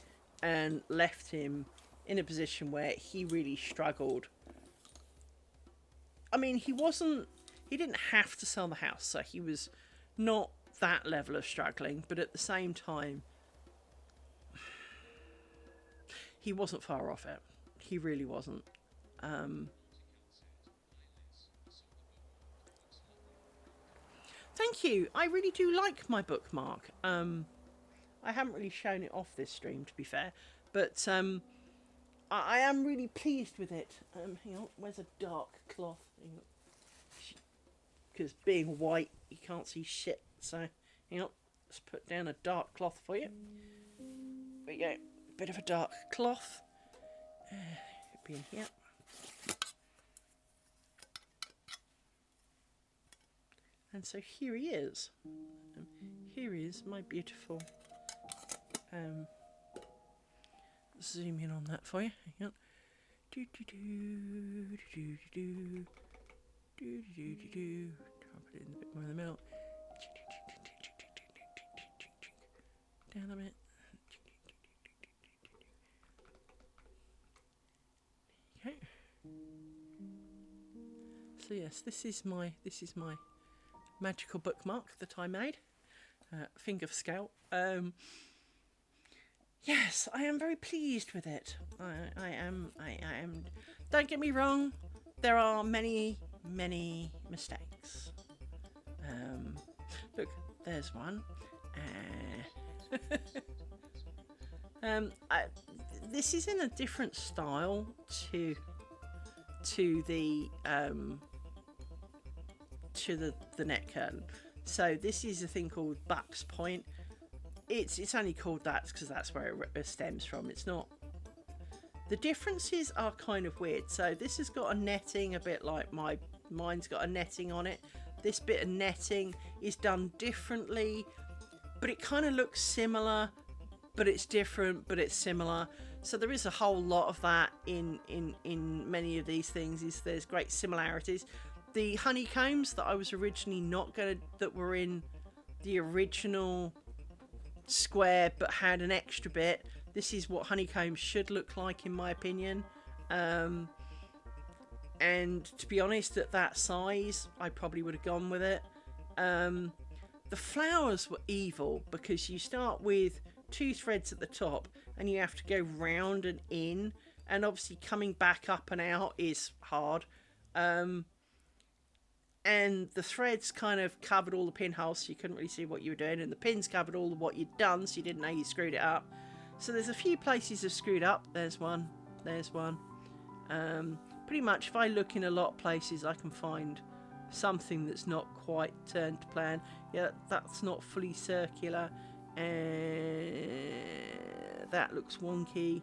and left him in a position where he really struggled. I mean, he didn't have to sell the house, so he was not that level of struggling, but at the same time, he wasn't far off it. He really wasn't. Thank you. I really do like my bookmark. I haven't really shown it off this stream, to be fair, but I am really pleased with it. Hang on, where's a dark cloth? Because being white, you can't see shit. So, hang on, let's put down a dark cloth for you. There we go. Bit of a dark cloth. Could be in here. And so here he is. Here is my beautiful. Zoom in on that for you. Hang on. Do do do do do do do do do do. Try and put it in a bit more in the middle. Down a bit. Okay. So yes, this is my magical bookmark that I made. Finger scale. Yes, I am very pleased with it. I am. Don't get me wrong. There are many mistakes. Look, there's one. This is in a different style to the net curtain. So this is a thing called Buck's Point. It's only called that because that's where it stems from. It's not. The differences are kind of weird. So this has got a netting, a bit like mine's got a netting on it. This bit of netting is done differently, but it kind of looks similar, but it's different, but it's similar. So there is a whole lot of that in many of these things. There's great similarities. The honeycombs that I was originally that were in the original square but had an extra bit. This is what honeycombs should look like, in my opinion. And to be honest, at that size, I probably would have gone with it. The flowers were evil because you start with 2 threads at the top and you have to go round and in, and obviously coming back up and out is hard. And the threads kind of covered all the pinholes, so you couldn't really see what you were doing, and the pins covered all of what you'd done, so you didn't know you screwed it up. So there's a few places I've screwed up. There's one. Pretty much if I look in a lot of places, I can find something that's not quite turned to plan. Yeah, that's not fully circular, and that looks wonky.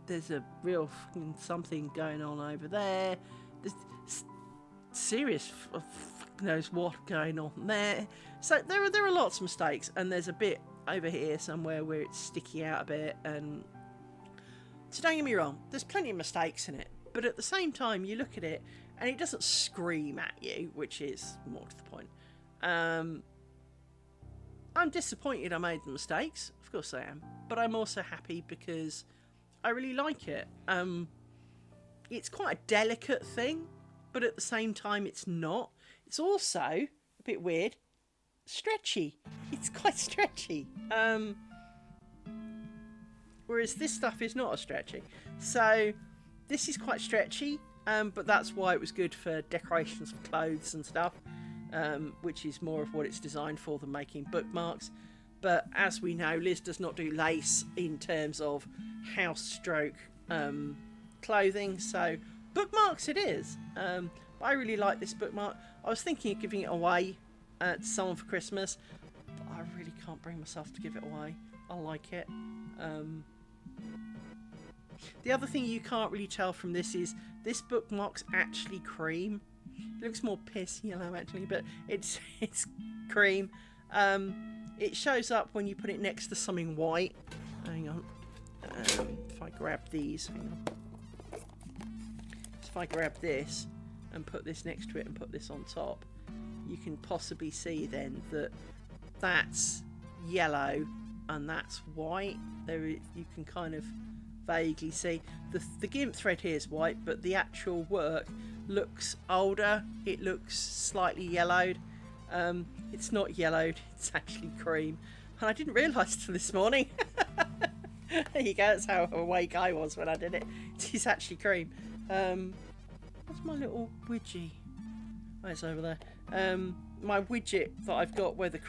There's a real fucking something going on over there. There's serious knows what going on there. So there are lots of mistakes, and there's a bit over here somewhere where it's sticking out a bit. And so don't get me wrong, there's plenty of mistakes in it, but at the same time you look at it and it doesn't scream at you, which is more to the point. I'm disappointed I made the mistakes. Of course I am. But I'm also happy because I really like it. It's quite a delicate thing, but at the same time it's not. It's also a bit weird. Stretchy. It's quite stretchy. Whereas this stuff is not as stretchy. So this is quite stretchy, but that's why it was good for decorations for clothes and stuff, which is more of what it's designed for than making bookmarks. But as we know, Liz does not do lace in terms of house stroke clothing, so bookmarks it is. But I really like this bookmark. I was thinking of giving it away to someone for Christmas, but I really can't bring myself to give it away. I like it. The other thing you can't really tell from this is this bookmark's actually cream. It looks more piss yellow actually, but it's cream. It shows up when you put it next to something white. Hang on. If I grab these, hang on. If I grab this and put this next to it and put this on top, you can possibly see then that that's yellow and that's white. There you can kind of vaguely see the gimp thread here is white, but the actual work looks older. It looks slightly yellowed. It's not yellowed, it's actually cream, and I didn't realise till this morning. There you go, that's how awake I was when I did it. It's actually cream. What's my little widget? Oh, it's over there. My widget that I've got where the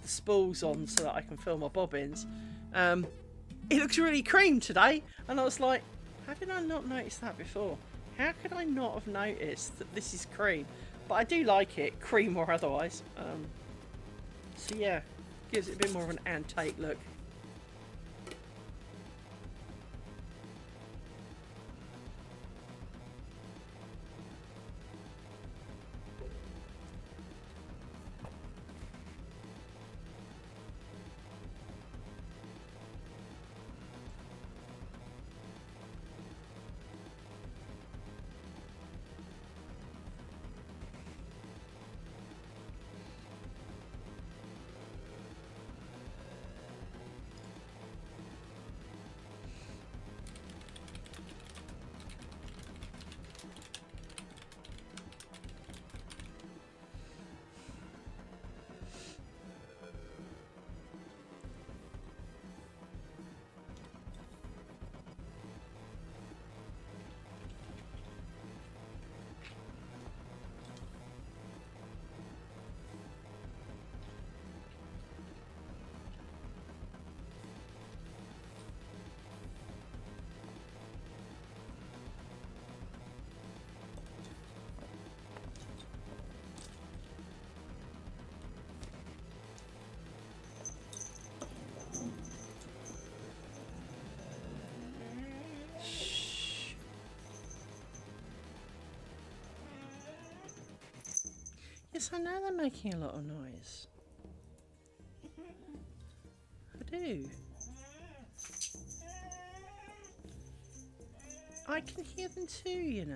spool's on so that I can fill my bobbins. It looks really cream today, and I was like, how did I not notice that before? How could I not have noticed that this is cream? But I do like it, cream or otherwise. So yeah, gives it a bit more of an antique look. Yes, I know they're making a lot of noise. I do. I can hear them too, you know.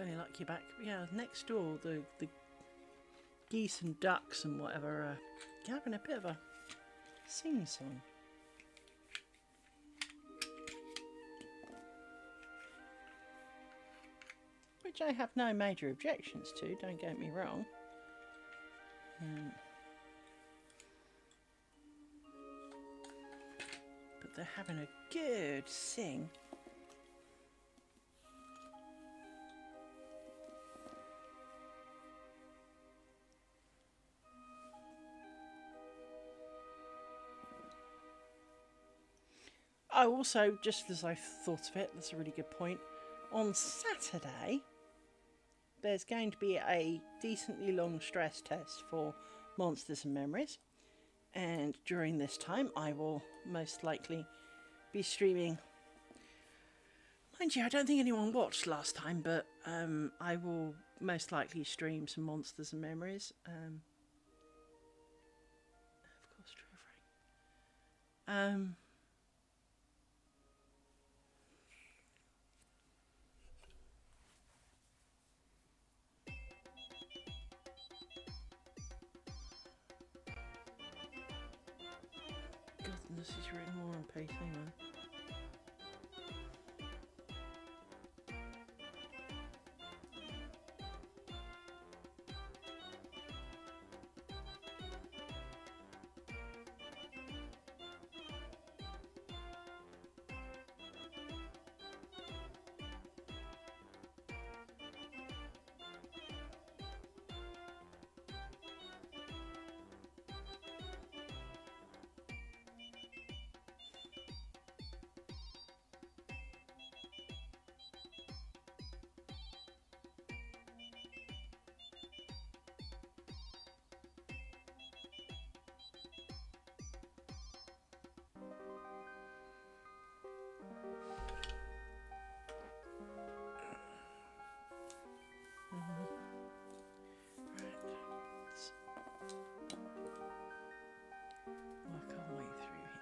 Very lucky back. Yeah, next door, the geese and ducks and whatever are having a bit of a sing-song. Which I have no major objections to, don't get me wrong. But they're having a good sing. Oh, also, just as I thought of it, that's a really good point. On Saturday, there's going to be a decently long stress test for Monsters and Memories. And during this time, I will most likely be streaming. Mind you, I don't think anyone watched last time, but I will most likely stream some Monsters and Memories. Of course, Trevor. Goodness, he's written more on PC now. Work our way through here.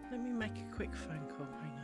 Let me make a quick phone call, hang on.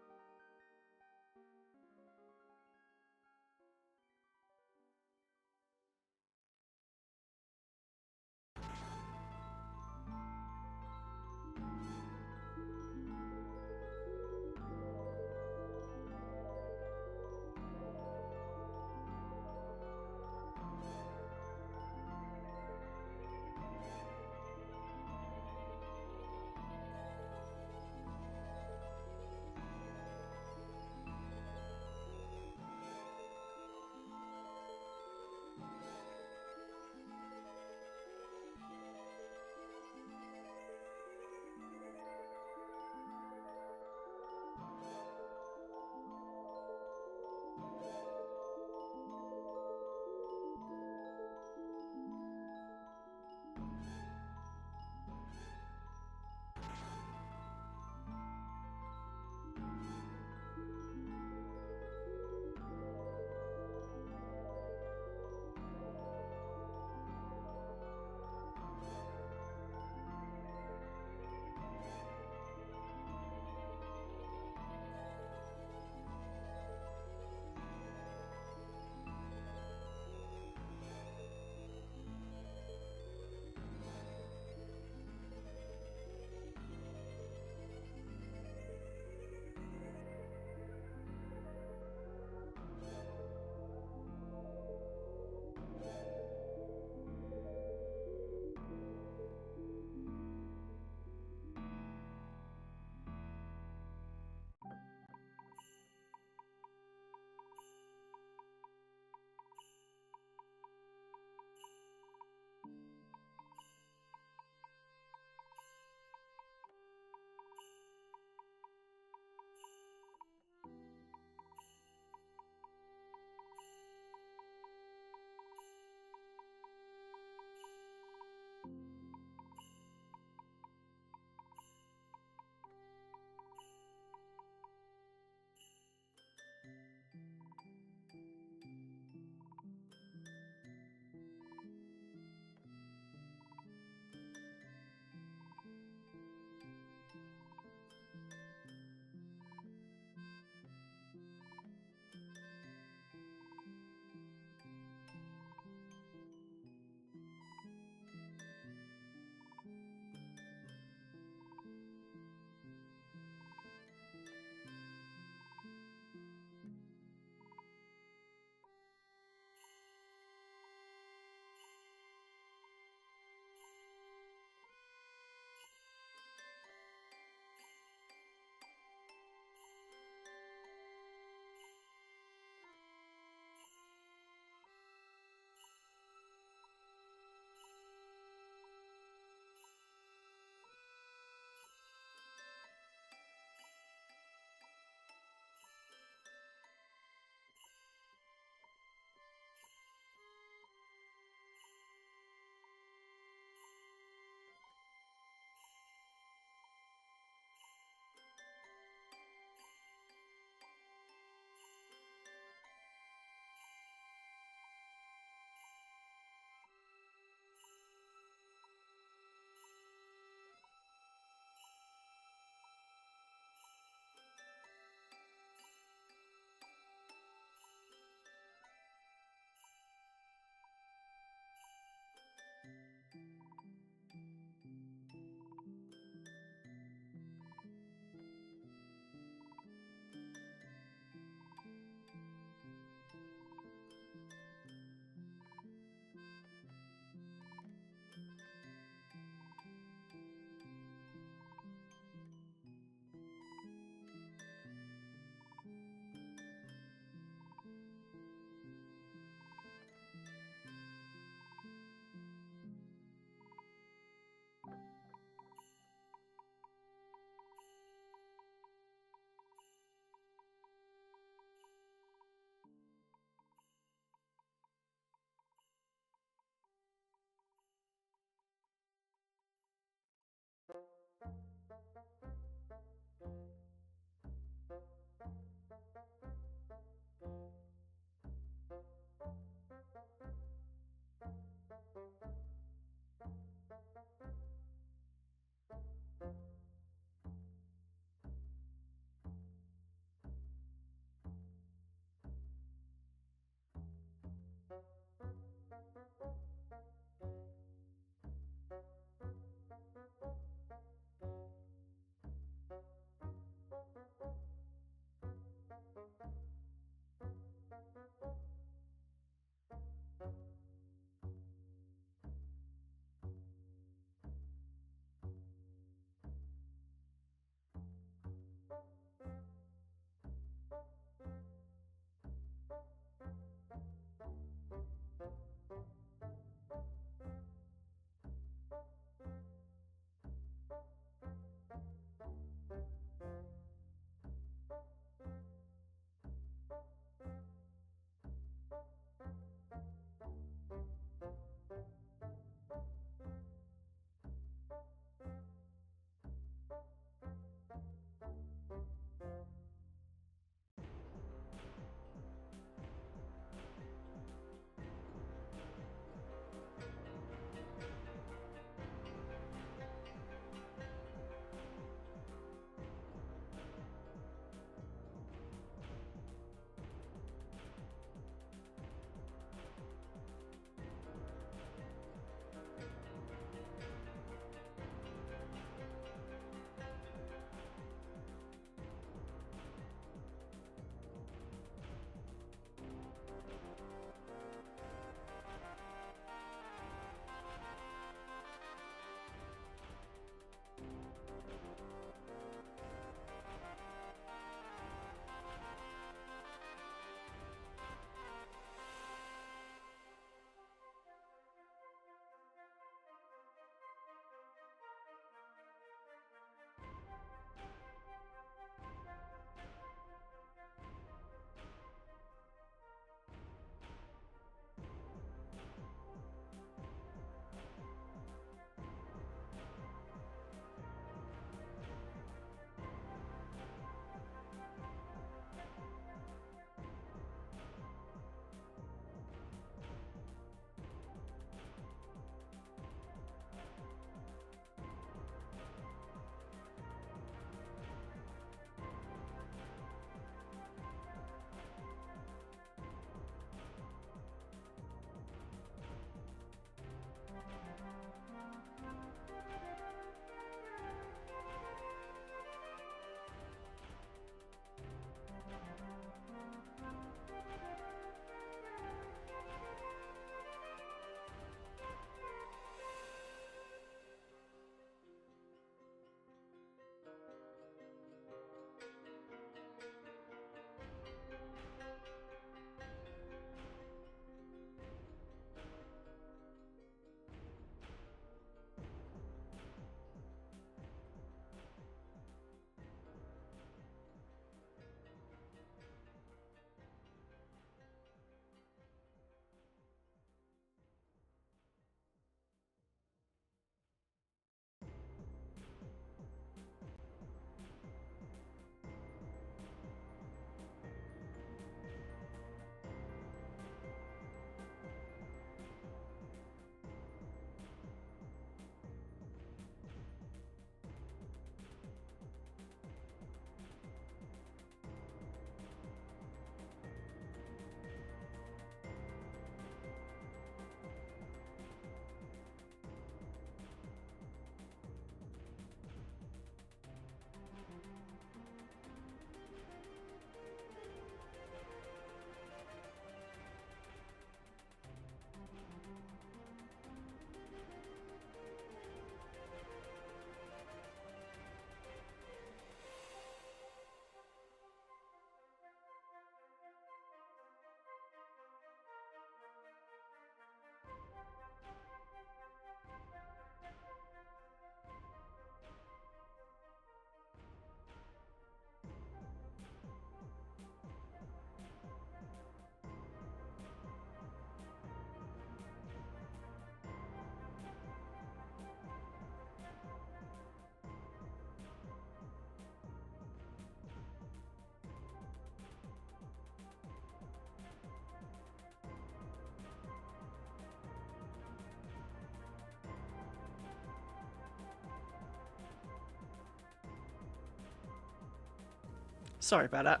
Sorry about that.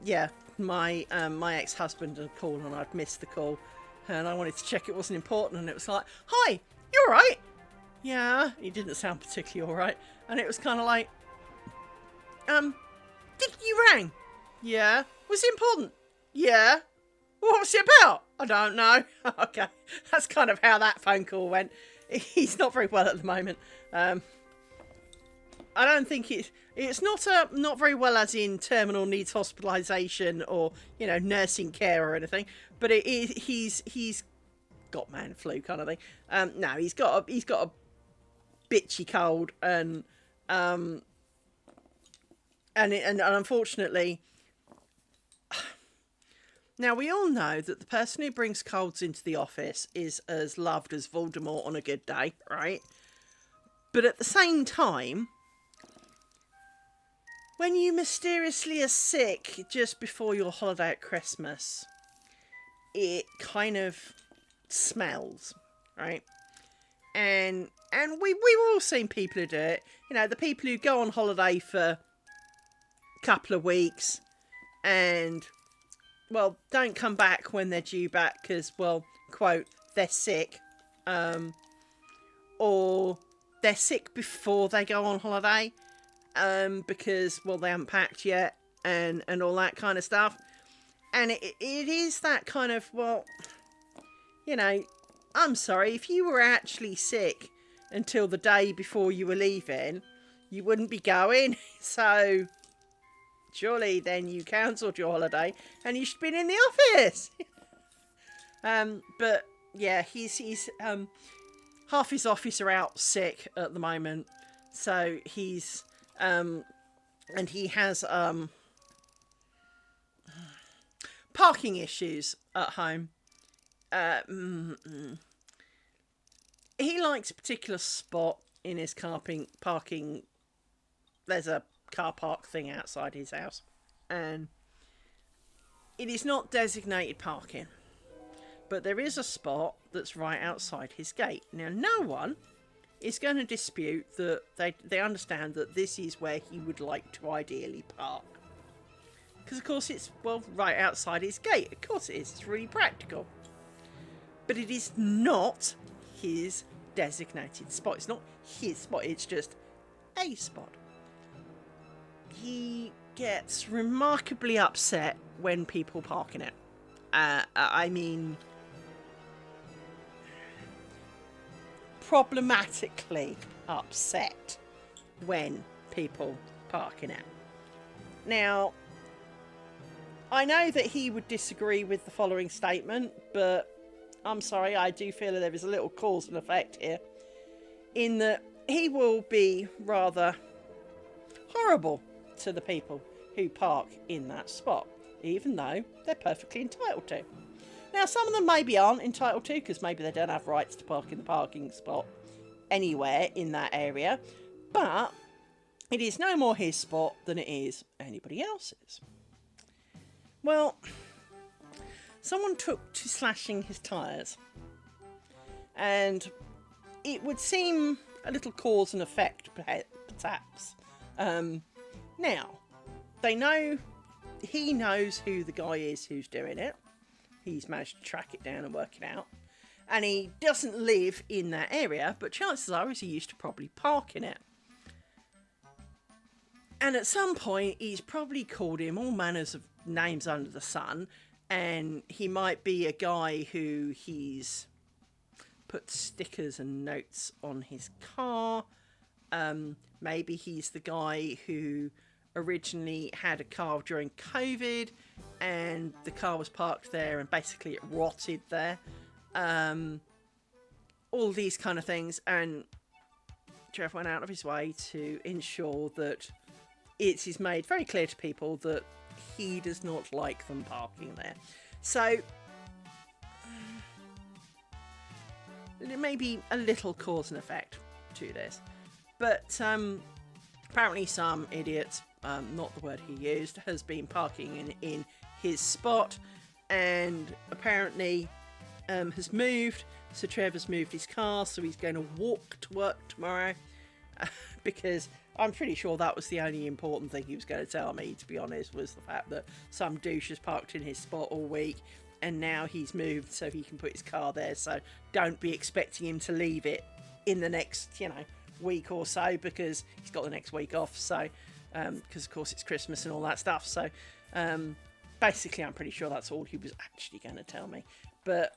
Yeah, my ex-husband had called and I'd missed the call, and I wanted to check it wasn't important, and it was like, "Hi, you all right?" Yeah, he didn't sound particularly all right, and it was kind of like, did you rang? Yeah. Was it important? Yeah. What was it about? I don't know. Okay, that's kind of how that phone call went. He's not very well at the moment. I don't think it's not very well as in terminal needs hospitalisation or nursing care or anything, but he's got man flu kind of thing. No, he's got a bitchy cold and unfortunately. Now, we all know that the person who brings colds into the office is as loved as Voldemort on a good day, right? But at the same time, when you mysteriously are sick just before your holiday at Christmas, it kind of smells, right? And we've all seen people who do it. The people who go on holiday for a couple of weeks and, well, don't come back when they're due back because, well, quote, they're sick. Or they're sick before they go on holiday. Because, well, they haven't packed yet and all that kind of stuff. And it is that kind of, well, I'm sorry, if you were actually sick until the day before you were leaving, you wouldn't be going. So surely then you cancelled your holiday and you should have been in the office. But yeah, he's half his office are out sick at the moment. So he's and he has parking issues at home. He likes a particular spot in his parking. There's a car park thing outside his house, and it is not designated parking, but there is a spot that's right outside his gate. Now, no one is going to dispute that they understand that this is where he would like to ideally park. Because, of course, it's, well, right outside his gate. Of course it is. It's really practical. But it is not his designated spot. It's not his spot. It's just a spot. He gets remarkably upset when people park in it. I mean, problematically upset when people park in it. Now, I know that he would disagree with the following statement, but I'm sorry, I do feel that there is a little cause and effect here, in that he will be rather horrible to the people who park in that spot, even though they're perfectly entitled to. Now, some of them maybe aren't entitled to, because maybe they don't have rights to park in the parking spot anywhere in that area, but it is no more his spot than it is anybody else's. Well, someone took to slashing his tyres, and it would seem a little cause and effect, perhaps. Now, he knows who the guy is who's doing it. He's managed to track it down and work it out. And he doesn't live in that area, but chances are he used to probably park in it. And at some point, he's probably called him all manners of names under the sun, and he might be a guy who he's put stickers and notes on his car. Maybe he's the guy who originally had a car during COVID and the car was parked there and basically it rotted there. All these kind of things, and Trev went out of his way to ensure that it is made very clear to people that he does not like them parking there. So there may be a little cause and effect to this, but apparently some idiot, not the word he used, has been parking in his spot, and apparently has moved. So Trevor's moved his car, so he's going to walk to work tomorrow because I'm pretty sure that was the only important thing he was going to tell me, to be honest, was the fact that some douche has parked in his spot all week and now he's moved so he can put his car there. So don't be expecting him to leave it in the next, week or so, because he's got the next week off. So, because of course it's Christmas and all that stuff. So, basically, I'm pretty sure that's all he was actually going to tell me. But,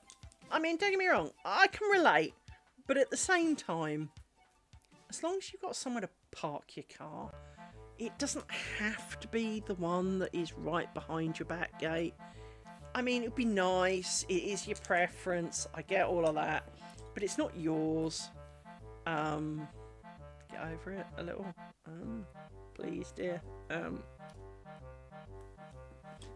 I mean, don't get me wrong, I can relate. But at the same time, as long as you've got somewhere to park your car, it doesn't have to be the one that is right behind your back gate. I mean, it'd be nice. It is your preference. I get all of that. But it's not yours. Get over it a little. Please, dear.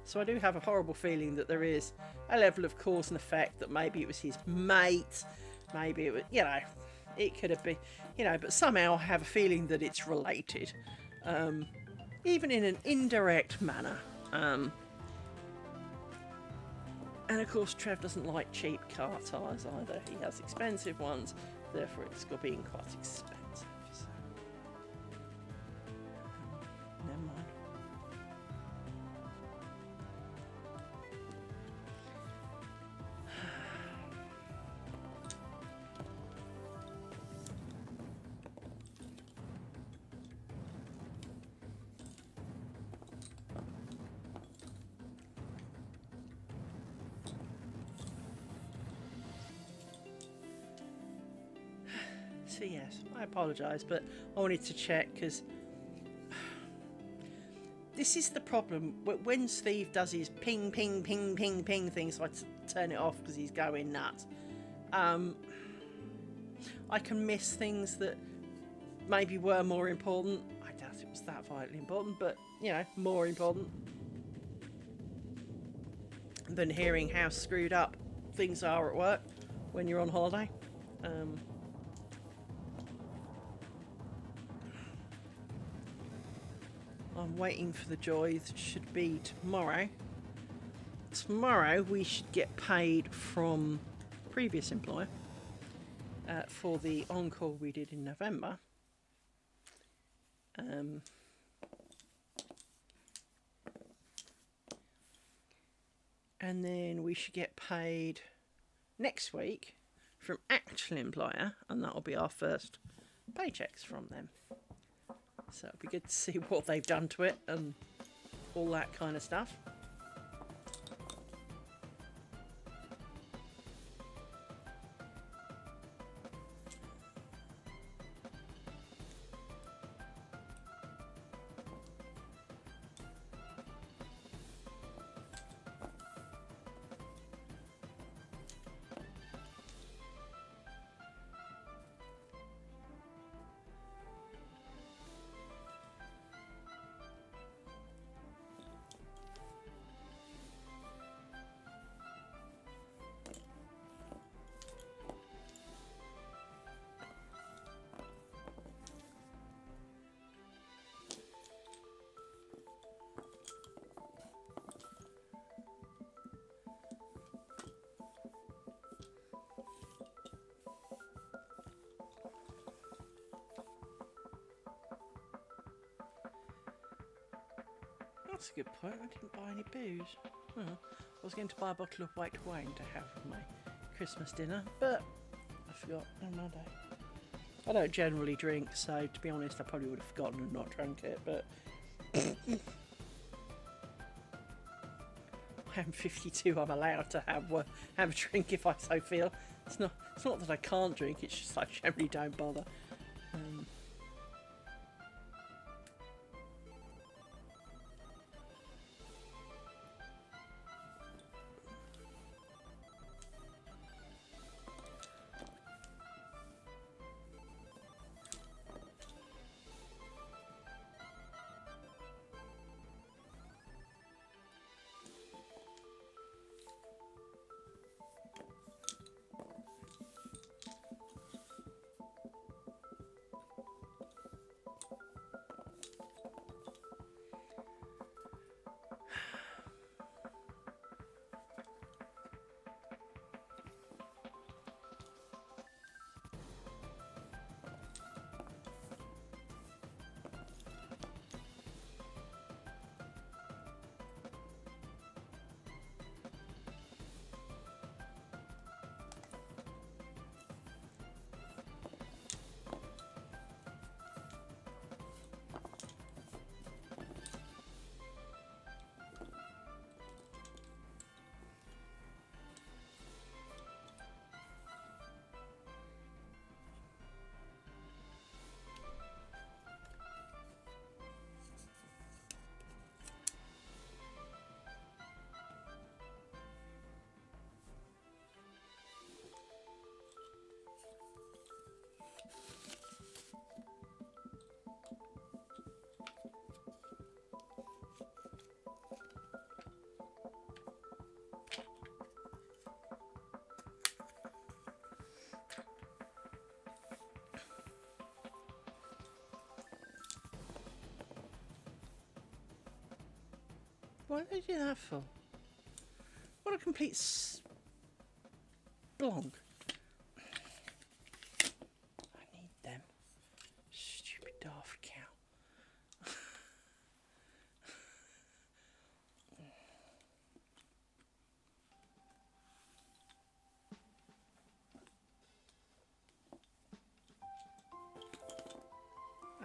So I do have a horrible feeling that there is a level of cause and effect, that maybe it was his mate. Maybe it was, it could have been, but somehow I have a feeling that it's related. Even in an indirect manner. And of course, Trev doesn't like cheap car tyres either. He has expensive ones, therefore it's got being quite expensive. So. Never mind. So yes, I apologise, but I wanted to check, because this is the problem. When Steve does his ping, ping, ping, ping, ping thing, so I turn it off because he's going nuts. I can miss things that maybe were more important. I doubt it was that vitally important, but, more important than hearing how screwed up things are at work when you're on holiday. I'm waiting for the joy that should be tomorrow. Tomorrow we should get paid from the previous employer for the on-call we did in November. And then we should get paid next week from actual employer, and that'll be our first paychecks from them. So it'll be good to see what they've done to it and all that kind of stuff. That's a good point. I didn't buy any booze. I was going to buy a bottle of white wine to have for my Christmas dinner, but I forgot on my day. I don't generally drink, so to be honest, I probably would have forgotten and not drunk it, but I'm 52, I'm allowed to have a drink if I so feel. It's not that I can't drink, it's just I generally don't bother. Why did they do that for? What a complete blonk. I need them. Stupid daft cow.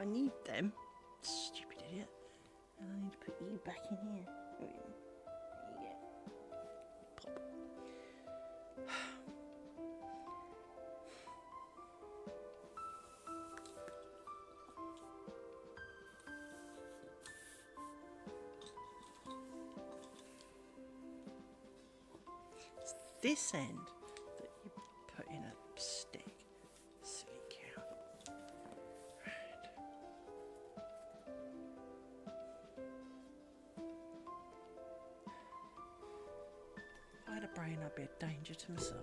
I need them. Stupid idiot. And I need to put you back in here. Yeah. Pop. It's this end that you put in a stick. Silly cow. Right. If I had a brain, I'd be a danger to myself.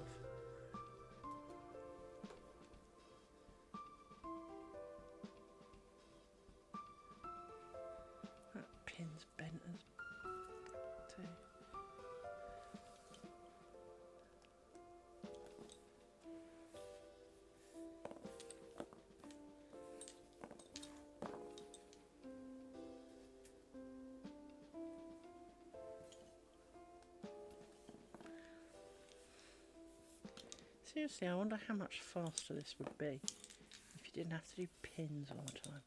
That pin's bent as too. Seriously, I wonder how much faster this would be if you didn't have to do pins all the time.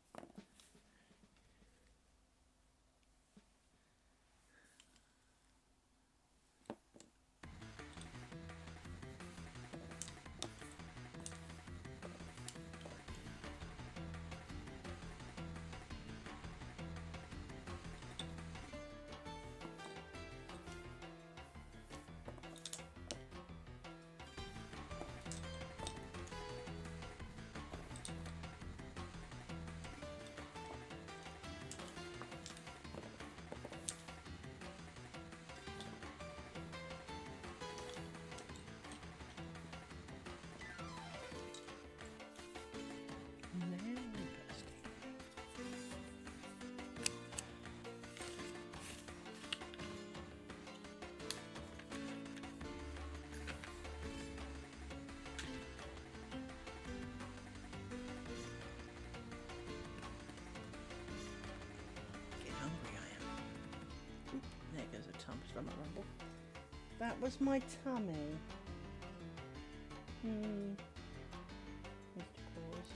There goes a stomach rumble. That was my tummy. Let's pause.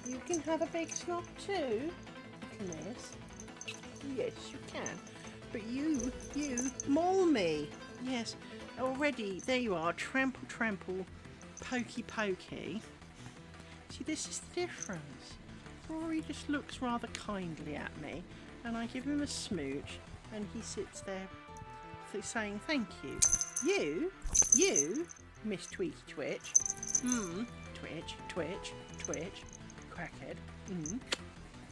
You can have a big snob too, Miss. Yes, you can. But you maul me. Yes, already, there you are, trample, trample, pokey, pokey. See, this is the difference. Rory just looks rather kindly at me, and I give him a smooch, and he sits there saying thank you. You, Miss Tweaky Twitch, Twitch, crackhead,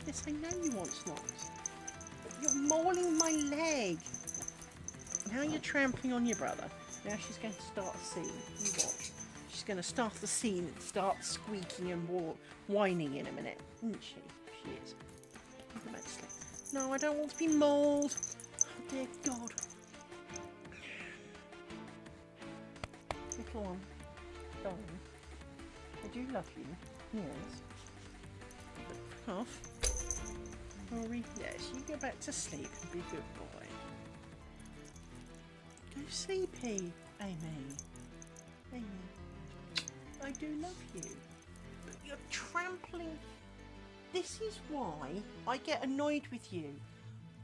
yes, I know you want snobs. You're mauling my leg. Now you're trampling on your brother. Now she's going to start a scene. You watch. She's going to start the scene and start squeaking and whining in a minute. Isn't she? She is. Go back to sleep. No, I don't want to be mauled. Oh dear God. Little one. Darling. I do love you. Yes. But off. Rory, yes, you go back to sleep and be a good boy. Go sleepy, Amy. I do love you. But you're trampling. This is why I get annoyed with you.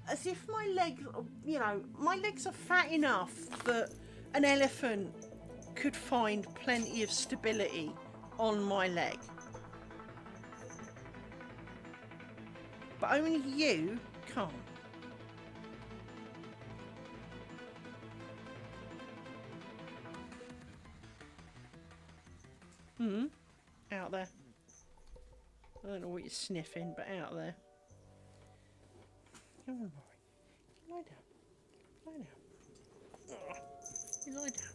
As if my legs, my legs are fat enough that an elephant could find plenty of stability on my leg. But only you can't. Out there. I don't know what you're sniffing, but out there. Come on, Rory. Lie down. Lie down. You lie down.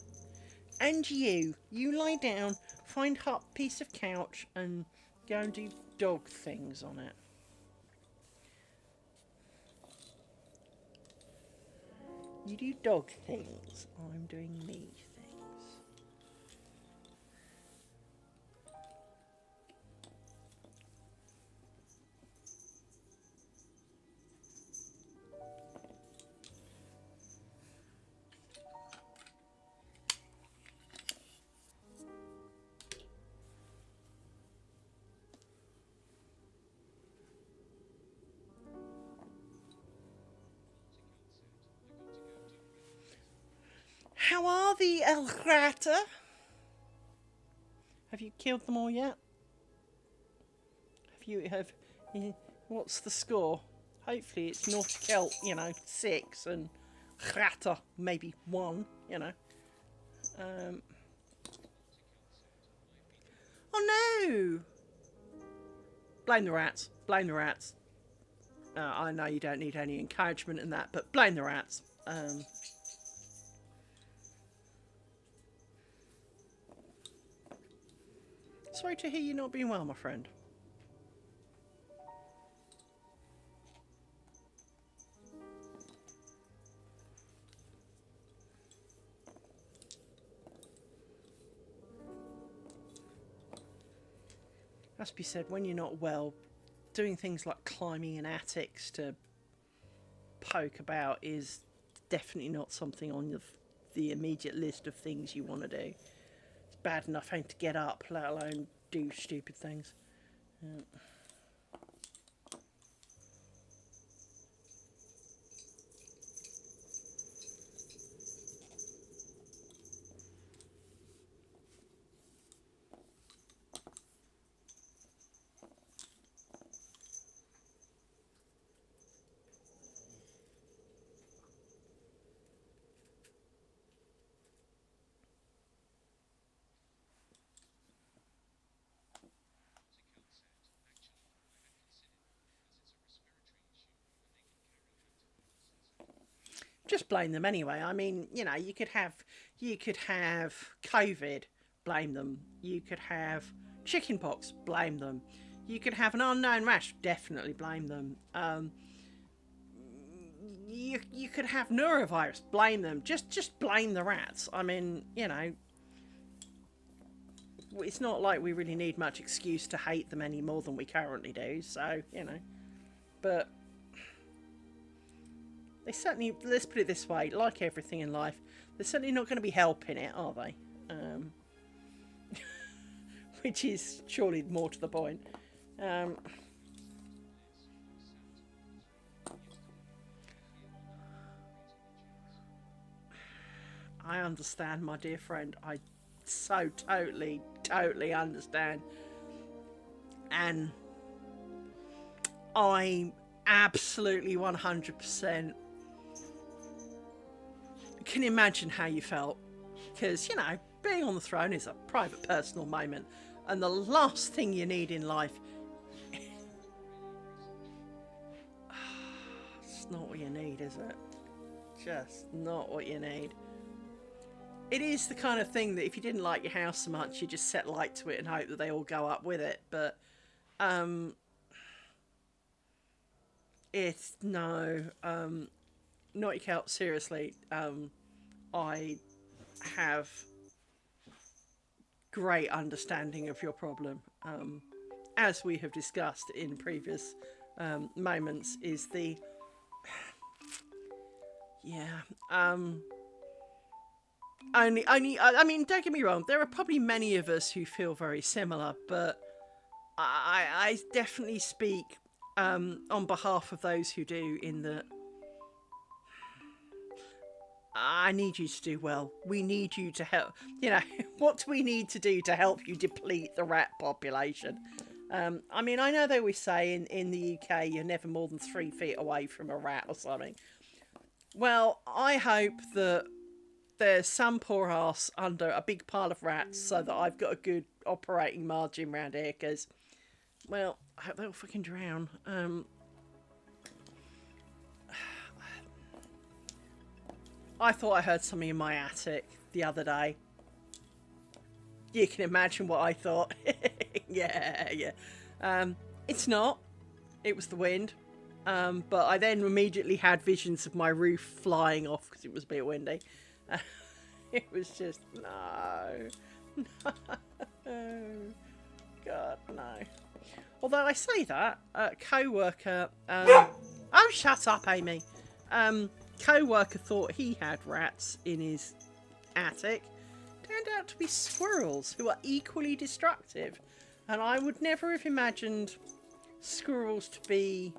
And you lie down, find a piece of couch and go and do dog things on it. You do dog things, I'm doing me things. How are the El Rata? Have you killed them all yet? What's the score? Hopefully it's Nautikel, 6 and Rata maybe 1, Oh no! Blame the rats. Blame the rats. I know you don't need any encouragement in that, but blame the rats. Sorry to hear you not being well, my friend. Must be said, when you're not well, doing things like climbing in attics to poke about is definitely not something on the immediate list of things you want to do. It's bad enough having to get up, let alone do stupid things. Yeah. Just blame them anyway. I mean, you could have COVID, blame them. You could have chickenpox, blame them. You could have an unknown rash, definitely blame them. You could have neurovirus, blame them. Just blame the rats. I mean, it's not like we really need much excuse to hate them any more than we currently do. So, but they certainly, let's put it this way, like everything in life, they're certainly not going to be helping it, are they? Which is surely more to the point. I understand, my dear friend. I so totally understand. And I absolutely 100% can imagine how you felt, because being on the throne is a private personal moment, and the last thing you need in life it's not what you need, is it? Just not what you need. It is the kind of thing that if you didn't like your house so much, you just set light to it and hope that they all go up with it. But it's no, not your help, seriously. I have great understanding of your problem, as we have discussed in previous moments. Is the only I mean, don't get me wrong, there are probably many of us who feel very similar, but I definitely speak on behalf of those who do, in that I need you to do well. We need you to help. What do we need to do to help you deplete the rat population? I mean, I know they always say in the UK you're never more than 3 feet away from a rat or something. Well, I hope that there's some poor ass under a big pile of rats so that I've got a good operating margin around here, because, well, I hope they all fucking drown. I thought I heard something in my attic the other day. You can imagine what I thought. Yeah. It's not. It was the wind. But I then immediately had visions of my roof flying off because it was a bit windy. It was just, no. God, no. Although I say that, co-worker... oh, shut up, Amy. Co-worker thought he had rats in his attic. Turned out to be squirrels, who are equally destructive. And I would never have imagined squirrels to be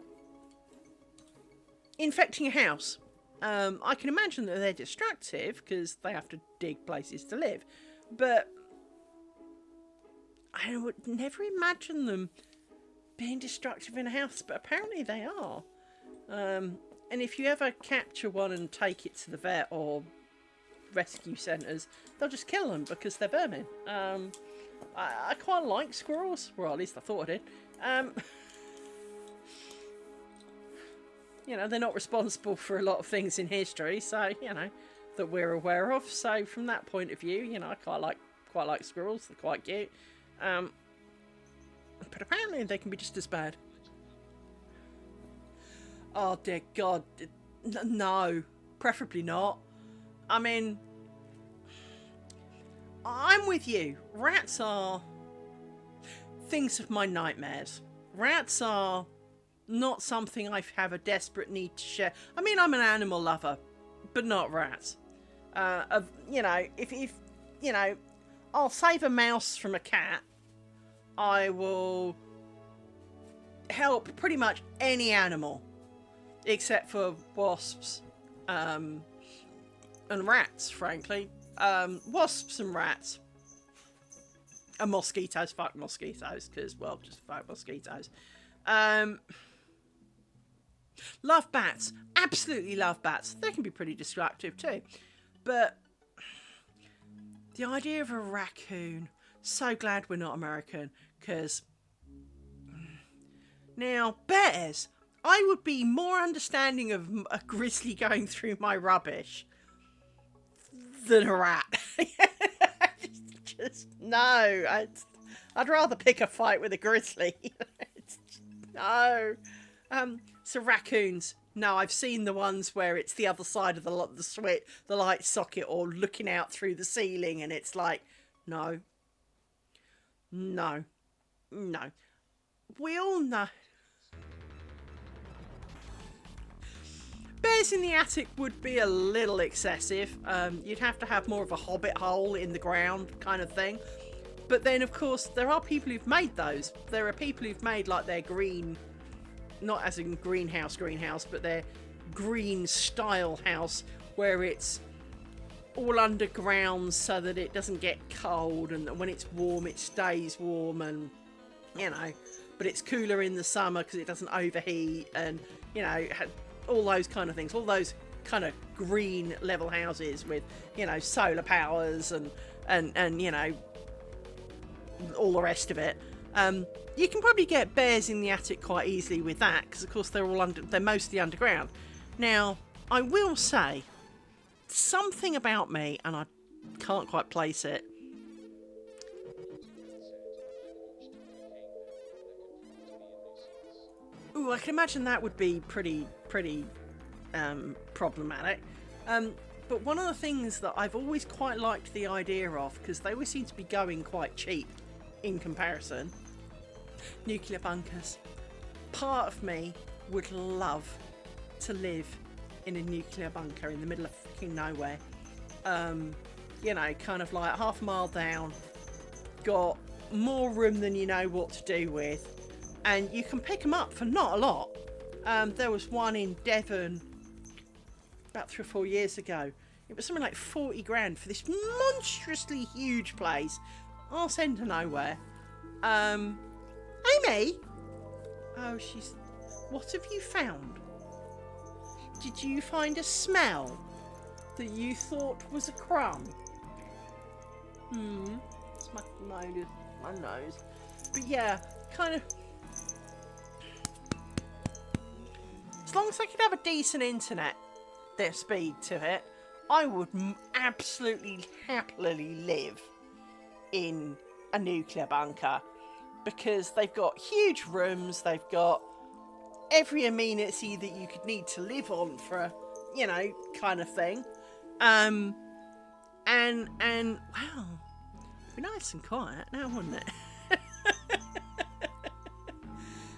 infecting a house. I can imagine that they're destructive because they have to dig places to live. But I would never imagine them being destructive in a house. But apparently they are. And if you ever capture one and take it to the vet or rescue centres, they'll just kill them because they're vermin. I quite like squirrels. Well, at least I thought I did. You know, they're not responsible for a lot of things in history, so, you know, that we're aware of. So from that point of view, you know, I quite like squirrels. They're quite cute. But apparently they can be just as bad. Oh, dear God. No. Preferably not. I mean, I'm with you. Rats are things of my nightmares. Rats are not something I have a desperate need to share. I mean, I'm an animal lover, but not rats. You know, if you know, I'll save a mouse from a cat. I will help pretty much any animal, except for wasps and rats, frankly. Wasps and rats. And mosquitoes. Fuck mosquitoes, because, well, just fuck mosquitoes. Love bats. Absolutely love bats. They can be pretty destructive too. But the idea of a raccoon. So glad we're not American. Because now, bears. I would be more understanding of a grizzly going through my rubbish than a rat. just no. I'd rather pick a fight with a grizzly. No. So raccoons. No, I've seen the ones where it's the other side of the light socket, or looking out through the ceiling, and it's like, no. We all know. Bears in the attic would be a little excessive. You'd have to have more of a hobbit hole in the ground kind of thing. But then, of course, there are people who've made those. There are people who've made, like, their green... Not as in greenhouse, but their green style house where it's all underground so that it doesn't get cold, and when it's warm it stays warm, and you know, but it's cooler in the summer because it doesn't overheat, and you know, all those kind of things, all those kind of green level houses with, you know, solar powers and you know, all the rest of it. You can probably get bears in the attic quite easily with that, because of course they're mostly underground. Now, I will say something about me, and I can't quite place it. Ooh, I can imagine that would be pretty problematic. But one of the things that I've always quite liked the idea of, because they always seem to be going quite cheap in comparison, nuclear bunkers. Part of me would love to live in a nuclear bunker in the middle of fucking nowhere. You know, kind of like half a mile down, got more room than you know what to do with, and you can pick them up for not a lot. There was one in Devon about 3 or 4 years ago. It was something like 40 grand for this monstrously huge place, arse end of nowhere. Amy? Oh, what have you found? Did you find a smell that you thought was a crumb? It's my nose. But yeah, kind of... As long as I could have a decent internet speed to it, I would absolutely happily live in a nuclear bunker, because they've got huge rooms, they've got every amenity that you could need to live on for a, you know, kind of thing. And wow, it'd be nice and quiet now, wouldn't it?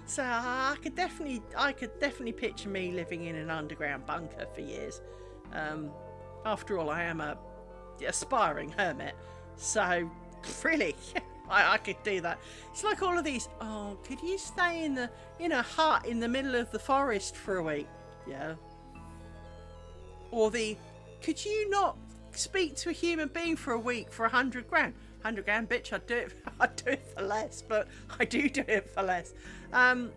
So I could definitely picture me living in an underground bunker for years. After all, I am a aspiring hermit, so really, I could do that. It's like all of these. Oh, could you stay in a hut in the middle of the forest for a week? Yeah. Or could you not speak to a human being for a week for 100 grand? 100 grand, bitch, I'd do it for less, but I do it for less. I'm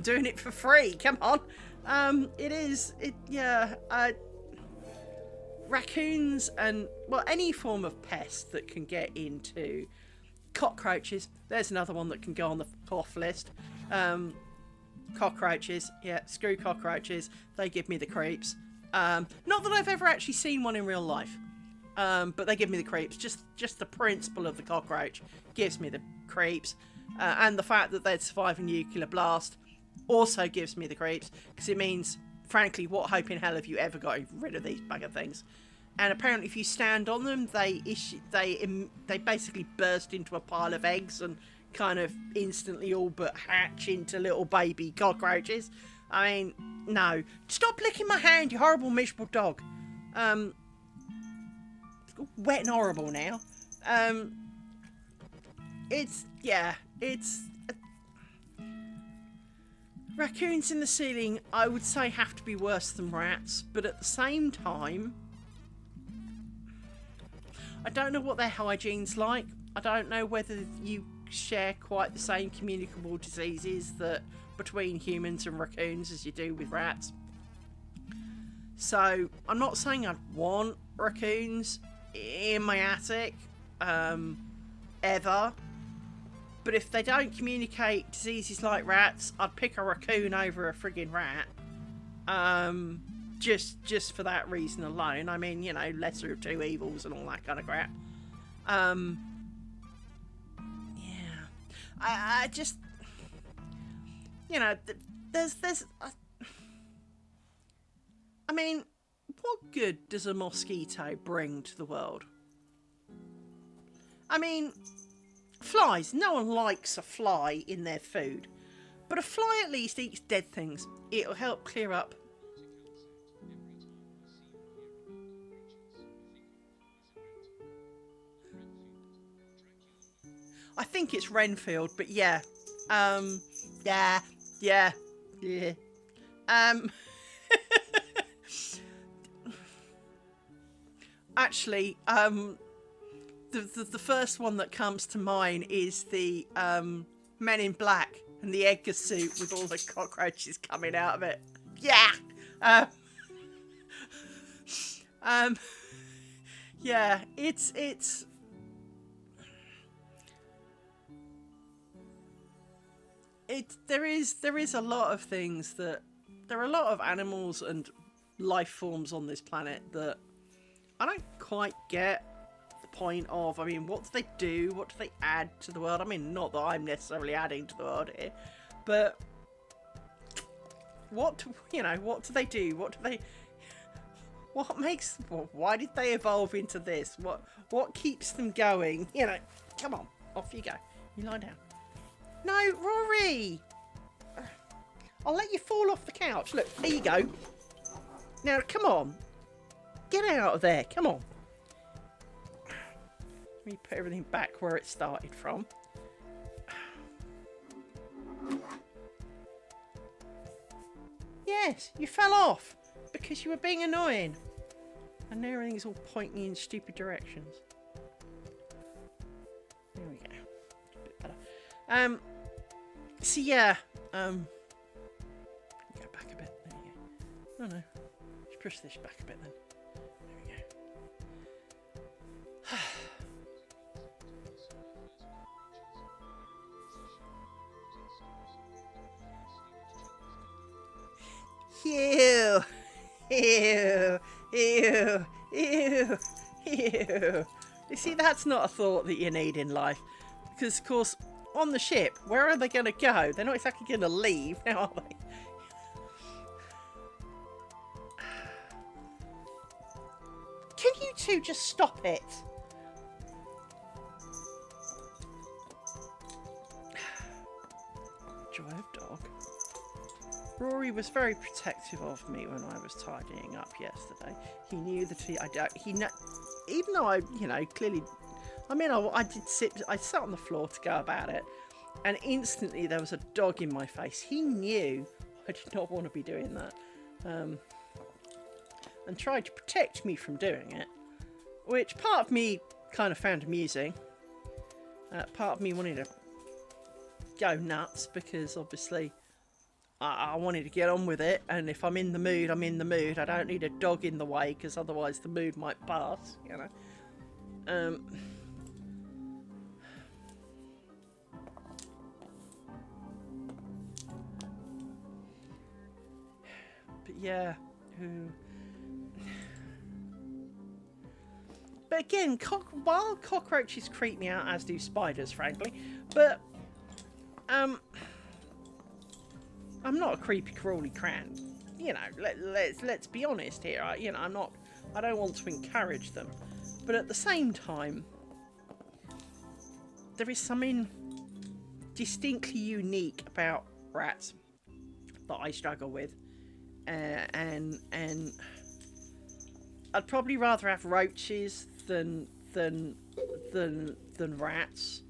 doing it for free, come on. Raccoons and, well, any form of pest that can get into cockroaches. There's another one that can go on the off list. Cockroaches, yeah, screw cockroaches. They give me the creeps. Not that I've ever actually seen one in real life. But they give me the creeps. Just the principle of the cockroach gives me the creeps. And the fact that they'd survive a nuclear blast also gives me the creeps. Because it means, frankly, what hope in hell have you ever got rid of these bugger things? And apparently if you stand on them, they basically burst into a pile of eggs and kind of instantly all but hatch into little baby cockroaches. I mean, no. Stop licking my hand, you horrible, miserable dog. Wet and horrible now. Raccoons in the ceiling, I would say, have to be worse than rats, but at the same time, I don't know what their hygiene's like. I don't know whether you share quite the same communicable diseases that between humans and raccoons as you do with rats. So I'm not saying I'd want raccoons in my attic ever, but if they don't communicate diseases like rats, I'd pick a raccoon over a friggin' rat. Just for that reason alone. I mean, you know, lesser of two evils and all that kind of crap. I just, you know, I mean, what good does a mosquito bring to the world? I mean, flies. No one likes a fly in their food. But a fly at least eats dead things. It'll help clear up. I think it's Renfield, but yeah. Yeah. Actually, the first one that comes to mind is the Men in Black and the Edgar suit with all the cockroaches coming out of it. Yeah. Yeah, there is a lot of things that there are a lot of animals and life forms on this planet that I don't quite get the point of. I mean, what do they do? What do they add to the world? I mean, not that I'm necessarily adding to the world here, but what do they do? Why did they evolve into this? What keeps them going? You know, come on, off you go. You lie down. No, Rory! I'll let you fall off the couch. Look, there you go. Now, come on. Get out of there. Come on. Let me put everything back where it started from. Yes, you fell off because you were being annoying. And now everything's all pointing in stupid directions. There we go. A bit better. So yeah, go back a bit. There you go. Oh no, just push this back a bit then. There we go. Ew, ew, ew, Ew. Ew. You see, that's not a thought that you need in life. Because, of course, on the ship, where are they going to go? They're not exactly going to leave, now are they? Can you two just stop it? Joy of dog. Rory was very protective of me when I was tidying up yesterday. He knew that even though I, clearly, I sat on the floor to go about it, and instantly there was a dog in my face. He knew I did not want to be doing that, and tried to protect me from doing it, which part of me kind of found amusing. Part of me wanted to go nuts because obviously I wanted to get on with it, and if I'm in the mood, I'm in the mood. I don't need a dog in the way because otherwise the mood might pass, But yeah, but again, while cockroaches creep me out, as do spiders, frankly, but I'm not a creepy crawly cran. Let's be honest here. I don't want to encourage them, but at the same time, there is something distinctly unique about rats that I struggle with, and I'd probably rather have roaches than rats.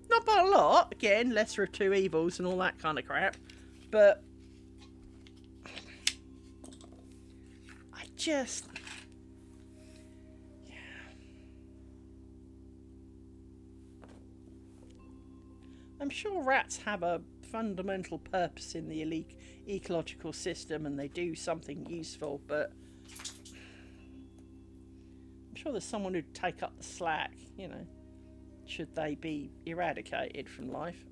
Not by a lot, again, lesser of two evils and all that kind of crap, but I just, I'm sure rats have a fundamental purpose in the ecological system and they do something useful, but I'm sure there's someone who'd take up the slack, should they be eradicated from life.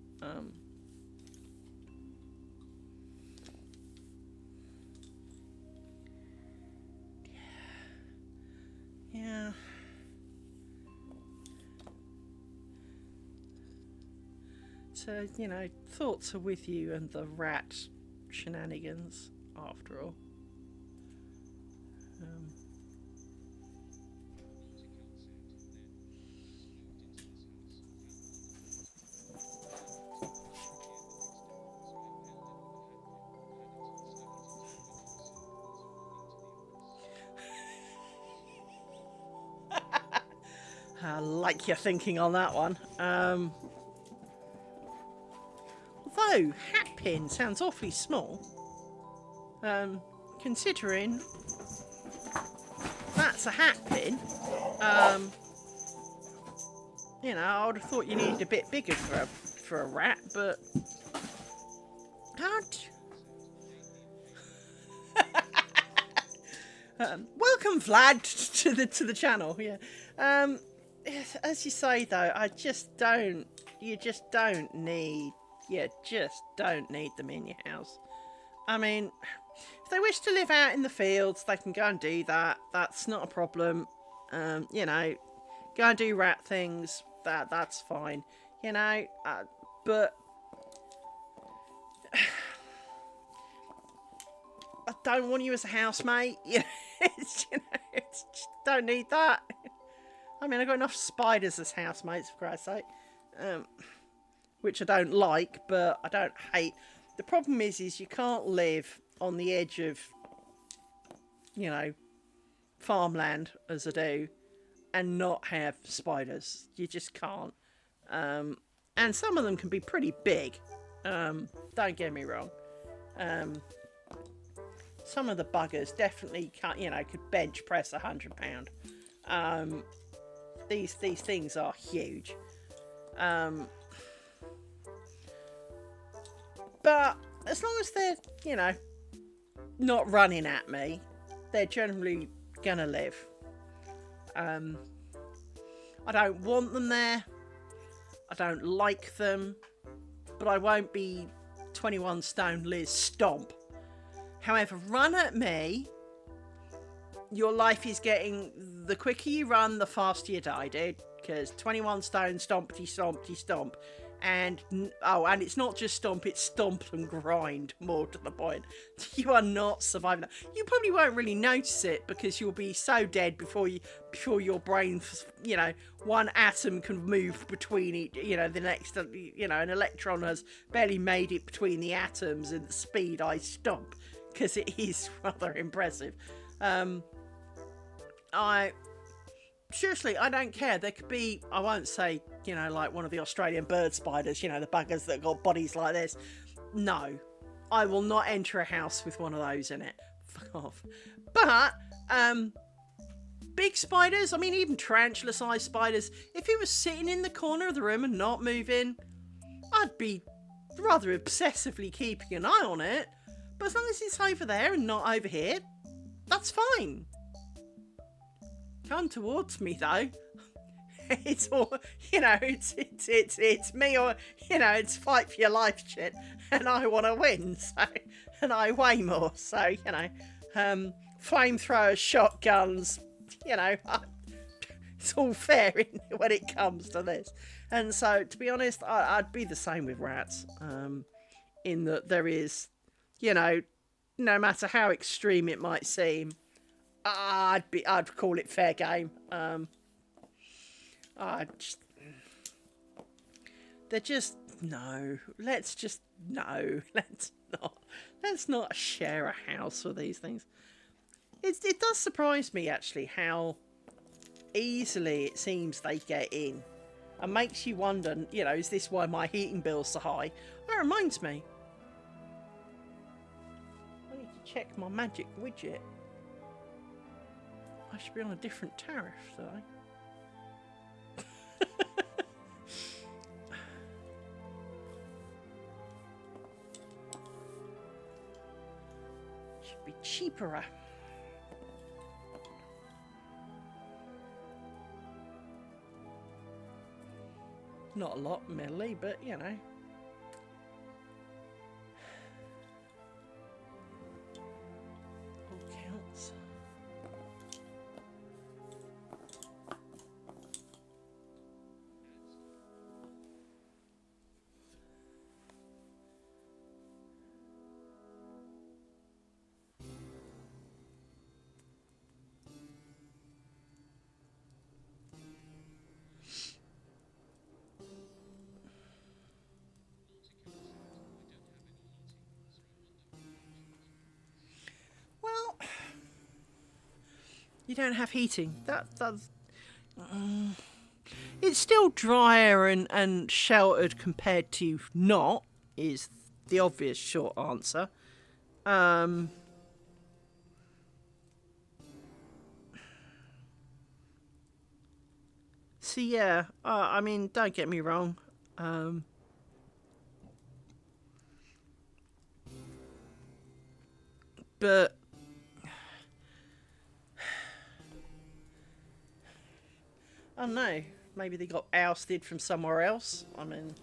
Yeah. So, thoughts are with you and the rat shenanigans, after all. I like your thinking on that one. Although, hatpin sounds awfully small. Considering that's a hatpin. I would have thought you needed a bit bigger for a rat, but welcome, Vlad, to the channel. Yeah. As you say though, you just don't need them in your house. I mean, if they wish to live out in the fields, they can go and do that. That's not a problem. Go and do rat things. That's fine. But I don't want you as a housemate. It's just don't need that. I mean, I've got enough spiders as housemates, for Christ's sake. Which I don't like, but I don't hate. The problem is you can't live on the edge of, farmland, as I do, and not have spiders. You just can't. And some of them can be pretty big. Don't get me wrong. Some of the buggers definitely can't, could bench press 100 £100. These things are huge. But as long as they're, not running at me, they're generally gonna live. I don't want them there. I don't like them. But I won't be 21 stone Liz Stomp. However, run at me your life is getting, the quicker you run, the faster you die, dude. Because 21 stone, stompty, stompty, stomp. And, and it's not just stomp, it's stomp and grind, more to the point. You are not surviving that. You probably won't really notice it because you'll be so dead before your brain, you know, one atom can move between it, you know, the next, you know, an electron has barely made it between the atoms at the speed I stomp, because it is rather impressive. Seriously, I don't care. There could be, I won't say, you know, like one of the Australian bird spiders, you know, the buggers that got bodies like this. No, I will not enter a house with one of those in it. Fuck off. But, big spiders, I mean, even tarantula-sized spiders, if it was sitting in the corner of the room and not moving, I'd be rather obsessively keeping an eye on it. But as long as it's over there and not over here, that's fine. Come towards me though. It's all, you know, it's me, or, you know, it's fight for your life shit, and I want to win, so, and I weigh more, so, you know, flamethrowers, shotguns, you know, it's all fair when it comes to this. And so, to be honest, I'd be the same with rats, in that there is, you know, no matter how extreme it might seem, I'd call it fair game. Let's not share a house with these things. It does surprise me actually how easily it seems they get in, and makes you wonder, you know, is this why my heating bill's so high? That reminds me, I need to check my magic widget. I should be on a different tariff today. Should be cheaper. Not a lot, Millie, but you know. All counts. You don't have heating. That's it's still drier and sheltered compared to not, is the obvious short answer. So yeah, I mean, don't get me wrong. But I don't know. Maybe they got ousted from somewhere else. I mean,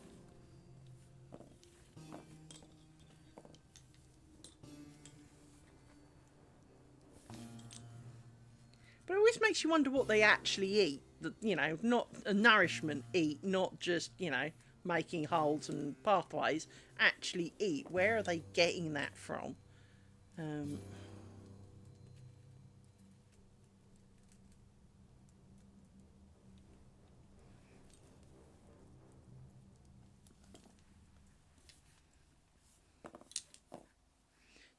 but it always makes you wonder what they actually eat. You know, not a nourishment eat, not just, you know, making holes and pathways. Actually eat. Where are they getting that from?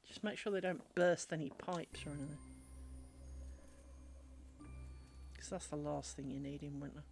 Just make sure they don't burst any pipes or anything. Because that's the last thing you need in winter.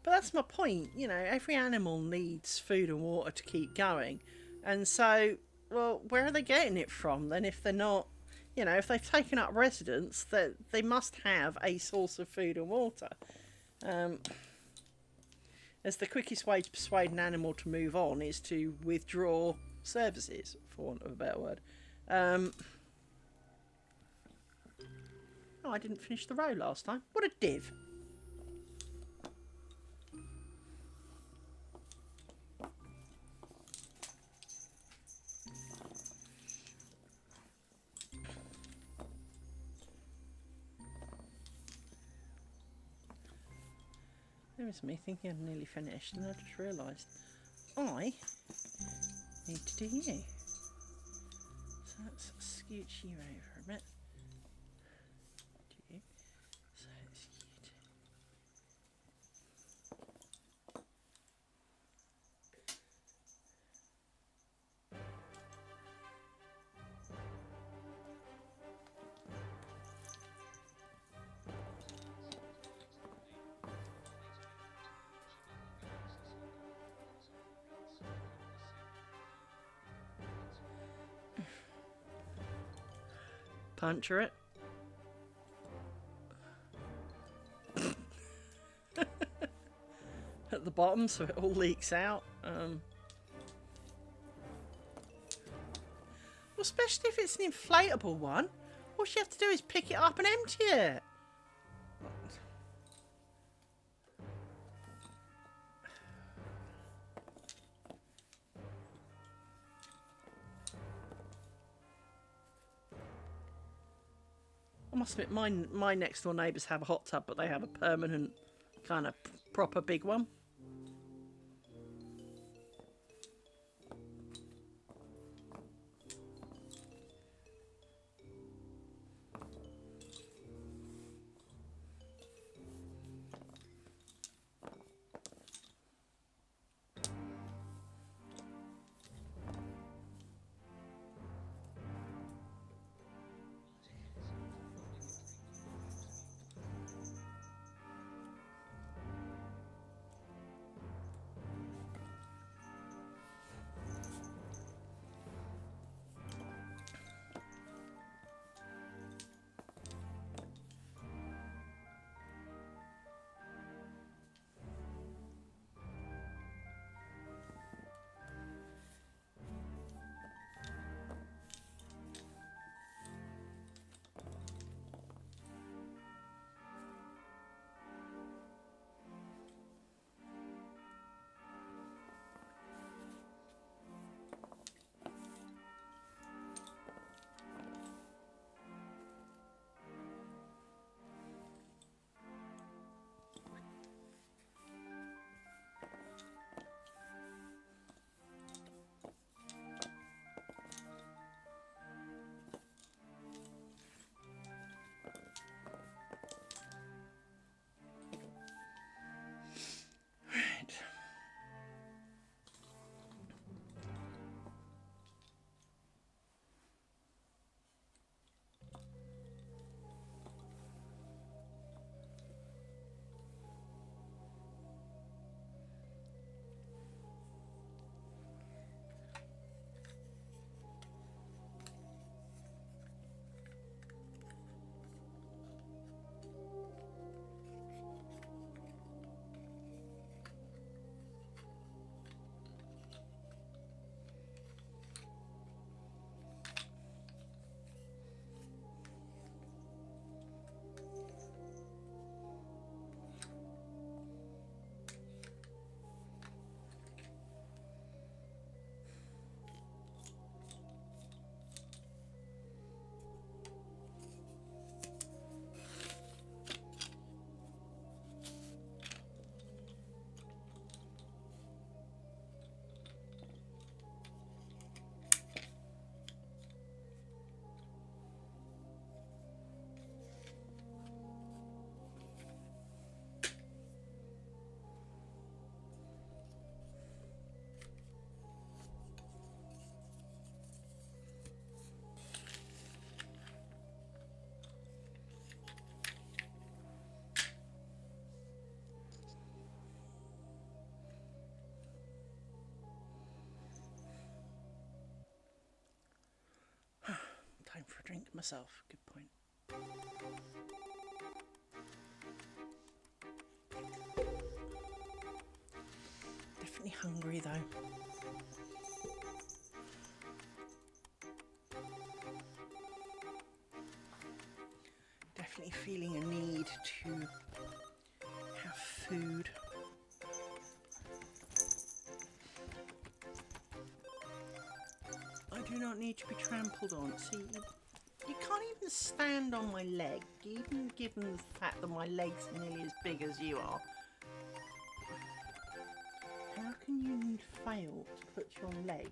But that's my point, you know, every animal needs food and water to keep going. And so, well, where are they getting it from then if they're not, you know, if they've taken up residence, that they must have a source of food and water. As the quickest way to persuade an animal to move on is to withdraw services, for want of a better word. Oh, I didn't finish the row last time. What a div. There was me thinking I'd nearly finished, and I just realised I need to do you. So let's scooch you over a bit. Do you. So it's you two. Puncture it. At the bottom so it all leaks out. Well, especially if it's an inflatable one. All you have to do is pick it up and empty it. I must admit, my next door neighbours have a hot tub, but they have a permanent, kind of proper big one. Time for a drink myself. Good point. Definitely hungry though. feeling a need to have food. I do not need to be trampled on. See, you can't even stand on my leg, even given the fact that my leg's nearly as big as you are. How can you fail to put your leg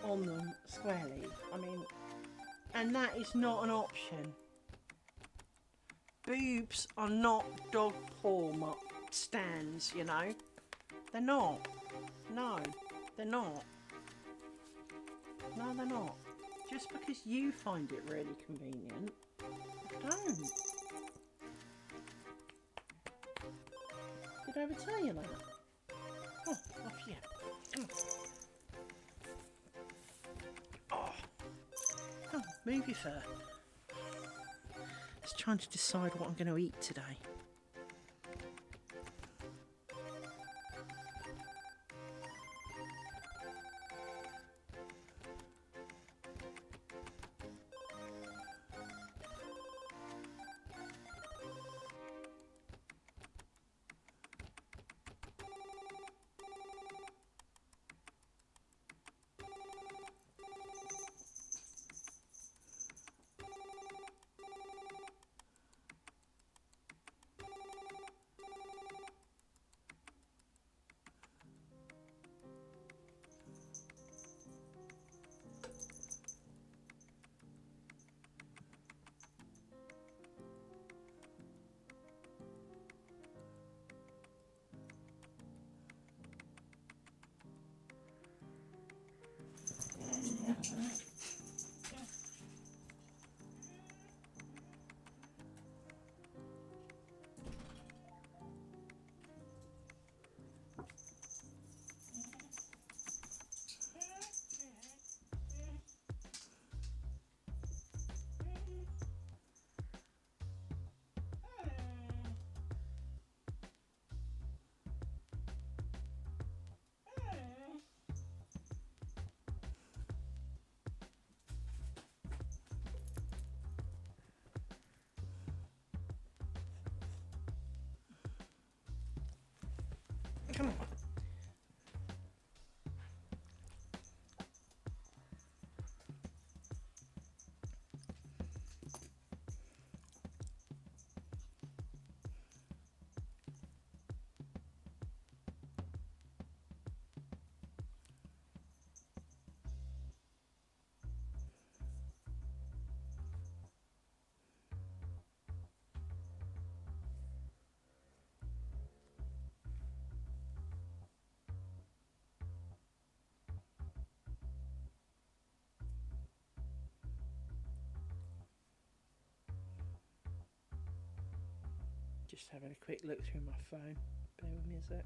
on them squarely? I mean, and that is not an option. Boobs are not dog paw stands, you know. They're not. No, they're not. No, they're not. Just because you find it really convenient, don't. Did I ever tell you that? Oh, off you. Oh, move your fur. Just trying to decide what I'm going to eat today. Come on. Just having a quick look through my phone. Bear with me a sec.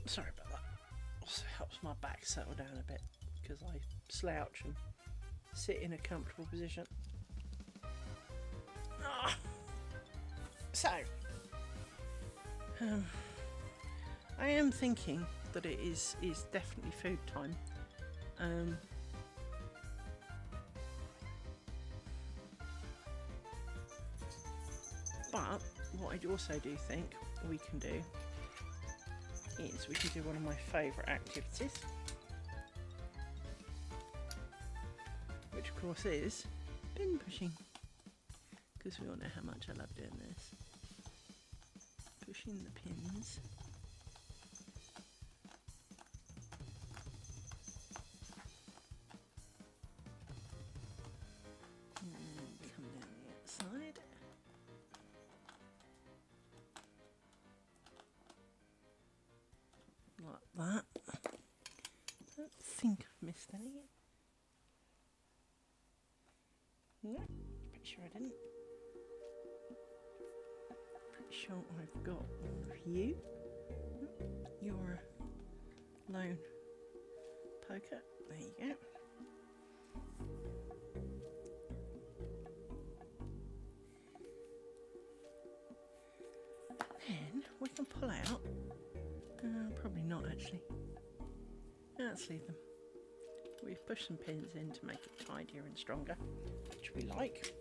Sorry about that. Also helps my back settle down a bit because I slouch and sit in a comfortable position. So, I am thinking that it is definitely food time. But what I also do think we can do is we can do one of my favourite activities, which of course is pin pushing, because we all know how much I love doing this. Pushing the pins. And come down the outside. Like that. I don't think I've missed any. No, pretty sure I didn't. Pretty sure I've got you. You're a lone poker. There you go. Then we can pull out. Probably not actually. Let's leave them. We've pushed some pins in to make it tidier and stronger, which we like.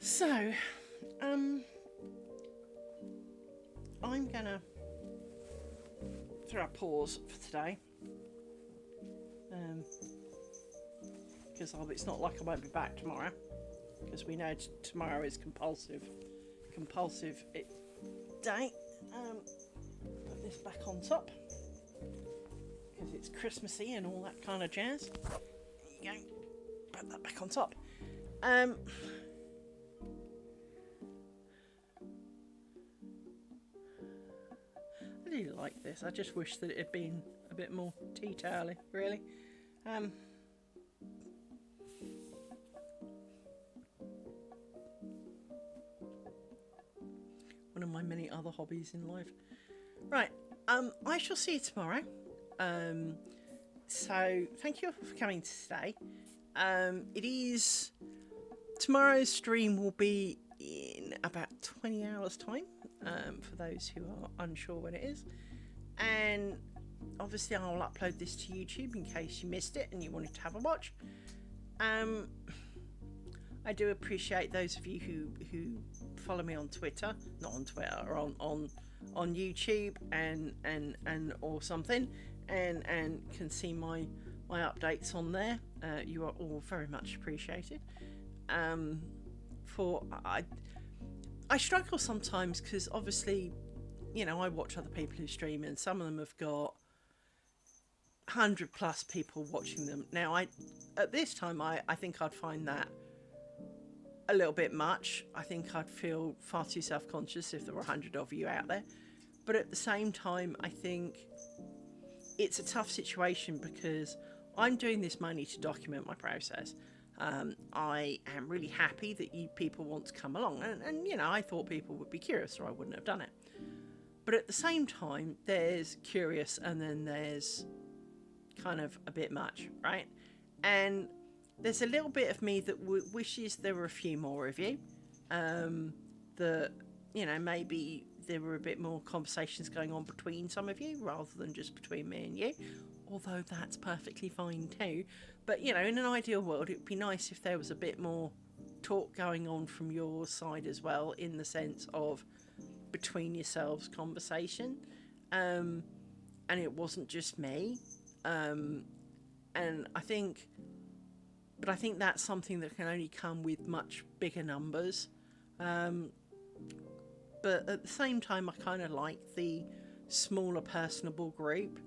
So, I'm gonna throw a pause for today, because it's not like I won't be back tomorrow, because we know tomorrow is compulsive day. Put this back on top because it's Christmassy and all that kind of jazz. There you go. Put that back on top. I do like this. I just wish that it had been a bit more tea towel-y, really. One of my many other hobbies in life. Right, I shall see you tomorrow. So thank you for coming today. Tomorrow's stream will be in about 20 hours time, for those who are unsure when it is. And obviously I'll upload this to YouTube in case you missed it and you wanted to have a watch. I do appreciate those of you who follow me on Twitter, not on Twitter, or on YouTube and or something, and can see my updates on there. You are all very much appreciated. I struggle sometimes because obviously, you know, I watch other people who stream and some of them have got 100+ people watching them. Now, at this time, I think I'd find that a little bit much. I think I'd feel far too self-conscious if there were 100 of you out there. But at the same time, I think it's a tough situation because I'm doing this mainly to document my process. I am really happy that you people want to come along, and you know, I thought people would be curious or I wouldn't have done it. But at the same time, there's curious and then there's kind of a bit much, right? And there's a little bit of me that wishes there were a few more of you, that, you know, maybe there were a bit more conversations going on between some of you rather than just between me and you, although that's perfectly fine too. But, you know, in an ideal world, it would be nice if there was a bit more talk going on from your side as well, in the sense of between yourselves conversation, and it wasn't just me. And I think that's something that can only come with much bigger numbers. But at the same time, I kind of like the smaller, personable group,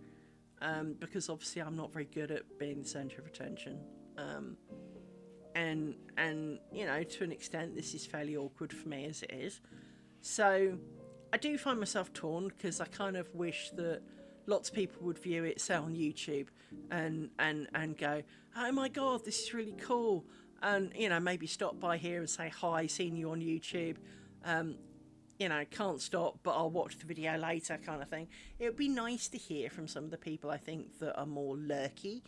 because obviously I'm not very good at being the centre of attention. And you know, to an extent, this is fairly awkward for me as it is. So I do find myself torn because I kind of wish that lots of people would view it, say, on YouTube and go, oh my God, this is really cool. And, you know, maybe stop by here and say, hi, seen you on YouTube. you know, can't stop, but I'll watch the video later kind of thing. It would be nice to hear from some of the people I think that are more lurky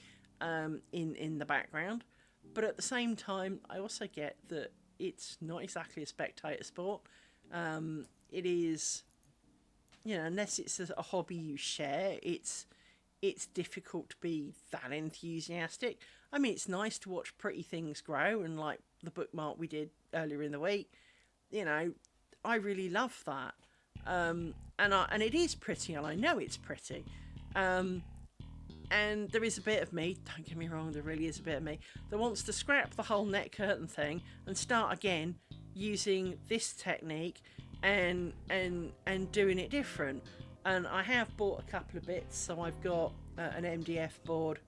in the background. But at the same time, I also get that it's not exactly a spectator sport. It is, you know, unless it's a hobby you share, it's difficult to be that enthusiastic. I mean, it's nice to watch pretty things grow, and like the bookmark we did earlier in the week, you know, I really love that. And it is pretty, and I know it's pretty. And there is a bit of me, don't get me wrong, there really is a bit of me that wants to scrap the whole net curtain thing and start again using this technique and doing it different. And I have bought a couple of bits, so I've got an MDF board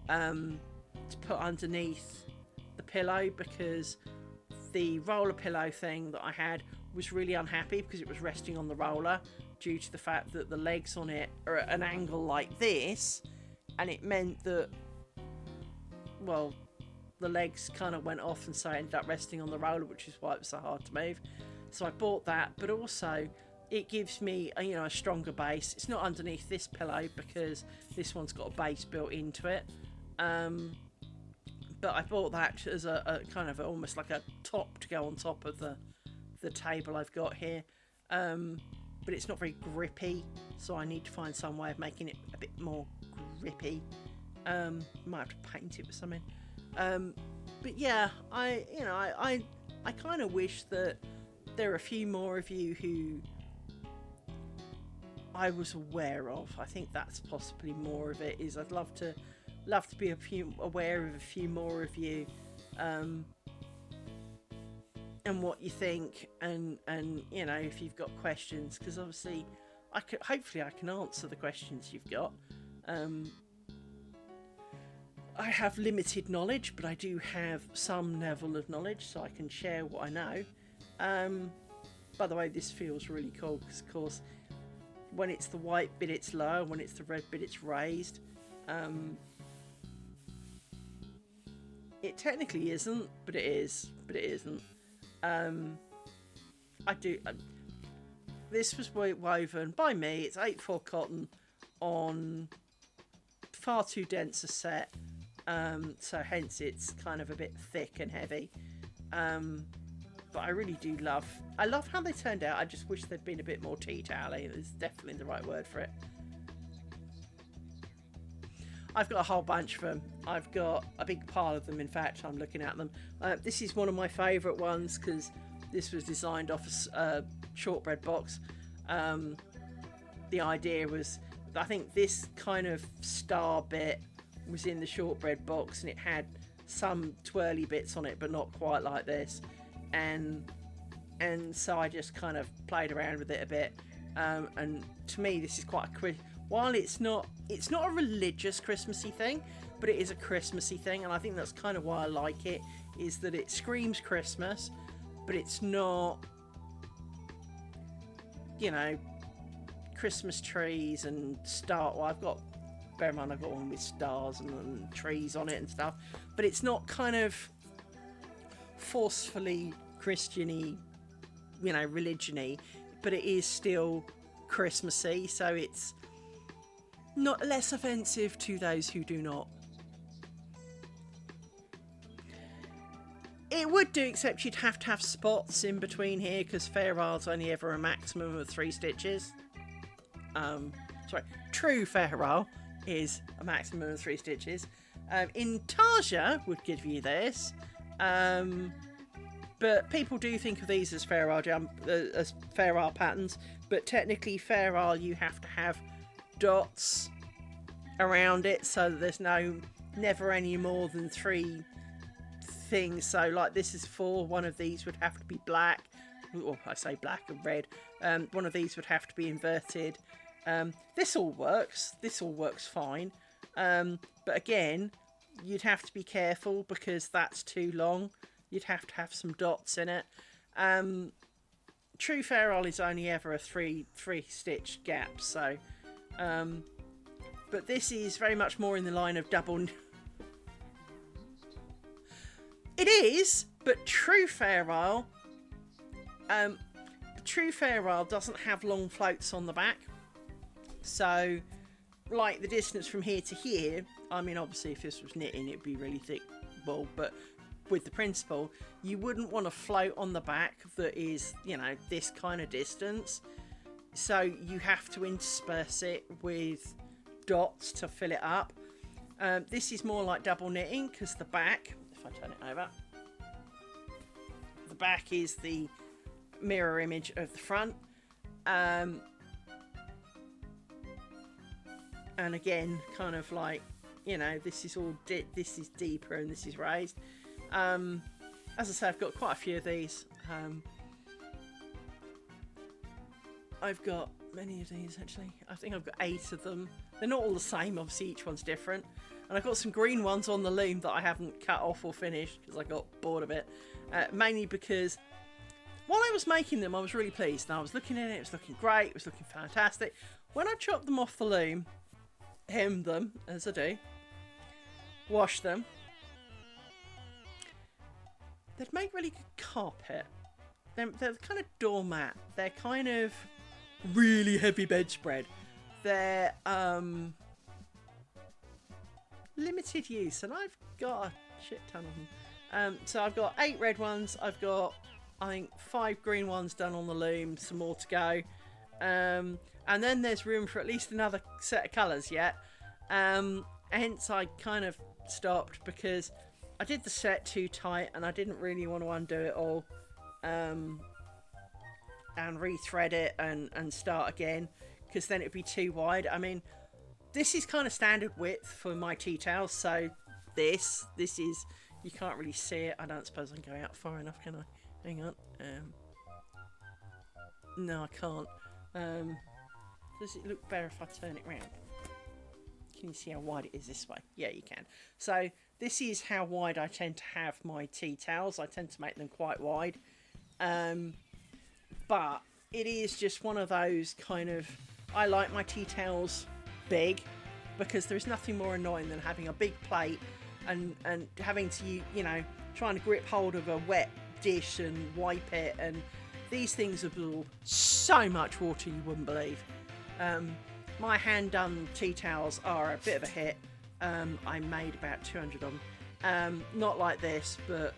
to put underneath the pillow, because the roller pillow thing that I had was really unhappy because it was resting on the roller due to the fact that the legs on it are at an angle like this, and it meant that, well, the legs kind of went off, and so I ended up resting on the roller, which is why it was so hard to move. So I bought that, but also it gives me a stronger base. It's not underneath this pillow because this one's got a base built into it, but I bought that as a kind of almost like a top to go on top of the table I've got here, but it's not very grippy, so I need to find some way of making it a bit more grippy. Might have to paint it with something, but yeah, I kind of wish that there are a few more of you who I was aware of. I think that's possibly more of it. Is I'd love to be aware of a few more of you, and what you think, and if you've got questions, because obviously hopefully I can answer the questions you've got. I have limited knowledge, but I do have some level of knowledge, so I can share what I know. By the way, this feels really cool because, of course, when it's the white bit it's low, when it's the red bit it's raised. It technically isn't, but it is, but it isn't. This was woven by me. It's 8/4 cotton on far too dense a set, so hence it's kind of a bit thick and heavy. But I really do love how they turned out. I just wish they'd been a bit more tea towel-y. Is definitely the right word for it. I've got a whole bunch of them. I've got a big pile of them, in fact. I'm looking at them. This is one of my favourite ones because this was designed off a shortbread box. The idea was, I think this kind of star bit was in the shortbread box, and it had some twirly bits on it, but not quite like this. And so I just kind of played around with it a bit. And to me, this is quite while it's not a religious Christmassy thing, but it is a Christmassy thing, and I think that's kind of why I like it, is that it screams Christmas, but it's not, Christmas trees and bear in mind I've got one with stars and trees on it and stuff, but it's not kind of forcefully Christian-y, religion-y, but it is still Christmassy, so it's not less offensive to those who do not. It would do, except you'd have to have spots in between here, because Fair Isle's only ever a maximum of 3 stitches. True Fair Isle is a maximum of 3 stitches. Intarsia would give you this, but people do think of these as Fair Isle patterns, but technically Fair Isle you have to have dots around it, so that there's never any more than 3 things. So like this is 4, one of these would have to be black, or I say black and red, one of these would have to be inverted. This all works fine, but again you'd have to be careful because that's too long. You'd have to have some dots in it. True Fair Isle is only ever a 3 stitch gap, so but this is very much more in the line of double. It is, but True Fair Isle, true fair rail doesn't have long floats on the back. So, like the distance from here to here, I mean, obviously if this was knitting, it'd be really thick wool, but with the principle, you wouldn't want to float on the back that is, you know, this kind of distance. So you have to intersperse it with dots to fill it up. This is more like double knitting because the back, if I turn it over, the back is the mirror image of the front. And again, kind of like, you know, this is all this is deeper and this is raised. As I say, I've got quite a few of these. I've got many of these actually. I think I've got 8 of them. They're not all the same, obviously each one's different. And I've got some green ones on the loom that I haven't cut off or finished because I got bored of it. Mainly because while I was making them, I was really pleased. And I was looking at it, it was looking great, it was looking fantastic. When I chopped them off the loom, hemmed them, as I do, washed them, they'd make really good carpet. They're kind of doormat. They're kind of really heavy bedspread. They're limited use, and I've got a shit ton of them. So I've got 8 red ones. I've got, I think, 5 green ones done on the loom. Some more to go. And then there's room for at least another set of colours yet. Hence I kind of stopped because I did the set too tight and I didn't really want to undo it all and rethread it and start again, because then it'd be too wide. I mean, this is kind of standard width for my tea towels, so this is, you can't really see it. I don't suppose I can go out far enough, can I? Hang on. No, I can't. Does it look better if I turn it round? Can you see how wide it is this way? Yeah, you can. So this is how wide I tend to have my tea towels. I tend to make them quite wide. But it is just one of those kind of, I like my tea towels big because there's nothing more annoying than having a big plate and having to, you know, trying to grip hold of a wet dish and wipe it, and these things absorb so much water you wouldn't believe. My hand done tea towels are a bit of a hit. I made about 200 of them. Not like this, but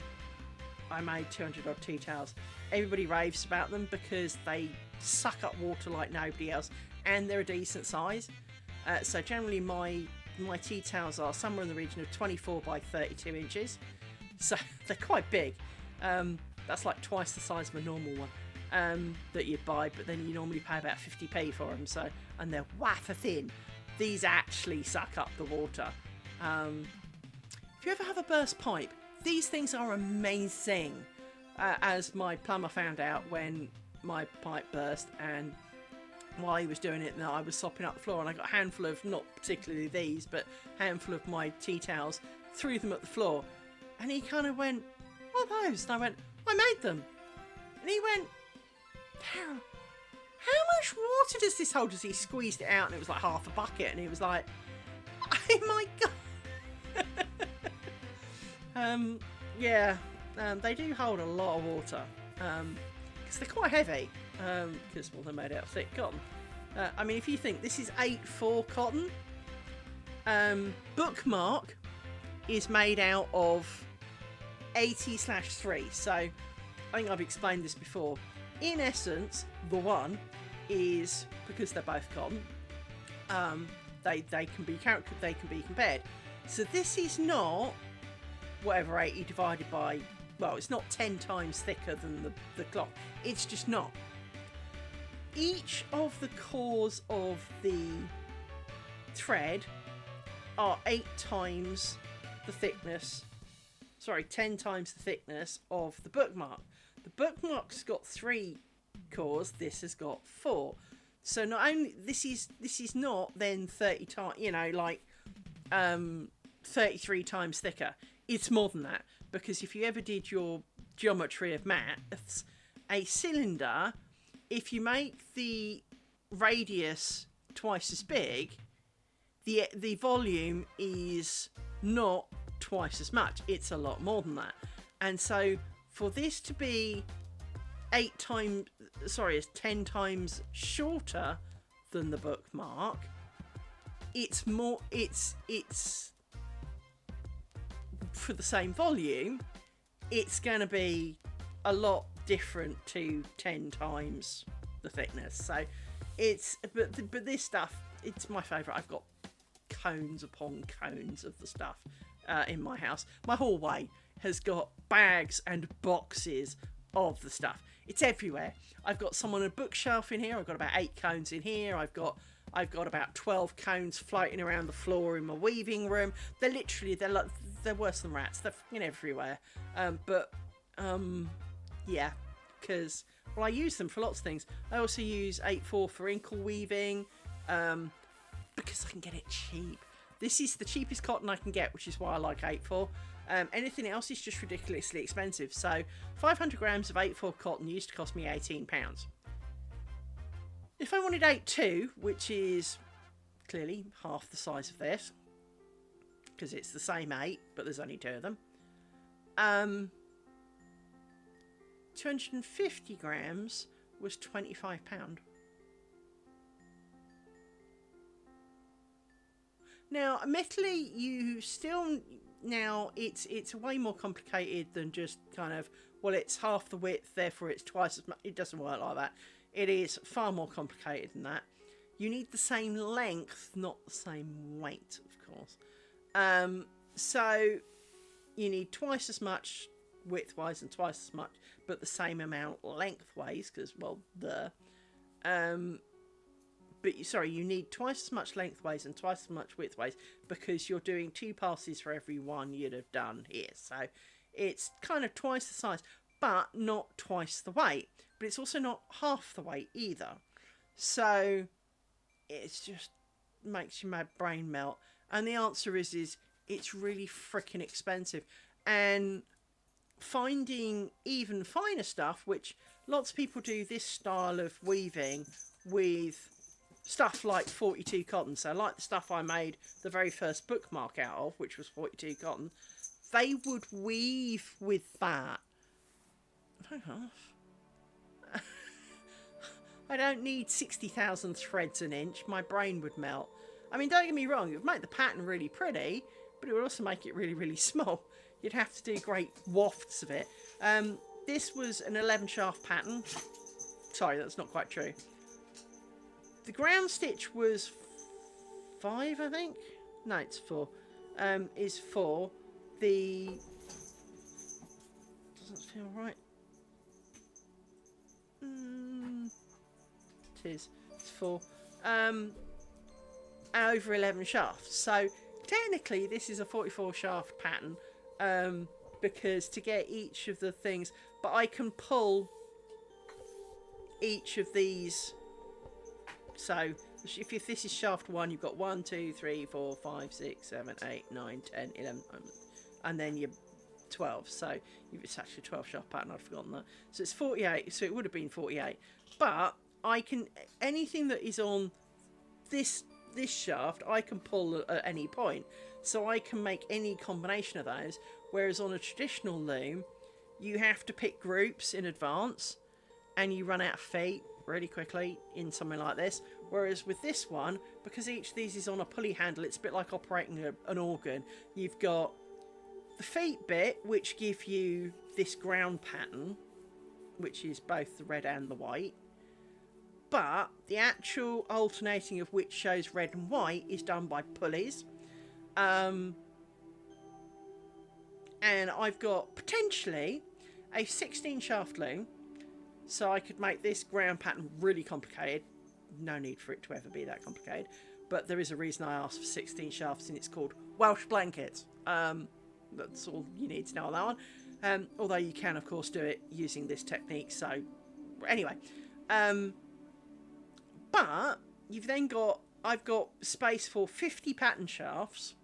I made 200 odd tea towels. Everybody raves about them because they suck up water like nobody else, and they're a decent size. So generally my tea towels are somewhere in the region of 24 by 32 inches. So they're quite big. That's like twice the size of a normal one that you'd buy, but then you normally pay about 50p for them. So, and they're wafer thin. These actually suck up the water. If you ever have a burst pipe, these things are amazing. As my plumber found out when my pipe burst, and while he was doing it, I was sopping up the floor, and I got a handful of, not particularly these, but a handful of my tea towels, threw them at the floor, and he kind of went, "What are those?" And I went, "I made them." And he went, "How much water does this hold?" As he squeezed it out, and it was like half a bucket, and he was like, "Oh my god." Yeah, they do hold a lot of water because they're quite heavy because, well, they're made out of thick cotton. I mean, if you think this is 8/4 cotton, Bookmark is made out of 80/3. So I think I've explained this before. In essence, the one is, because they're both cotton, they can be compared. So this is not whatever 80 divided by, well, it's not 10 times thicker than the cloth. It's just not. Each of the cores of the thread are 10 times the thickness of the bookmark. The bookmark's got 3 cores, this has got 4. So not only this is not then 30 times, you know, like 33 times thicker. It's more than that, because if you ever did your geometry of maths, a cylinder, if you make the radius twice as big, the volume is not twice as much. It's a lot more than that. And so for this to be it's 10 times shorter than the bookmark, it's for the same volume, it's going to be a lot different to 10 times the thickness. So but this stuff, it's my favourite. I've got cones upon cones of the stuff in my house. My hallway has got bags and boxes of the stuff. It's everywhere. I've got some on a bookshelf in here. I've got about 8 cones in here. I've got about 12 cones floating around the floor in my weaving room. They're worse than rats. They're fucking everywhere. Yeah, because I use them for lots of things. I also use 8/4 for inkle weaving, because I can get it cheap. This is the cheapest cotton I can get, which is why I like 8/4. Anything else is just ridiculously expensive. So 500 grams of 8/4 cotton used to cost me £18. If I wanted 8/2, which is clearly half the size of this, because it's the same 8, but there's only 2 of them, 250 grams was £25. Now, admittedly, it's way more complicated than just kind of, well, it's half the width, therefore it's twice as much. It doesn't work like that. It is far more complicated than that. You need the same length, not the same weight, of course. So you need twice as much widthwise and twice as much, but the same amount lengthways, because, well, you need twice as much lengthways and twice as much widthways, because you're doing 2 passes for every one you'd have done here. So it's kind of twice the size, but not twice the weight. But it's also not half the weight either. So it's just makes your mad brain melt. And the answer is it's really freaking expensive. And finding even finer stuff, which lots of people do this style of weaving with stuff like 42 cotton. So like the stuff I made the very first bookmark out of, which was 42 cotton, they would weave with that. I don't need 60,000 threads an inch. My brain would melt. I mean, don't get me wrong, it would make the pattern really pretty, but it would also make it really, really small. You'd have to do great wafts of it. This was an 11 shaft pattern. Sorry, that's not quite true. The ground stitch was 5, I think. No, it's 4. Is 4. The doesn't feel right. It is. It's 4. Over 11 shafts. So technically, this is a 44 shaft pattern. Because to get each of the things, but I can pull each of these. So if this is shaft 1, you've got 1, 2, 3, 4, 5, 6, 7, 8, 9, 10, 11, and then you're 12. So it's actually a 12 shaft pattern. I've forgotten that. So it's 48. So it would have been 48. But I can, anything that is on this shaft, I can pull at any point. So I can make any combination of those. Whereas on a traditional loom, you have to pick groups in advance, and you run out of feet really quickly in something like this. Whereas with this one, because each of these is on a pulley handle, it's a bit like operating an organ. You've got the feet bit, which give you this ground pattern, which is both the red and the white. But the actual alternating of which shows red and white is done by pulleys. And I've got potentially a 16 shaft loom, so I could make this ground pattern really complicated. No need for it to ever be that complicated, but there is a reason I asked for 16 shafts, and it's called Welsh blankets. That's all you need to know on that one. Although you can, of course, do it using this technique. So anyway, but I've got space for 50 pattern shafts.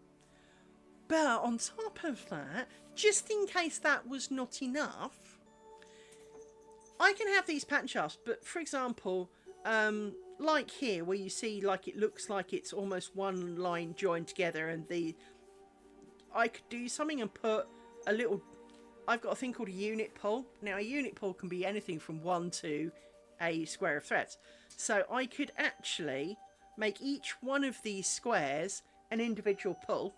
But on top of that, just in case that was not enough, I can have these pattern shafts. But for example, like here, where you see like it looks like it's almost one line joined together, and I could do something and put a little I've got a thing called a unit pull. Now, a unit pull can be anything from 1 to a square of threads. So I could actually make each one of these squares an individual pull,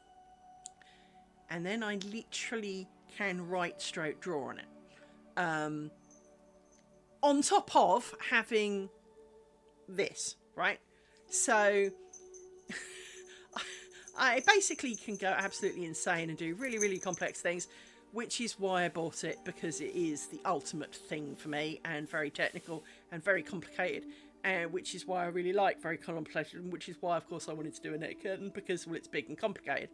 and then I literally can write stroke draw on it. On top of having this, right? So I basically can go absolutely insane and do really, really complex things, which is why I bought it, because it is the ultimate thing for me, and very technical and very complicated, and which is why I really like very complicated, and which is why, of course, I wanted to do a knit curtain, because, well, it's big and complicated.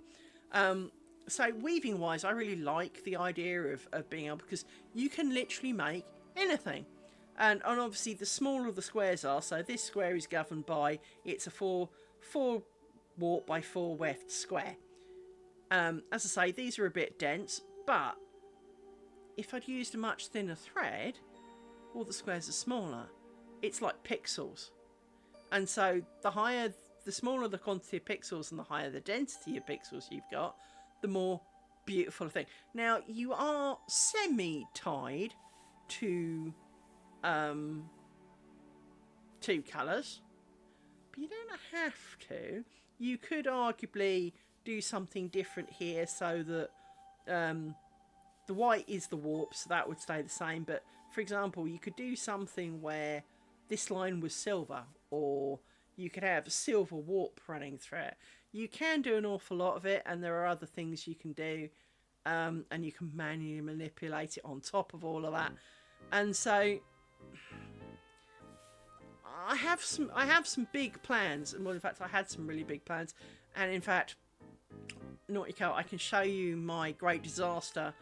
So weaving wise, I really like the idea of being able, because you can literally make anything. And obviously the smaller the squares are, so this square is governed by, it's a 4 warp by 4 weft square. As I say, these are a bit dense, but if I'd used a much thinner thread, all the squares are smaller. It's like pixels. And so the smaller the quantity of pixels and the higher the density of pixels you've got, the more beautiful thing. Now, you are semi-tied to 2 colours, but you don't have to. You could arguably do something different here, so that the white is the warp, so that would stay the same. But for example, you could do something where this line was silver, or you could have a silver warp running through it. You can do an awful lot of it, and there are other things you can do, and you can manually manipulate it on top of all of that. And so I have some big plans, and well, in fact, I had some really big plans. And in fact, Naughty Cow, I can show you my great disaster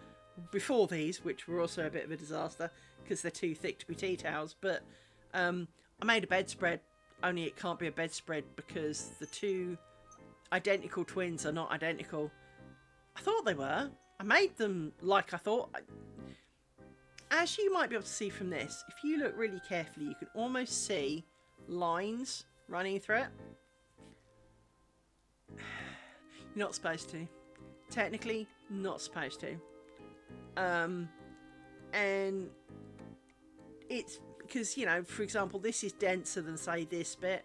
before these, which were also a bit of a disaster because they're too thick to be tea towels. But I made a bedspread, only it can't be a bedspread because the 2 identical twins are not identical. I thought they were. I made them like I thought. As you might be able to see from this, if you look really carefully, you can almost see lines running through it. You're not supposed to. Technically, not supposed to. And it's because, you know, for example, this is denser than, say, this bit.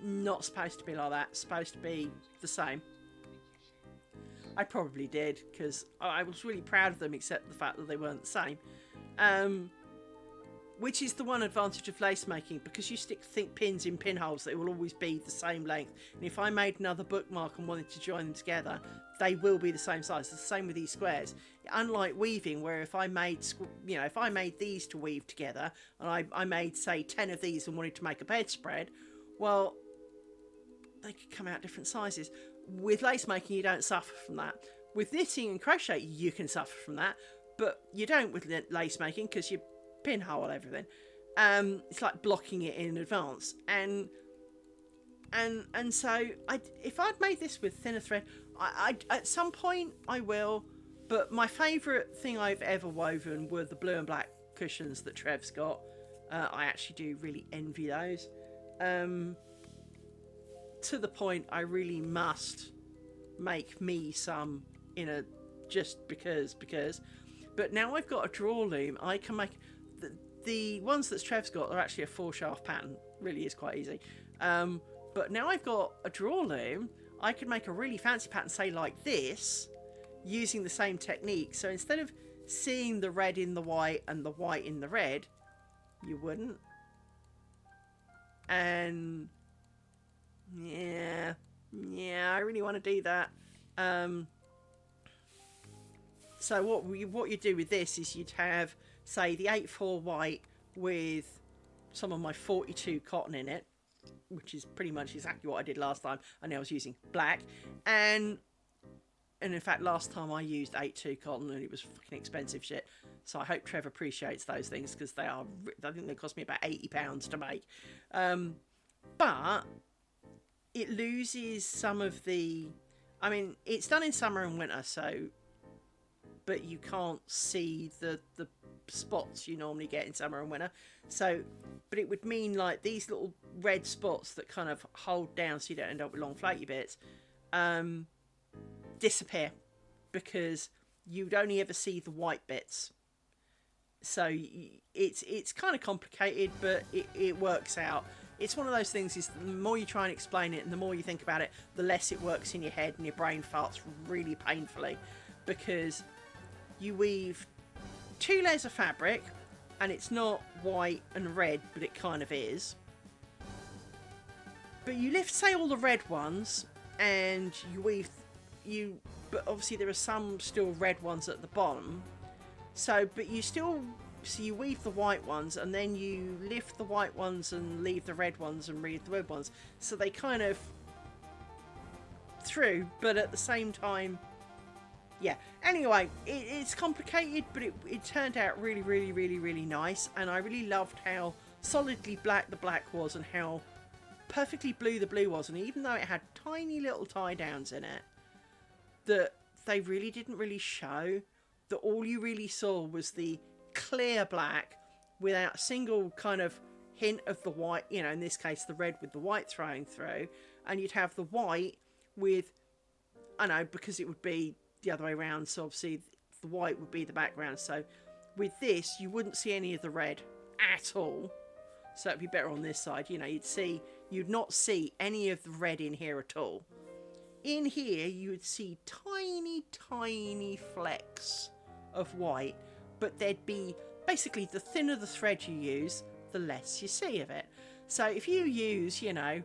Not supposed to be like that. It's supposed to be the same. I probably did, because I was really proud of them, except the fact that they weren't the same. Which is the one advantage of lace making, because you stick pins in pinholes, they will always be the same length. And if I made another bookmark and wanted to join them together, they will be the same size. It's the same with these squares. Unlike weaving, where if I made, you know, if I made these to weave together, and I made, say, 10 of these and wanted to make a bedspread, well, they could come out different sizes. With lace making, you don't suffer from that. With knitting and crochet, you can suffer from that, but you don't with lace making, because you pinhole everything. It's like blocking it in advance, and so if I'd made this with thinner thread, I at some point I will. But my favourite thing I've ever woven were the blue and black cushions that Trev's got. I actually do really envy those. To the point I really must make me some in a just because. But now I've got a draw loom, I can make the ones that Trev's got are actually a 4-shaft pattern. Really is quite easy. But now I've got a draw loom, I can make a really fancy pattern, say like this, using the same technique. So instead of seeing the red in the white and the white in the red, you wouldn't. And yeah, I really want to do that. So what you do with this is you'd have, say, the 8/4 white with some of my 42 cotton in it, which is pretty much exactly what I did last time. I know I was using black, and in fact last time I used 8/2 cotton and it was fucking expensive shit. So I hope Trev appreciates those things, because I think they cost me about £80 to make. But it loses some of the, I mean, it's done in summer and winter, so, but you can't see the spots you normally get in summer and winter. So, but it would mean like these little red spots that kind of hold down so you don't end up with long flaky bits, disappear, because you'd only ever see the white bits. So it's kind of complicated, but it works out. It's one of those things, is the more you try and explain it and the more you think about it, the less it works in your head, and your brain farts really painfully, because you weave 2 layers of fabric, and it's not white and red, but it kind of is. But you lift, say, all the red ones, and you weave but obviously there are some still red ones at the bottom. So you weave the white ones, and then you lift the white ones and leave the red ones and weave the red ones. So they kind of through, but at the same time, yeah. Anyway, it's complicated, but it turned out really, really, really, really nice. And I really loved how solidly black the black was, and how perfectly blue the blue was. And even though it had tiny little tie downs in it, that they really didn't really show, that all you really saw was the clear black without a single kind of hint of the white, you know, in this case the red with the white throwing through, and you'd have the white with, I know, because it would be the other way around, so obviously the white would be the background. So with this you wouldn't see any of the red at all, so it'd be better on this side. You know, you'd not see any of the red in here at all. In here you would see tiny flecks of white, but there'd be basically, the thinner the thread you use, the less you see of it. So if you use, you know,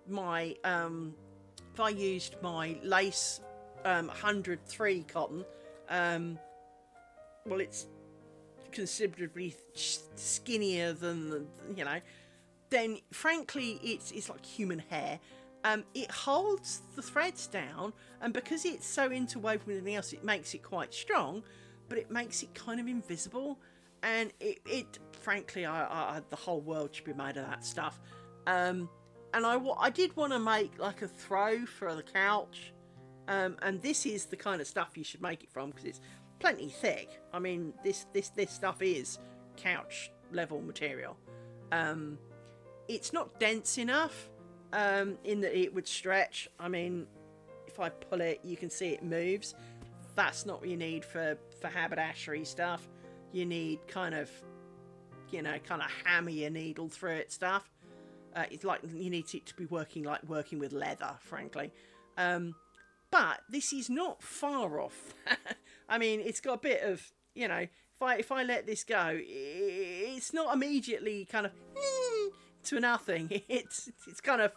my if I used my lace 103 cotton, well, it's considerably skinnier than you know, then frankly it's like human hair. It holds the threads down, and because it's so interwoven with everything else, it makes it quite strong, but it makes it kind of invisible. And it frankly, the whole world should be made of that stuff. And I did want to make like a throw for the couch, and this is the kind of stuff you should make it from, because it's plenty thick. I mean, this stuff is couch level material. It's not dense enough, in that it would stretch. I mean, if I pull it, you can see it moves. That's not what you need for haberdashery stuff. You need kind of, you know, kind of hammer your needle through it stuff. It's like you need it to be working with leather, frankly. But this is not far off. I mean, it's got a bit of, you know, if I let this go, it's not immediately kind of to nothing. It's kind of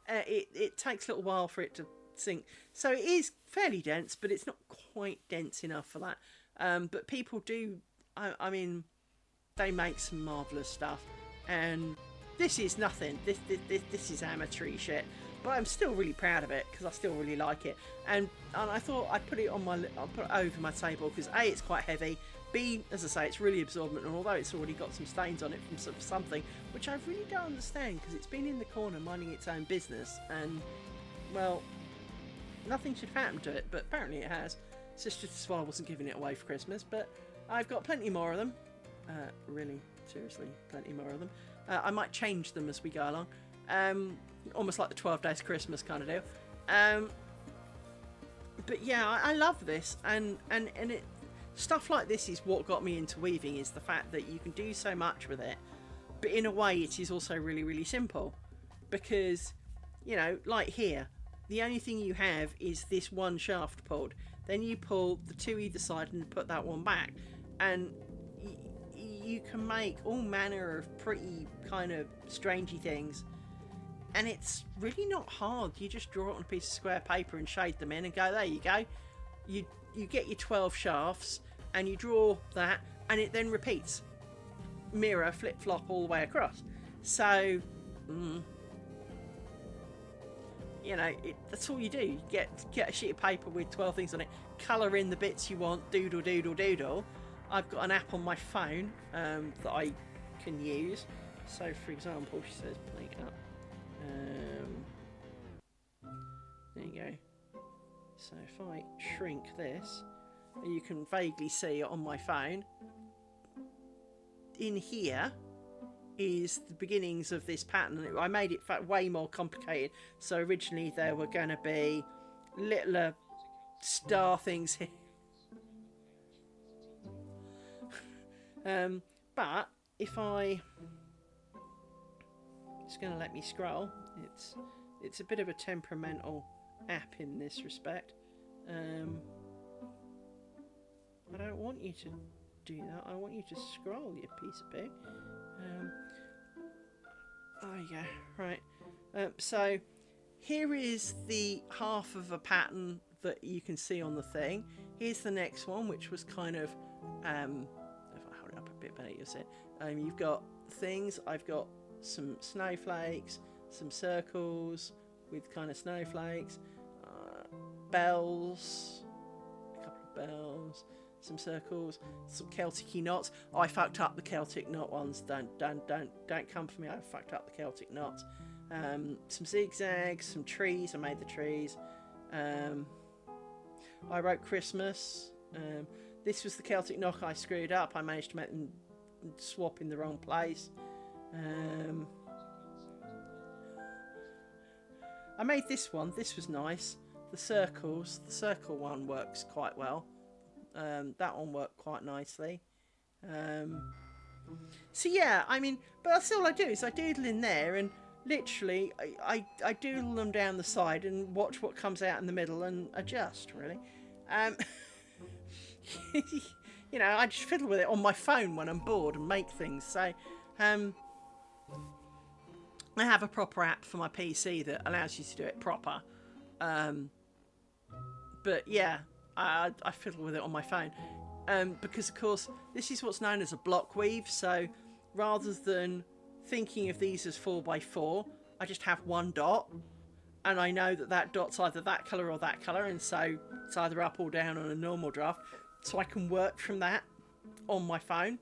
it takes a little while for it to sink. So it is fairly dense, but it's not quite dense enough for that. But people do, I mean, they make some marvellous stuff, and this is nothing. This is amateur shit, but I'm still really proud of it, because I still really like it. And I thought I'll put it over my table, because A, it's quite heavy, B, as I say, it's really absorbent, and although it's already got some stains on it from something, which I really don't understand, because it's been in the corner minding its own business, and, well, nothing should have happened to it, but apparently it has. It's just as well I wasn't giving it away for Christmas, but I've got plenty more of them. Really, seriously, plenty more of them. I might change them as we go along. Almost like the 12 Days Christmas kind of deal. But yeah, I love this, and it, stuff like this is what got me into weaving, is the fact that you can do so much with it, but in a way it is also really, really simple, because, you know, like here, the only thing you have is this one shaft pulled. Then you pull the two either side and put that one back, and you can make all manner of pretty kind of strangey things, and it's really not hard. You just draw it on a piece of square paper and shade them in and go, there you go. You get your 12 shafts and you draw that, and it then repeats. Mirror, flip-flop all the way across. So, you know, that's all you do. You get a sheet of paper with 12 things on it, colour in the bits you want, doodle, doodle, doodle. I've got an app on my phone that I can use. So, for example, she says, play up. There you go. So if I shrink this, you can vaguely see it on my phone. In here is the beginnings of this pattern. I made it way more complicated. So originally there were going to be littler star things here. But if it's going to let me scroll. It's a bit of a temperamental app in this respect. I don't want you to do that. I want you to scroll, you piece of pig. There you go. Right. So here is the half of a pattern that you can see on the thing. Here's the next one, which was kind of, if I hold it up a bit better, you'll see it. You've got things. I've got some snowflakes, some circles with kind of snowflakes, bells, a couple of bells, some circles, some Celtic-y knots. Oh, I fucked up the Celtic knot ones. Don't come for me. I fucked up the Celtic knots. Some zigzags, some trees. I made the trees. I wrote Christmas. This was the Celtic knot I screwed up. I managed to make them swap in the wrong place. I made this one. This was nice. The circles. The circle one works quite well. That one worked quite nicely. So yeah, I mean, but that's all I do is I doodle in there, and literally I doodle them down the side and watch what comes out in the middle and adjust, really. You know, I just fiddle with it on my phone when I'm bored and make things. So I have a proper app for my PC that allows you to do it proper. But yeah, I fiddle with it on my phone. Because, of course, this is what's known as a block weave. So rather than thinking of these as 4x4, I just have one dot. And I know that that dot's either that colour or that colour. And so it's either up or down on a normal draft. So I can work from that on my phone.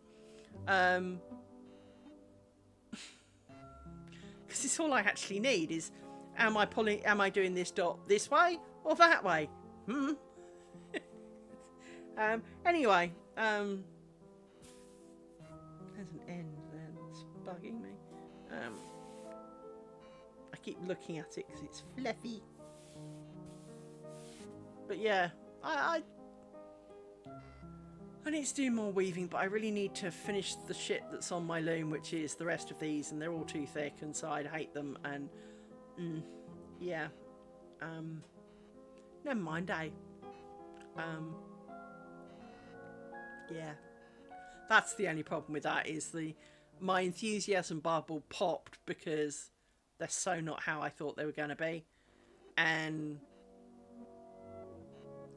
Because it's all I actually need is, am I doing this dot this way or that way? Anyway, there's an end there that's bugging me. I keep looking at it because it's fluffy. But yeah, I need to do more weaving, but I really need to finish the shit that's on my loom, which is the rest of these, and they're all too thick, and so I'd hate them, and yeah, never mind, eh? Yeah, that's the only problem with that, is my enthusiasm bubble popped because they're so not how I thought they were going to be, and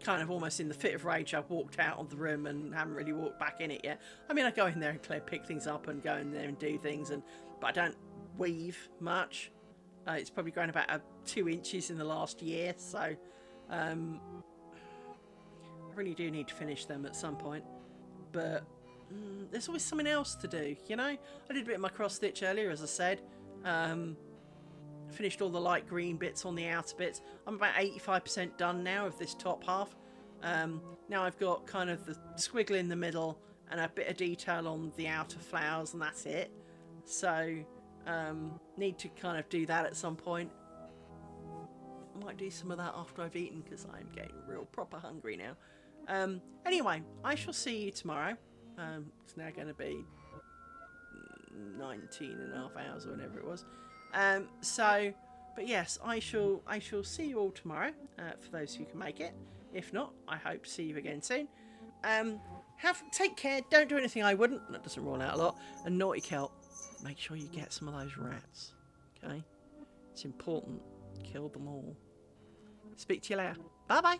kind of almost in the fit of rage, I've walked out of the room and haven't really walked back in it yet. I mean, I go in there and pick things up and go in there and do things, but I don't weave much. It's probably grown about 2 inches in the last year, so I really do need to finish them at some point. But there's always something else to do, you know? I did a bit of my cross stitch earlier, as I said. Finished all the light green bits on the outer bits. I'm about 85% done now of this top half. Now I've got kind of the squiggle in the middle and a bit of detail on the outer flowers, and that's it. So need to kind of do that at some point. I might do some of that after I've eaten, because I'm getting real proper hungry now. Anyway, I shall see you tomorrow. It's now going to be 19 and a half hours or whatever it was. But yes, I shall see you all tomorrow, for those who can make it. If not, I hope to see you again soon. Take care, don't do anything I wouldn't, that doesn't roll out a lot, and naughty Celt, make sure you get some of those rats, okay? It's important, kill them all. Speak to you later, bye bye!